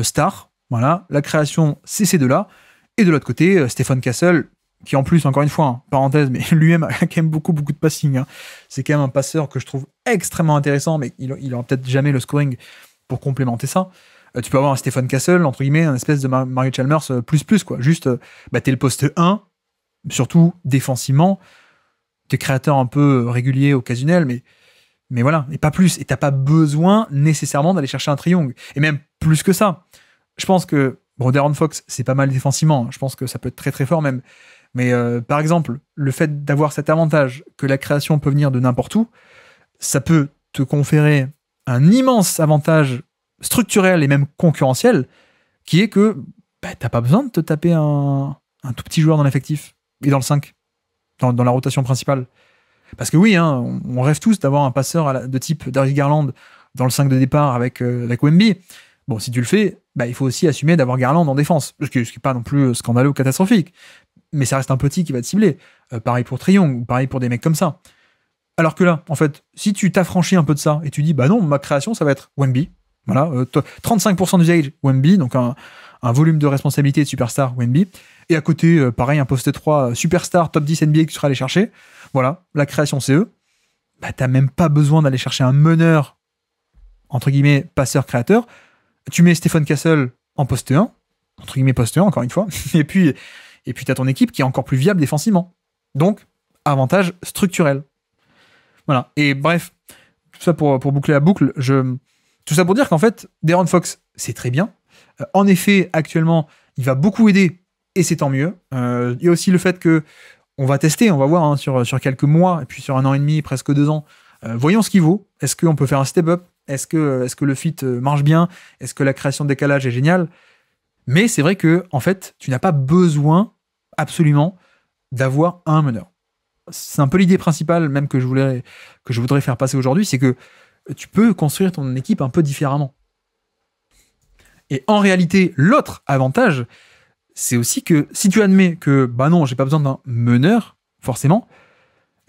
star. Voilà, la création, c'est ces deux-là. Et de l'autre côté, Stephen Castle, qui en plus, encore une fois, hein, parenthèse, mais lui-même a quand même beaucoup de passing. Hein. C'est quand même un passeur que je trouve extrêmement intéressant, mais il aura peut-être jamais le scoring pour complémenter ça. Tu peux avoir un Stephen Castle, entre guillemets, un espèce de Mario Chalmers plus, quoi. Juste, t'es le poste 1, surtout défensivement. T'es créateur un peu régulier, occasionnel, mais voilà, et pas plus. Et t'as pas besoin nécessairement d'aller chercher un triangle. Et même plus que ça. Je pense que De'Aaron Fox, c'est pas mal défensivement. Je pense que ça peut être très très fort même. Mais par exemple, le fait d'avoir cet avantage que la création peut venir de n'importe où, ça peut te conférer un immense avantage structurel et même concurrentiel, qui est que t'as pas besoin de te taper un tout petit joueur dans l'effectif et dans le 5, dans la rotation principale. Parce que oui, hein, on rêve tous d'avoir un passeur de type Darius Garland dans le 5 de départ avec Wemby. Bon, si tu le fais, il faut aussi assumer d'avoir Garland en défense, ce qui n'est pas non plus scandaleux ou catastrophique. Mais ça reste un petit qui va te cibler. Pareil pour Triangle, ou pareil pour des mecs comme ça. Alors que là, en fait, si tu t'affranchis un peu de ça, et tu dis, non, ma création, ça va être Wemby. Voilà, 35% d'usage Wemby, donc un volume de responsabilité de superstar Wemby. Et à côté, pareil, un poste 3 superstar top 10 NBA que tu seras allé chercher. Voilà, la création c'est eux. T'as même pas besoin d'aller chercher un meneur, entre guillemets, passeur-créateur. Tu mets Stephen Castle en poste 1, entre guillemets poste 1, encore une fois, et puis t'as ton équipe qui est encore plus viable défensivement. Donc, avantage structurel. Voilà, et bref, tout ça pour boucler la boucle, tout ça pour dire qu'en fait, De'Aaron Fox, c'est très bien. En effet, actuellement, il va beaucoup aider, et c'est tant mieux. Il y a aussi le fait que on va tester, on va voir hein, sur quelques mois, et puis sur 1 an et demi, presque 2 ans. Voyons ce qu'il vaut. Est-ce qu'on peut faire un step-up ? Est-ce que le fit marche bien ? Est-ce que la création de décalage est géniale ? Mais c'est vrai que, en fait, tu n'as pas besoin, absolument, d'avoir un meneur. C'est un peu l'idée principale, même que je voudrais faire passer aujourd'hui, c'est que tu peux construire ton équipe un peu différemment. Et en réalité, l'autre avantage, c'est aussi que si tu admets que, non, j'ai pas besoin d'un meneur, forcément,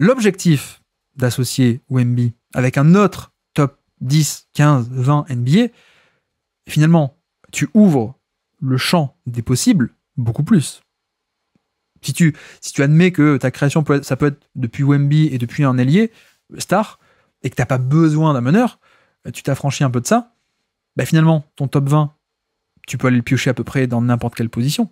l'objectif d'associer Wemby avec un autre top 10, 15, 20 NBA, finalement, tu ouvres le champ des possibles beaucoup plus. Si tu admets que ta création ça peut être depuis Wemby et depuis un ailier star, et que t'as pas besoin d'un meneur, tu t'affranchis un peu de ça, finalement, ton top 20, tu peux aller le piocher à peu près dans n'importe quelle position.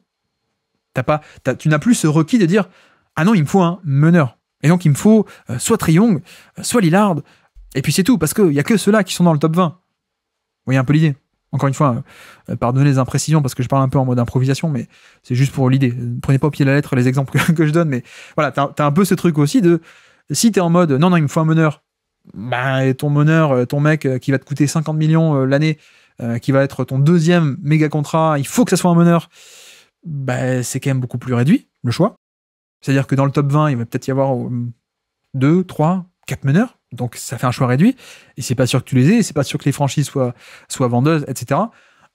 Tu n'as plus ce requis de dire « Ah non, il me faut un meneur. Et donc, il me faut soit Trae Young, soit Lillard, et puis c'est tout, parce qu'il n'y a que ceux-là qui sont dans le top 20. » Vous voyez un peu l'idée. Encore une fois, pardonnez les imprécisions, parce que je parle un peu en mode improvisation, mais c'est juste pour l'idée. Ne prenez pas au pied de la lettre les exemples que je donne, mais voilà, t'as un peu ce truc aussi de, si t'es en mode « Non, il me faut un meneur », et ton meneur, ton mec qui va te coûter 50 millions l'année, qui va être ton deuxième méga contrat, il faut que ça soit un meneur, c'est quand même beaucoup plus réduit, le choix. C'est-à-dire que dans le top 20, il va peut-être y avoir 2, 3, 4 meneurs, donc ça fait un choix réduit, et c'est pas sûr que tu les aies, et c'est pas sûr que les franchises soient vendeuses, etc.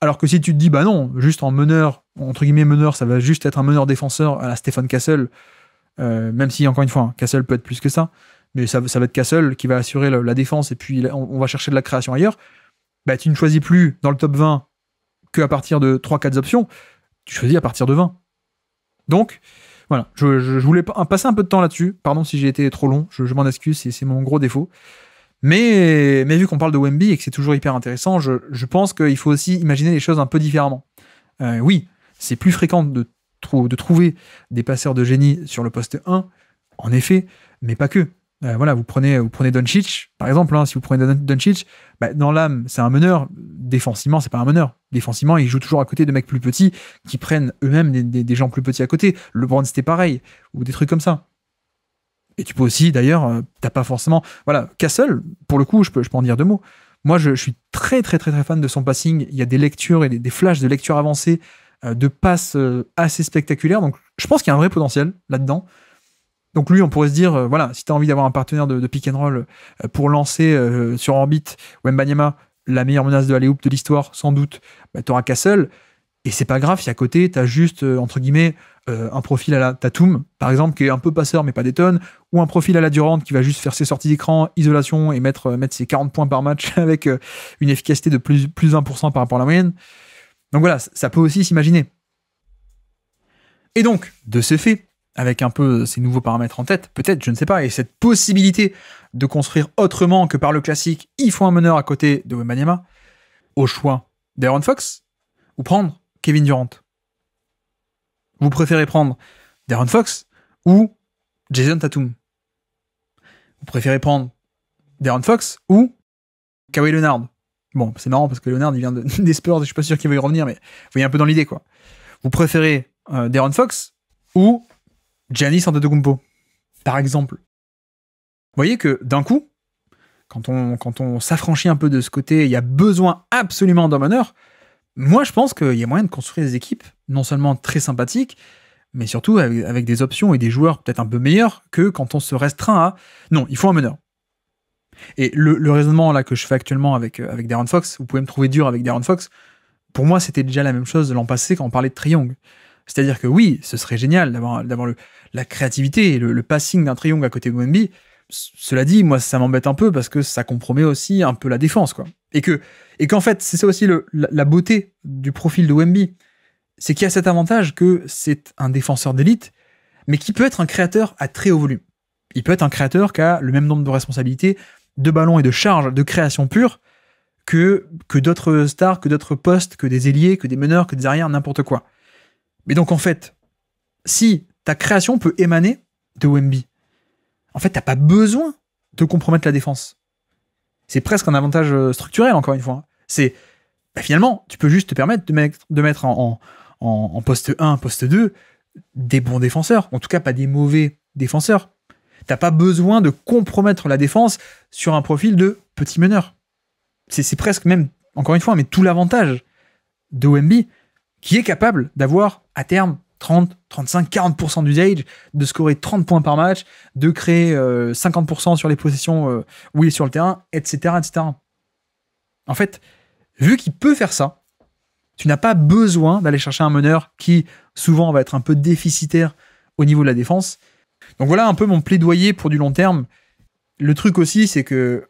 Alors que si tu te dis, non, juste en meneur, entre guillemets meneur, ça va juste être un meneur défenseur à la Stephen Castle, même si, encore une fois, Castle peut être plus que ça, mais ça va être Castle qui va assurer la défense, et puis on va chercher de la création ailleurs. Tu ne choisis plus dans le top 20 qu'à partir de 3-4 options, tu choisis à partir de 20. Donc, voilà, je voulais passer un peu de temps là-dessus, pardon si j'ai été trop long, je m'en excuse, c'est mon gros défaut. Mais vu qu'on parle de Wemby et que c'est toujours hyper intéressant, je pense qu'il faut aussi imaginer les choses un peu différemment. Oui, c'est plus fréquent de trouver des passeurs de génie sur le poste 1, en effet, mais pas que. Voilà, vous prenez Doncic, par exemple, si vous prenez Doncic, dans l'âme, c'est un meneur. Défensivement, c'est pas un meneur. Défensivement, il joue toujours à côté de mecs plus petits qui prennent eux-mêmes des gens plus petits à côté. LeBron, c'était pareil, ou des trucs comme ça. Et tu peux aussi, d'ailleurs, t'as pas forcément... Voilà, Castle, pour le coup, je peux en dire 2 mots. Moi, je suis très, très, très, très fan de son passing. Il y a des lectures et des flashs de lecture avancée, de passes assez spectaculaires. Donc, je pense qu'il y a un vrai potentiel là-dedans. Donc lui, on pourrait se dire, voilà, si tu as envie d'avoir un partenaire de pick and roll pour lancer sur orbite Wembanyama, la meilleure menace de alley-oop de l'histoire, sans doute, tu auras Castle. Et c'est pas grave si à côté, t'as juste, entre guillemets, un profil à la Tatum, par exemple, qui est un peu passeur mais pas des tonnes, ou un profil à la Durant qui va juste faire ses sorties d'écran, isolation et mettre ses 40 points par match avec une efficacité de plus 1% par rapport à la moyenne. Donc voilà, ça peut aussi s'imaginer. Et donc, de ce fait, avec un peu ces nouveaux paramètres en tête, peut-être, je ne sais pas, et cette possibilité de construire autrement que par le classique, il faut un meneur à côté de Wembanyama, au choix d'Aaron Fox, ou prendre Kevin Durant. Vous préférez prendre De'Aaron Fox ou Jason Tatum? Vous préférez prendre De'Aaron Fox ou Kawhi Leonard? Bon, c'est marrant parce que Leonard, il vient des Spurs, je suis pas sûr qu'il va y revenir, mais vous voyez un peu dans l'idée, quoi. Vous préférez De'Aaron Fox ou Giannis Antetokounmpo, par exemple? Vous voyez que d'un coup, quand on s'affranchit un peu de ce côté, il y a besoin absolument d'un meneur. Moi, je pense qu'il y a moyen de construire des équipes non seulement très sympathiques, mais surtout avec des options et des joueurs peut-être un peu meilleurs que quand on se restreint à non, il faut un meneur. Et le raisonnement là que je fais actuellement avec De'Aaron Fox, vous pouvez me trouver dur avec De'Aaron Fox, pour moi c'était déjà la même chose de l'an passé quand on parlait de Trae Young. C'est-à-dire que oui, ce serait génial d'avoir la créativité et le passing d'un Trae Young à côté de Wemby. Cela dit, moi ça m'embête un peu parce que ça compromet aussi un peu la défense, quoi. Et qu'en fait, c'est ça aussi la beauté du profil de Wemby, c'est qu'il y a cet avantage que c'est un défenseur d'élite, mais qui peut être un créateur à très haut volume. Il peut être un créateur qui a le même nombre de responsabilités, de ballons et de charges de création pure que d'autres stars, que d'autres postes, que des ailiers, que des meneurs, que des arrières, n'importe quoi. Mais donc en fait, si ta création peut émaner de Wemby, en fait, t'as pas besoin de compromettre la défense. C'est presque un avantage structurel, encore une fois. C'est, finalement, tu peux juste te permettre de mettre en poste 1, poste 2, des bons défenseurs. En tout cas, pas des mauvais défenseurs. T'as pas besoin de compromettre la défense sur un profil de petit meneur. C'est presque même, encore une fois, mais tout l'avantage de Wemby, qui est capable d'avoir, à terme, 30, 35, 40% d'usage, de scorer 30 points par match, de créer 50% sur les possessions où il est sur le terrain, etc., etc. En fait, vu qu'il peut faire ça, tu n'as pas besoin d'aller chercher un meneur qui, souvent, va être un peu déficitaire au niveau de la défense. Donc voilà un peu mon plaidoyer pour du long terme. Le truc aussi, c'est que...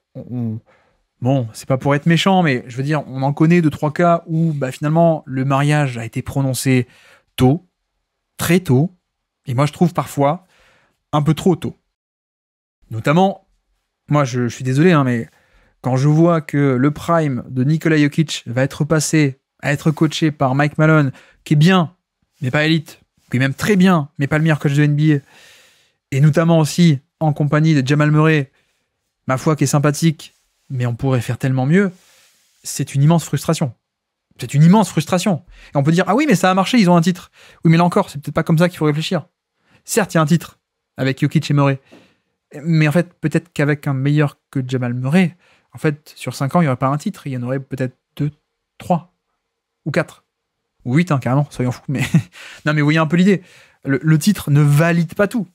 Bon, c'est pas pour être méchant, mais je veux dire, on en connaît 2-3 cas où, finalement, le mariage a été prononcé tôt, très tôt, et moi je trouve parfois un peu trop tôt. Notamment, moi je suis désolé, mais quand je vois que le prime de Nikola Jokic va être passé à être coaché par Mike Malone, qui est bien, mais pas élite, qui est même très bien, mais pas le meilleur coach de NBA, et notamment aussi en compagnie de Jamal Murray, ma foi qui est sympathique, mais on pourrait faire tellement mieux, c'est une immense frustration. C'est une immense frustration. Et on peut dire, ah oui, mais ça a marché, ils ont un titre. Oui, mais là encore, c'est peut-être pas comme ça qu'il faut réfléchir. Certes, il y a un titre avec Jokic et Murray. Mais en fait, peut-être qu'avec un meilleur que Jamal Murray, en fait, sur 5 ans, il n'y aurait pas un titre. Il y en aurait peut-être 2, 3, ou 4. Ou 8, carrément, soyons fous. Mais non, mais vous voyez un peu l'idée. Le titre ne valide pas tout.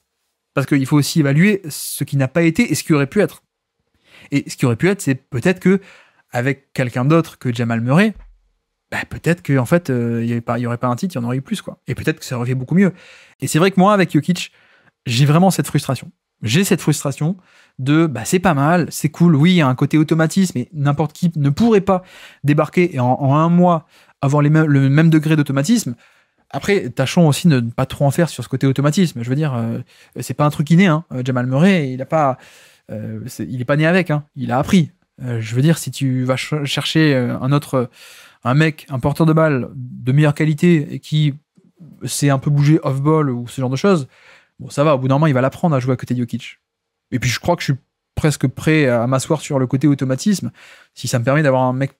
Parce qu'il faut aussi évaluer ce qui n'a pas été et ce qui aurait pu être. Et ce qui aurait pu être, c'est peut-être que avec quelqu'un d'autre que Jamal Murray, peut-être qu'en fait, il n'y aurait pas un titre, il y en aurait eu plus, quoi. Et peut-être que ça aurait fait beaucoup mieux. Et c'est vrai que moi, avec Jokic, j'ai vraiment cette frustration. J'ai cette frustration de, c'est pas mal, c'est cool, oui, il y a un côté automatisme, et n'importe qui ne pourrait pas débarquer et en un mois avoir le même degré d'automatisme. Après, tâchons aussi de ne pas trop en faire sur ce côté automatisme. Je veux dire, c'est pas un truc inné, Jamal Murray, il est pas né avec, il a appris. Je veux dire, si tu vas chercher un mec, un porteur de balle de meilleure qualité et qui s'est un peu bougé off-ball ou ce genre de choses, bon, ça va, au bout d'un moment, il va l'apprendre à jouer à côté de Jokic. Et puis, je crois que je suis presque prêt à m'asseoir sur le côté automatisme si ça me permet d'avoir un mec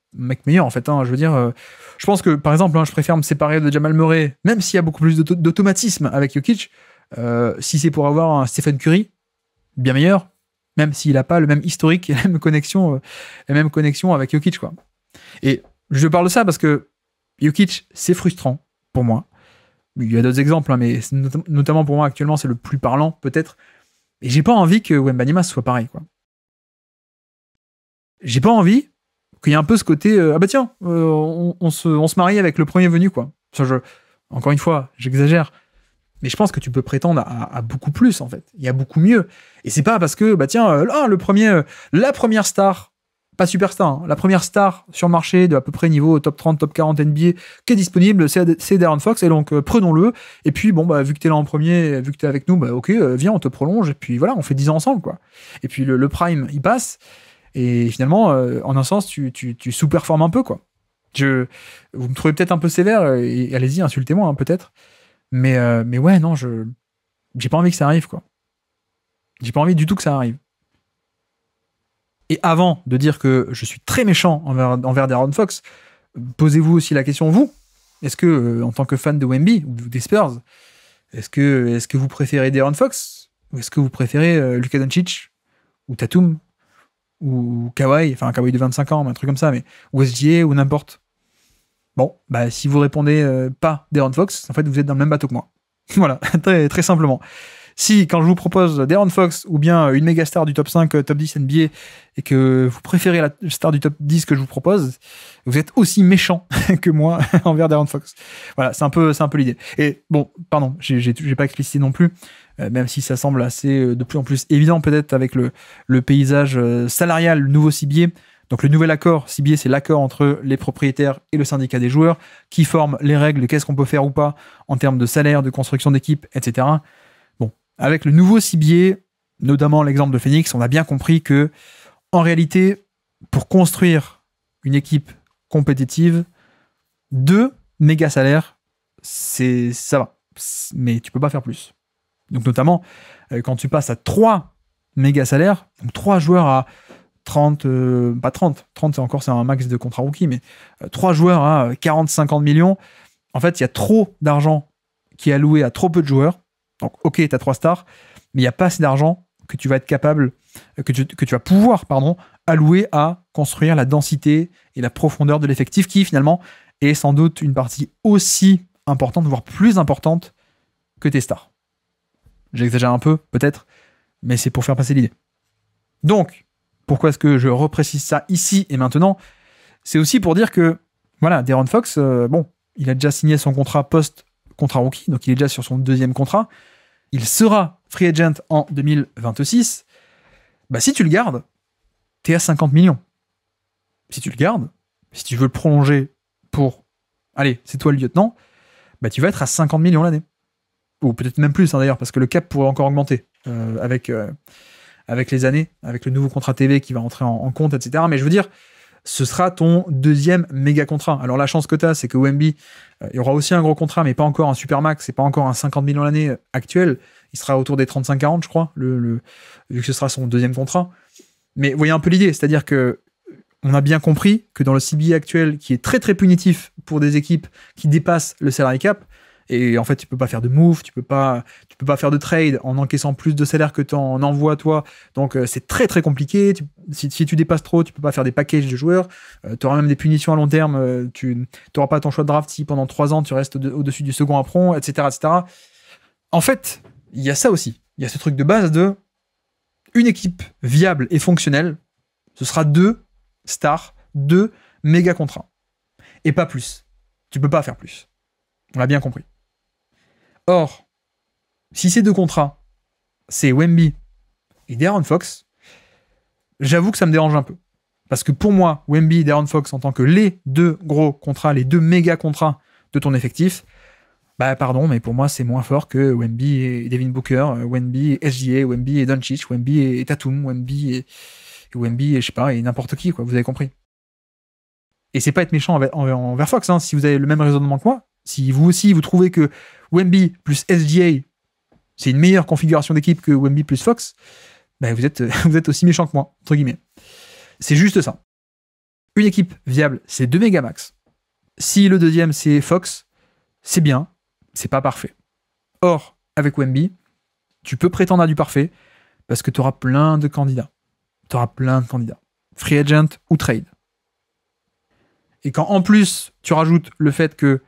meilleur, en fait. Je veux dire, je pense que, par exemple, je préfère me séparer de Jamal Murray, même s'il y a beaucoup plus d'automatisme avec Jokic, si c'est pour avoir un Stephen Curry, bien meilleur, même s'il n'a pas le même historique et la même connexion avec Jokic, quoi. Et je parle de ça parce que Jokic, c'est frustrant pour moi. Il y a d'autres exemples, mais notamment pour moi actuellement, c'est le plus parlant, peut-être. Et j'ai pas envie que Wembanyama soit pareil, quoi. J'ai pas envie qu'il y ait un peu ce côté on se marie avec le premier venu, quoi. Ça, encore une fois, j'exagère. Mais je pense que tu peux prétendre à beaucoup plus, en fait. Il y a beaucoup mieux. Et c'est pas parce que, là, la première star, pas superstar, hein, la première star sur le marché de à peu près niveau top 30, top 40 NBA qui est disponible, c'est De'Aaron Fox. Et donc, prenons-le. Et puis, vu que t'es là en premier, vu que t'es avec nous, ok, viens, on te prolonge. Et puis voilà, on fait 10 ans ensemble, quoi. Et puis, le prime, il passe. Et finalement, en un sens, tu sous-performes un peu, quoi. Vous me trouvez peut-être un peu sévère, et allez-y, insultez-moi, hein, peut-être. Mais ouais, non, j'ai pas envie que ça arrive, quoi. J'ai pas envie du tout que ça arrive. Et avant de dire que je suis très méchant envers De'Aaron Fox, posez-vous aussi la question, vous, est-ce que, en tant que fan de Wemby ou des Spurs, est-ce que vous préférez De'Aaron Fox ou est-ce que vous préférez Luka Doncic ou Tatum ou Kawhi, enfin Kawhi de 25 ans, un truc comme ça, ou SGA ou n'importe. Bon, si vous répondez pas De'Aaron Fox, en fait vous êtes dans le même bateau que moi. Voilà, très, très simplement. Si, quand je vous propose De'Aaron Fox ou bien une méga star du top 5, top 10 NBA, et que vous préférez la star du top 10 que je vous propose, vous êtes aussi méchant que moi envers De'Aaron Fox. Voilà, c'est un peu l'idée. Et bon, pardon, j'ai pas explicité non plus, même si ça semble assez de plus en plus évident peut-être avec le paysage salarial, le nouveau CBA. Donc le nouvel accord, CBA, c'est l'accord entre les propriétaires et le syndicat des joueurs qui forment les règles de qu'est-ce qu'on peut faire ou pas en termes de salaire, de construction d'équipe, etc. Bon, avec le nouveau CBA, notamment l'exemple de Phoenix, on a bien compris que, en réalité, pour construire une équipe compétitive, 2 méga salaires, ça va. Mais tu peux pas faire plus. Donc notamment, quand tu passes à 3 méga salaires, donc 3 joueurs à 30 c'est un max de contrat rookie, mais 3 joueurs à 40-50 millions, en fait, il y a trop d'argent qui est alloué à trop peu de joueurs. Donc, ok, tu as 3 stars, mais il n'y a pas assez d'argent que tu vas être capable, que tu vas pouvoir, allouer à construire la densité et la profondeur de l'effectif qui, finalement, est sans doute une partie aussi importante, voire plus importante que tes stars. J'exagère un peu, peut-être, mais c'est pour faire passer l'idée. Donc, pourquoi est-ce que je reprécise ça ici et maintenant ? C'est aussi pour dire que, voilà, De'Aaron Fox, il a déjà signé son contrat post-contrat rookie, donc il est déjà sur son 2e contrat. Il sera free agent en 2026. Si tu le gardes, t'es à 50 millions. Si tu le gardes, si tu veux le prolonger pour... Allez, c'est toi le lieutenant, tu vas être à 50 millions l'année. Ou peut-être même plus, d'ailleurs, parce que le cap pourrait encore augmenter avec les années, avec le nouveau contrat TV qui va entrer en compte, etc. Mais je veux dire, ce sera ton 2e méga contrat. Alors la chance que tu as, c'est que Wemby, il y aura aussi un gros contrat, mais pas encore un super max, c'est pas encore un 50 millions l'année actuel. Il sera autour des 35-40, je crois, vu que ce sera son 2e contrat. Mais vous voyez un peu l'idée, c'est-à-dire que on a bien compris que dans le CBA actuel, qui est très très punitif pour des équipes qui dépassent le salary cap, et en fait tu peux pas faire de move, tu peux pas faire de trade en encaissant plus de salaire que tu en envoies toi, donc c'est très très compliqué. Si tu dépasses trop, tu peux pas faire des packages de joueurs, tu auras même des punitions à long terme, tu n'auras pas ton choix de draft si pendant 3 ans tu restes au-dessus du second apron, etc., etc. En fait, il y a ça aussi, il y a ce truc de base de une équipe viable et fonctionnelle, ce sera 2 stars, 2 méga contrats, et pas plus. Tu peux pas faire plus. On l'a bien compris. Or, si ces 2 contrats, c'est Wemby et De'Aaron Fox, j'avoue que ça me dérange un peu. Parce que pour moi, Wemby et De'Aaron Fox, en tant que les 2 gros contrats, les 2 méga contrats de ton effectif, pardon, mais pour moi, c'est moins fort que Wemby et Devin Booker, Wemby et SGA, Wemby et Doncic, Wemby et Tatum, Wemby et je sais pas, et n'importe qui, quoi, vous avez compris. Et c'est pas être méchant envers Fox, si vous avez le même raisonnement que moi, si vous aussi, vous trouvez que Wemby plus SGA, c'est une meilleure configuration d'équipe que Wemby plus Fox, vous êtes aussi méchant que moi, entre guillemets. C'est juste ça. Une équipe viable, c'est 2 méga max. Si le 2e, c'est Fox, c'est bien, c'est pas parfait. Or, avec Wemby, tu peux prétendre à du parfait parce que tu auras plein de candidats. Free agent ou trade. Et quand en plus, tu rajoutes le fait que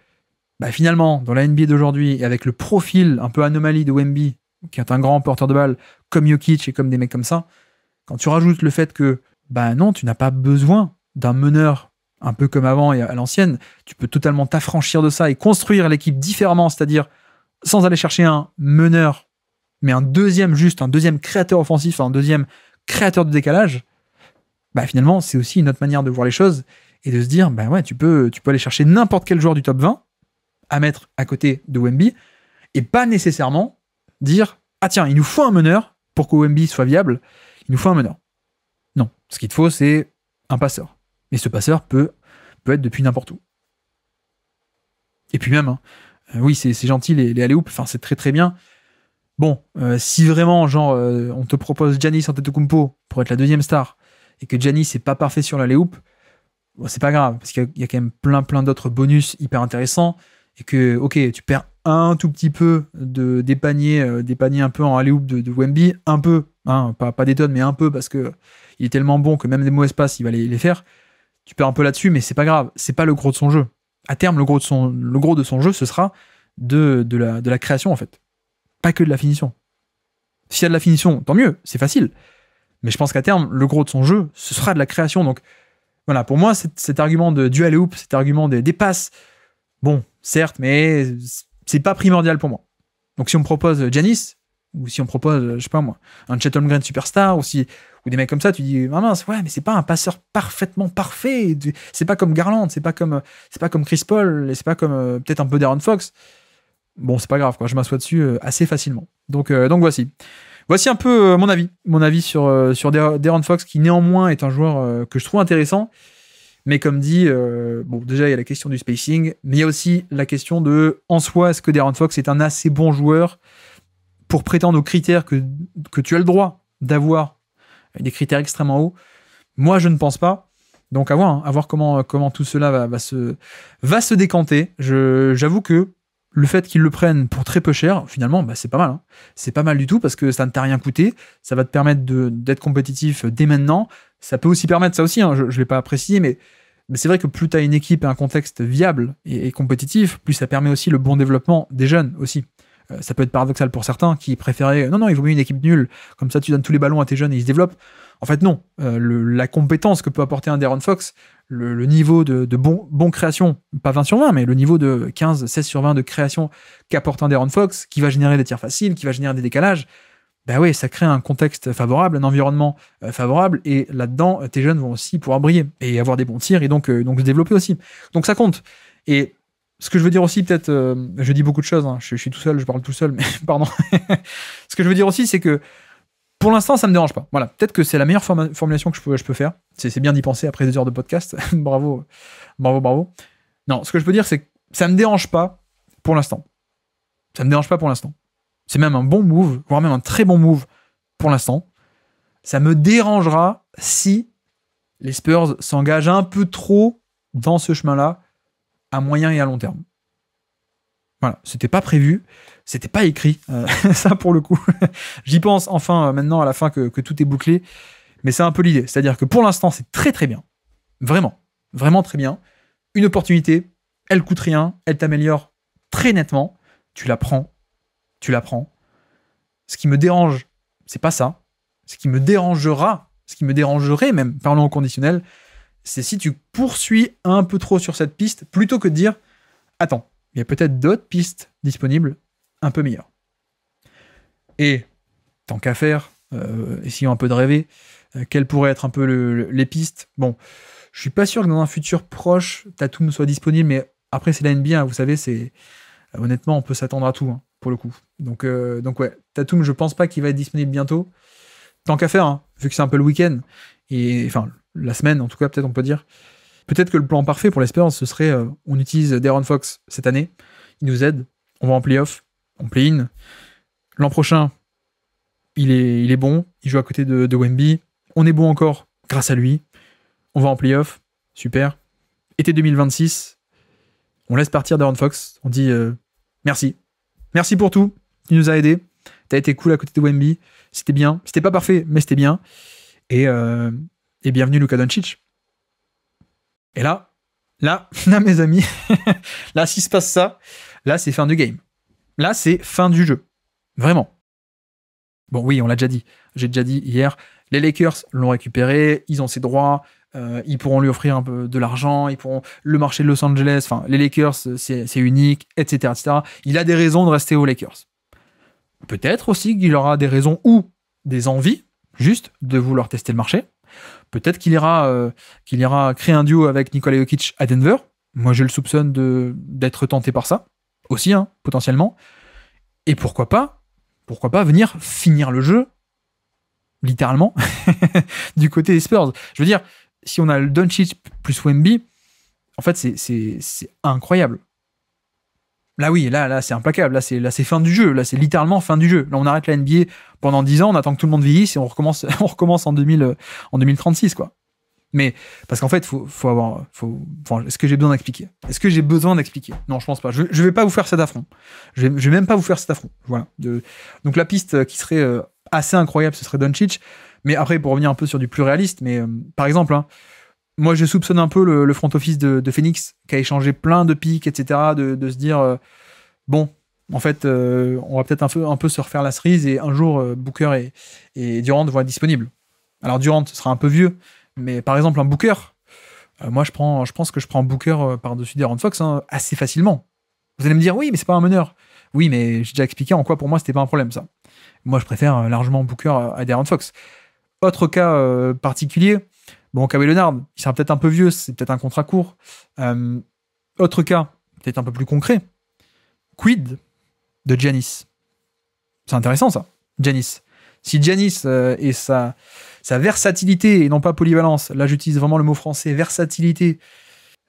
finalement, dans la NBA d'aujourd'hui, et avec le profil un peu anomalie de Wemby, qui est un grand porteur de balle, comme Jokic et comme des mecs comme ça, quand tu rajoutes le fait que, non, tu n'as pas besoin d'un meneur un peu comme avant et à l'ancienne, tu peux totalement t'affranchir de ça et construire l'équipe différemment, c'est-à-dire sans aller chercher un meneur, mais un deuxième créateur offensif, un deuxième créateur de décalage, bah finalement, c'est aussi une autre manière de voir les choses et de se dire, bah ouais, tu peux aller chercher n'importe quel joueur du top 20 à mettre à côté de Wemby et pas nécessairement dire, ah tiens, il nous faut un meneur pour que Wemby soit viable, il nous faut un meneur. Non, ce qu'il te faut, c'est un passeur. Et ce passeur peut être depuis n'importe où. Et puis même, oui, c'est gentil, les alley-oops, enfin, c'est très très bien. Bon, si vraiment, genre, on te propose Giannis Antetokounmpo pour être la deuxième star, et que Giannis n'est pas parfait sur l'alley-oop, bon, c'est pas grave, parce qu'il y a quand même plein d'autres bonus hyper intéressants, et que, ok, tu perds un tout petit peu des paniers un peu en alley-oop de Wemby, un peu, hein, pas des tonnes, mais un peu, parce que il est tellement bon que même des mauvais passes, il va les faire. Tu perds un peu là-dessus, mais c'est pas grave, c'est pas le gros de son jeu. À terme, le gros de son jeu, ce sera de la création, en fait. Pas que de la finition. S'il y a de la finition, tant mieux, c'est facile. Mais je pense qu'à terme, le gros de son jeu, ce sera de la création. Donc voilà, pour moi, cet argument du alley-oop, cet argument des passes, bon, certes, mais c'est pas primordial pour moi. Donc si on me propose Giannis, ou si on propose, je sais pas moi, un Chet Holmgren superstar, ou des mecs comme ça, tu dis, ah mince, ouais, mais c'est pas un passeur parfaitement parfait. C'est pas comme Garland, c'est pas comme Chris Paul, et c'est pas comme peut-être un peu De'Aaron Fox. Bon, c'est pas grave, quoi. Je m'assois dessus assez facilement. Donc voici. Voici un peu mon avis sur De'Aaron Fox, qui néanmoins est un joueur que je trouve intéressant. Mais comme dit, bon, déjà il y a la question du spacing, mais il y a aussi la question de, en soi, est-ce que De'Aaron Fox est un assez bon joueur pour prétendre aux critères que tu as le droit d'avoir, des critères extrêmement hauts. Moi, je ne pense pas. Donc à voir comment tout cela va se décanter. J'avoue que le fait qu'ils le prennent pour très peu cher, finalement, bah, c'est pas mal. Hein. C'est pas mal du tout parce que ça ne t'a rien coûté. Ça va te permettre d'être compétitif dès maintenant. Ça peut aussi permettre, ça aussi, hein, je ne l'ai pas précisé, mais c'est vrai que plus tu as une équipe et un contexte viable et compétitif, plus ça permet aussi le bon développement des jeunes aussi. Ça peut être paradoxal pour certains qui préféraient non, il vaut mieux une équipe nulle, comme ça tu donnes tous les ballons à tes jeunes et ils se développent. En fait, non. La compétence que peut apporter un De'Aaron Fox, le niveau de bon création, pas 20 sur 20, mais le niveau de 15, 16 sur 20 de création qu'apporte un De'Aaron Fox, qui va générer des tirs faciles, qui va générer des décalages, ben oui, ça crée un contexte favorable, un environnement favorable, et là-dedans, tes jeunes vont aussi pouvoir briller et avoir des bons tirs et donc se développer aussi. Donc ça compte. Et ce que je veux dire aussi, peut-être, je dis beaucoup de choses, hein, je suis tout seul, je parle tout seul, mais pardon. Ce que je veux dire aussi, c'est que pour l'instant, ça me dérange pas. Voilà, peut-être que c'est la meilleure formulation que je peux faire. C'est bien d'y penser après 2 heures de podcast. Bravo. Non, ce que je peux dire, c'est que ça me dérange pas pour l'instant. Ça me dérange pas pour l'instant. C'est même un bon move, voire même un très bon move pour l'instant. Ça me dérangera si les Spurs s'engagent un peu trop dans ce chemin-là, à moyen et à long terme. Voilà, c'était pas prévu, c'était pas écrit, ça pour le coup. J'y pense enfin maintenant à la fin que tout est bouclé, mais c'est un peu l'idée. C'est-à-dire que pour l'instant, c'est très très bien. Vraiment, vraiment très bien. Une opportunité, elle coûte rien, elle t'améliore très nettement, tu la prends. Ce qui me dérange, c'est pas ça. Ce qui me dérangerait même, parlons au conditionnel, c'est si tu poursuis un peu trop sur cette piste, plutôt que de dire « Attends, il y a peut-être d'autres pistes disponibles un peu meilleures. » Et, tant qu'à faire, essayons un peu de rêver, quelles pourraient être un peu les pistes. Bon, je suis pas sûr que dans un futur proche, Tatum soit disponible, mais après c'est la NBA, vous savez, c'est honnêtement, on peut s'attendre à tout, hein, pour le coup. Donc ouais, Tatum, je pense pas qu'il va être disponible bientôt. Tant qu'à faire, hein, vu que c'est un peu le week-end, et enfin, la semaine, en tout cas, peut-être on peut dire. Peut-être que le plan parfait pour les Spurs, ce serait, on utilise De'Aaron Fox cette année, il nous aide, on va en play-off, on play-in. L'an prochain, il est bon, il joue à côté de Wemby, on est bon encore grâce à lui, on va en play-off, super. Été 2026, on laisse partir De'Aaron Fox, on dit merci pour tout, il nous a aidés, t'as été cool à côté de Wemby, c'était bien, c'était pas parfait, mais c'était bien, et bienvenue Luka Doncic. Et là, mes amis, là, s'il se passe ça, là, c'est fin du game. Là, c'est fin du jeu. Vraiment. Bon, oui, on l'a déjà dit. J'ai déjà dit hier, les Lakers l'ont récupéré, ils ont ses droits, ils pourront lui offrir un peu de l'argent, ils pourront le marché de Los Angeles, enfin les Lakers c'est unique, etc., etc. Il a des raisons de rester aux Lakers. Peut-être aussi qu'il aura des raisons ou des envies, juste de vouloir tester le marché. Peut-être qu'il ira créer un duo avec Nikola Jokic à Denver. Moi, je le soupçonne d'être tenté par ça aussi, hein, potentiellement. Et pourquoi pas venir finir le jeu, littéralement, du côté des Spurs. Je veux dire, si on a le Doncic plus Wemby, en fait, c'est incroyable. Là, oui, là, c'est implacable. Là, c'est fin du jeu. Là, c'est littéralement fin du jeu. Là, on arrête la NBA pendant 10 ans, on attend que tout le monde vieillisse et on recommence en 2036, quoi. Mais, parce qu'en fait, est-ce que j'ai besoin d'expliquer? Non, je pense pas. Je vais pas vous faire cet affront. Je vais même pas vous faire cet affront. Voilà. Donc, la piste qui serait assez incroyable, ce serait Doncic. Mais après, pour revenir un peu sur du plus réaliste, mais par exemple, hein, moi, je soupçonne un peu le front office de Phoenix, qui a échangé plein de pics, etc., de se dire, bon, en fait, on va peut-être un peu se refaire la cerise, et un jour, Booker et Durant vont être disponibles. Alors, Durant, ce sera un peu vieux, mais par exemple, un Booker, moi, je pense que je prends Booker par-dessus De'Aaron Fox, hein, assez facilement. Vous allez me dire, oui, mais c'est pas un meneur. Oui, mais j'ai déjà expliqué en quoi, pour moi, c'était pas un problème, ça. Moi, je préfère largement Booker à De'Aaron Fox. Autre cas particulier, bon, Kawhi Leonard, il sera peut-être un peu vieux, c'est peut-être un contrat court. Autre cas, peut-être un peu plus concret. Quid de Giannis? C'est intéressant, ça, Giannis. Si Giannis et sa versatilité, et non pas polyvalence, là j'utilise vraiment le mot français, versatilité,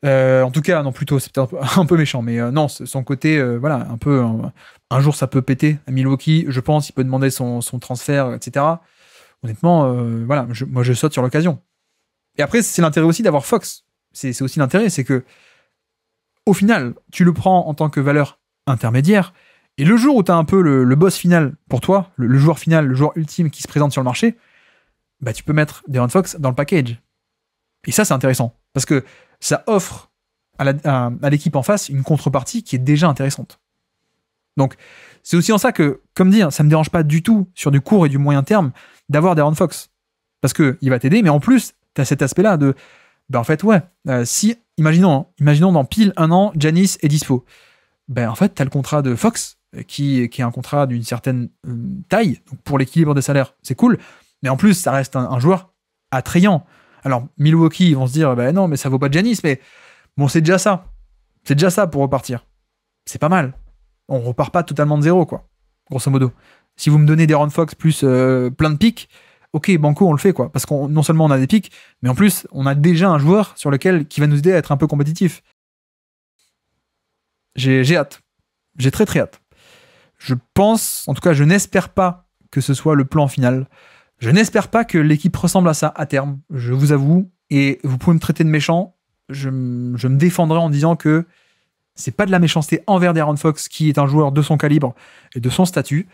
en tout cas, non, plutôt, c'est peut-être un peu méchant, mais non, son côté, voilà, un peu, un jour ça peut péter à Milwaukee, je pense, il peut demander son transfert, etc. Honnêtement, voilà, moi je saute sur l'occasion. Et après, c'est l'intérêt aussi d'avoir Fox. C'est aussi l'intérêt, c'est que, au final, tu le prends en tant que valeur intermédiaire, et le jour où tu as un peu le boss final pour toi, le joueur final, le joueur ultime qui se présente sur le marché, bah tu peux mettre De'Aaron Fox dans le package. Et ça, c'est intéressant, parce que ça offre à l'équipe en face une contrepartie qui est déjà intéressante. Donc, c'est aussi en ça que, comme dit, ça me dérange pas du tout, sur du court et du moyen terme, d'avoir De'Aaron Fox. Parce qu'il va t'aider, mais en plus, t'as cet aspect-là de, en fait, ouais, si, imaginons dans pile un an, Giannis est dispo. En fait, t'as le contrat de Fox, qui est un contrat d'une certaine taille, donc pour l'équilibre des salaires, c'est cool, mais en plus, ça reste un joueur attrayant. Alors, Milwaukee, ils vont se dire, non, mais ça vaut pas Giannis, mais bon, c'est déjà ça. C'est déjà ça pour repartir. C'est pas mal. On repart pas totalement de zéro, quoi, grosso modo. Si vous me donnez De'Aaron Fox plus plein de pics, ok, banco, on le fait, quoi. Parce qu'on non seulement on a des pics, mais en plus, on a déjà un joueur qui va nous aider à être un peu compétitif. J'ai hâte. J'ai très très hâte. Je pense, en tout cas, je n'espère pas que ce soit le plan final. Je n'espère pas que l'équipe ressemble à ça à terme, je vous avoue. Et vous pouvez me traiter de méchant. Je me défendrai en disant que c'est pas de la méchanceté envers De'Aaron Fox, qui est un joueur de son calibre et de son statut.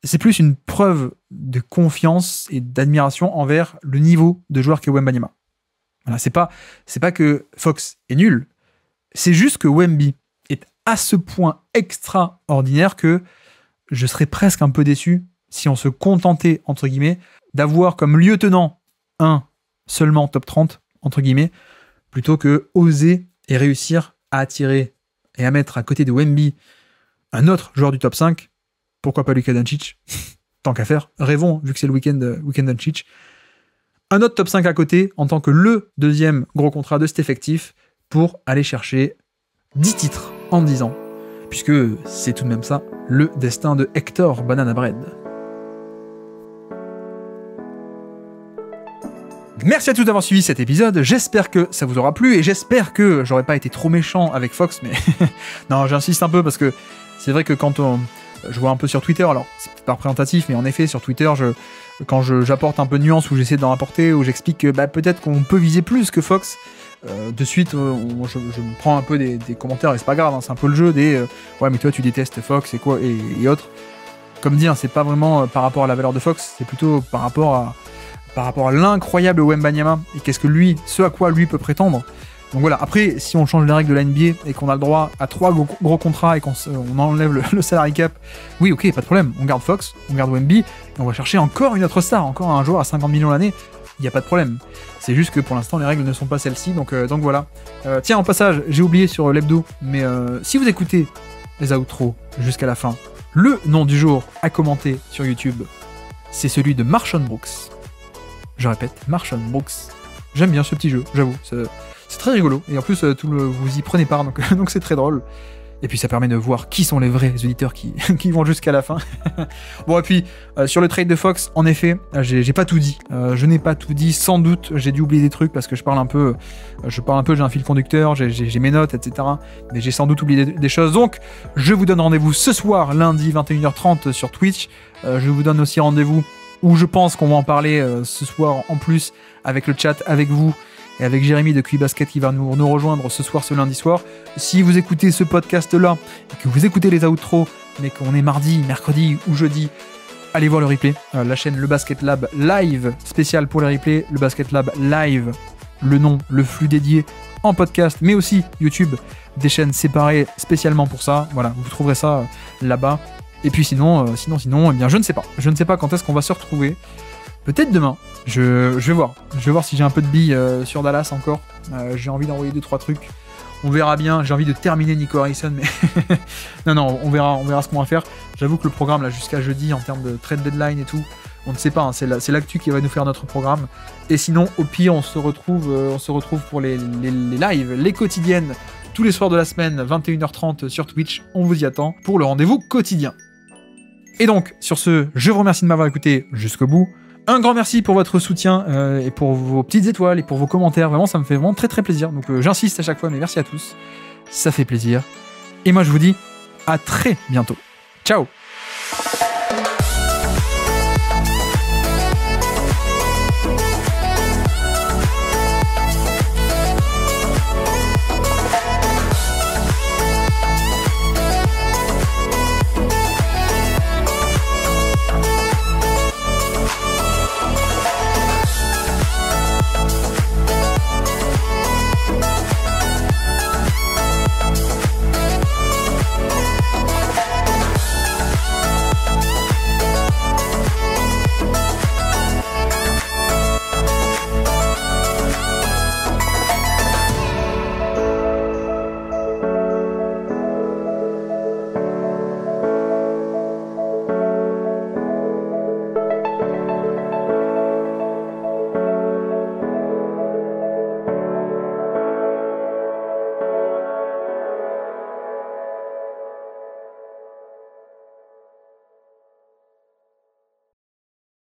C'est plus une preuve de confiance et d'admiration envers le niveau de joueur qu'est Wembanyama. Voilà, c'est pas que Fox est nul, c'est juste que Wemby est à ce point extraordinaire que je serais presque un peu déçu si on se contentait, entre guillemets, d'avoir comme lieutenant un seulement top 30, entre guillemets, plutôt que oser et réussir à attirer et à mettre à côté de Wemby un autre joueur du top 5. Pourquoi pas Luka Doncic? Tant qu'à faire. Rêvons, vu que c'est le week-end Doncic. Un autre top 5 à côté, en tant que le deuxième gros contrat de cet effectif, pour aller chercher 10 titres en 10 ans. Puisque c'est tout de même ça, le destin de Hector Banana Bread. Merci à tous d'avoir suivi cet épisode, j'espère que ça vous aura plu, et j'espère que j'aurais pas été trop méchant avec Fox, mais non, j'insiste un peu, parce que c'est vrai que quand je vois un peu sur Twitter, alors c'est peut-être pas représentatif, mais en effet sur Twitter, quand j'apporte un peu de nuance, où j'essaie d'en apporter, où j'explique que peut-être qu'on peut viser plus que Fox, de suite je me prends un peu des commentaires, et c'est pas grave, hein, c'est un peu le jeu des ouais mais toi tu détestes Fox et quoi et autres. Comme dire, c'est pas vraiment par rapport à la valeur de Fox, c'est plutôt par rapport à l'incroyable Wembanyama et ce à quoi lui peut prétendre. Donc voilà, après, si on change les règles de la NBA et qu'on a le droit à 3 gros contrats et qu'on enlève le salary cap, oui, ok, pas de problème, on garde Fox, on garde Wemby, et on va chercher encore une autre star, encore un joueur à 50 millions l'année. il n'y a pas de problème. C'est juste que pour l'instant, les règles ne sont pas celles-ci, donc voilà. Tiens, en passage, j'ai oublié sur l'hebdo, mais si vous écoutez les outros jusqu'à la fin, le nom du jour à commenter sur YouTube, c'est celui de Marshawn Brooks. Je répète, Marshawn Brooks. J'aime bien ce petit jeu, j'avoue. C'est très rigolo. Et en plus, vous y prenez part, donc c'est très drôle. Et puis ça permet de voir qui sont les vrais auditeurs qui vont jusqu'à la fin. Bon, et puis sur le trade de Fox, en effet, j'ai pas tout dit. Je n'ai pas tout dit, sans doute j'ai dû oublier des trucs parce que je parle un peu, j'ai un fil conducteur, j'ai mes notes, etc. Mais j'ai sans doute oublié des choses. Donc je vous donne rendez-vous ce soir, lundi 21h30 sur Twitch. Je vous donne aussi rendez-vous où je pense qu'on va en parler ce soir en plus avec le chat, avec vous. Et avec Jérémy de QI Basket qui va nous rejoindre ce lundi soir. Si vous écoutez ce podcast-là, et que vous écoutez les outros, mais qu'on est mardi, mercredi ou jeudi, allez voir le replay. La chaîne Le Basket Lab Live, spécial pour les replays. Le Basket Lab Live, le nom, le flux dédié en podcast, mais aussi YouTube, des chaînes séparées spécialement pour ça. Voilà, vous trouverez ça là-bas. Et puis sinon, eh bien, je ne sais pas. Je ne sais pas quand est-ce qu'on va se retrouver. Peut-être demain, je vais voir. Je vais voir si j'ai un peu de billes sur Dallas encore. J'ai envie d'envoyer 2-3 trucs. On verra bien. J'ai envie de terminer Nico Harrison, mais non, on verra ce qu'on va faire. J'avoue que le programme là jusqu'à jeudi en termes de trade deadline et tout, on ne sait pas. Hein, c'est l'actu qui va nous faire notre programme. Et sinon, au pire, on se retrouve pour les lives, les quotidiennes, tous les soirs de la semaine, 21h30 sur Twitch. On vous y attend pour le rendez-vous quotidien. Et donc, sur ce, je vous remercie de m'avoir écouté jusqu'au bout. Un grand merci pour votre soutien et pour vos petites étoiles et pour vos commentaires. Vraiment, ça me fait vraiment très très plaisir. Donc j'insiste à chaque fois, mais merci à tous. Ça fait plaisir. Et moi, je vous dis à très bientôt. Ciao!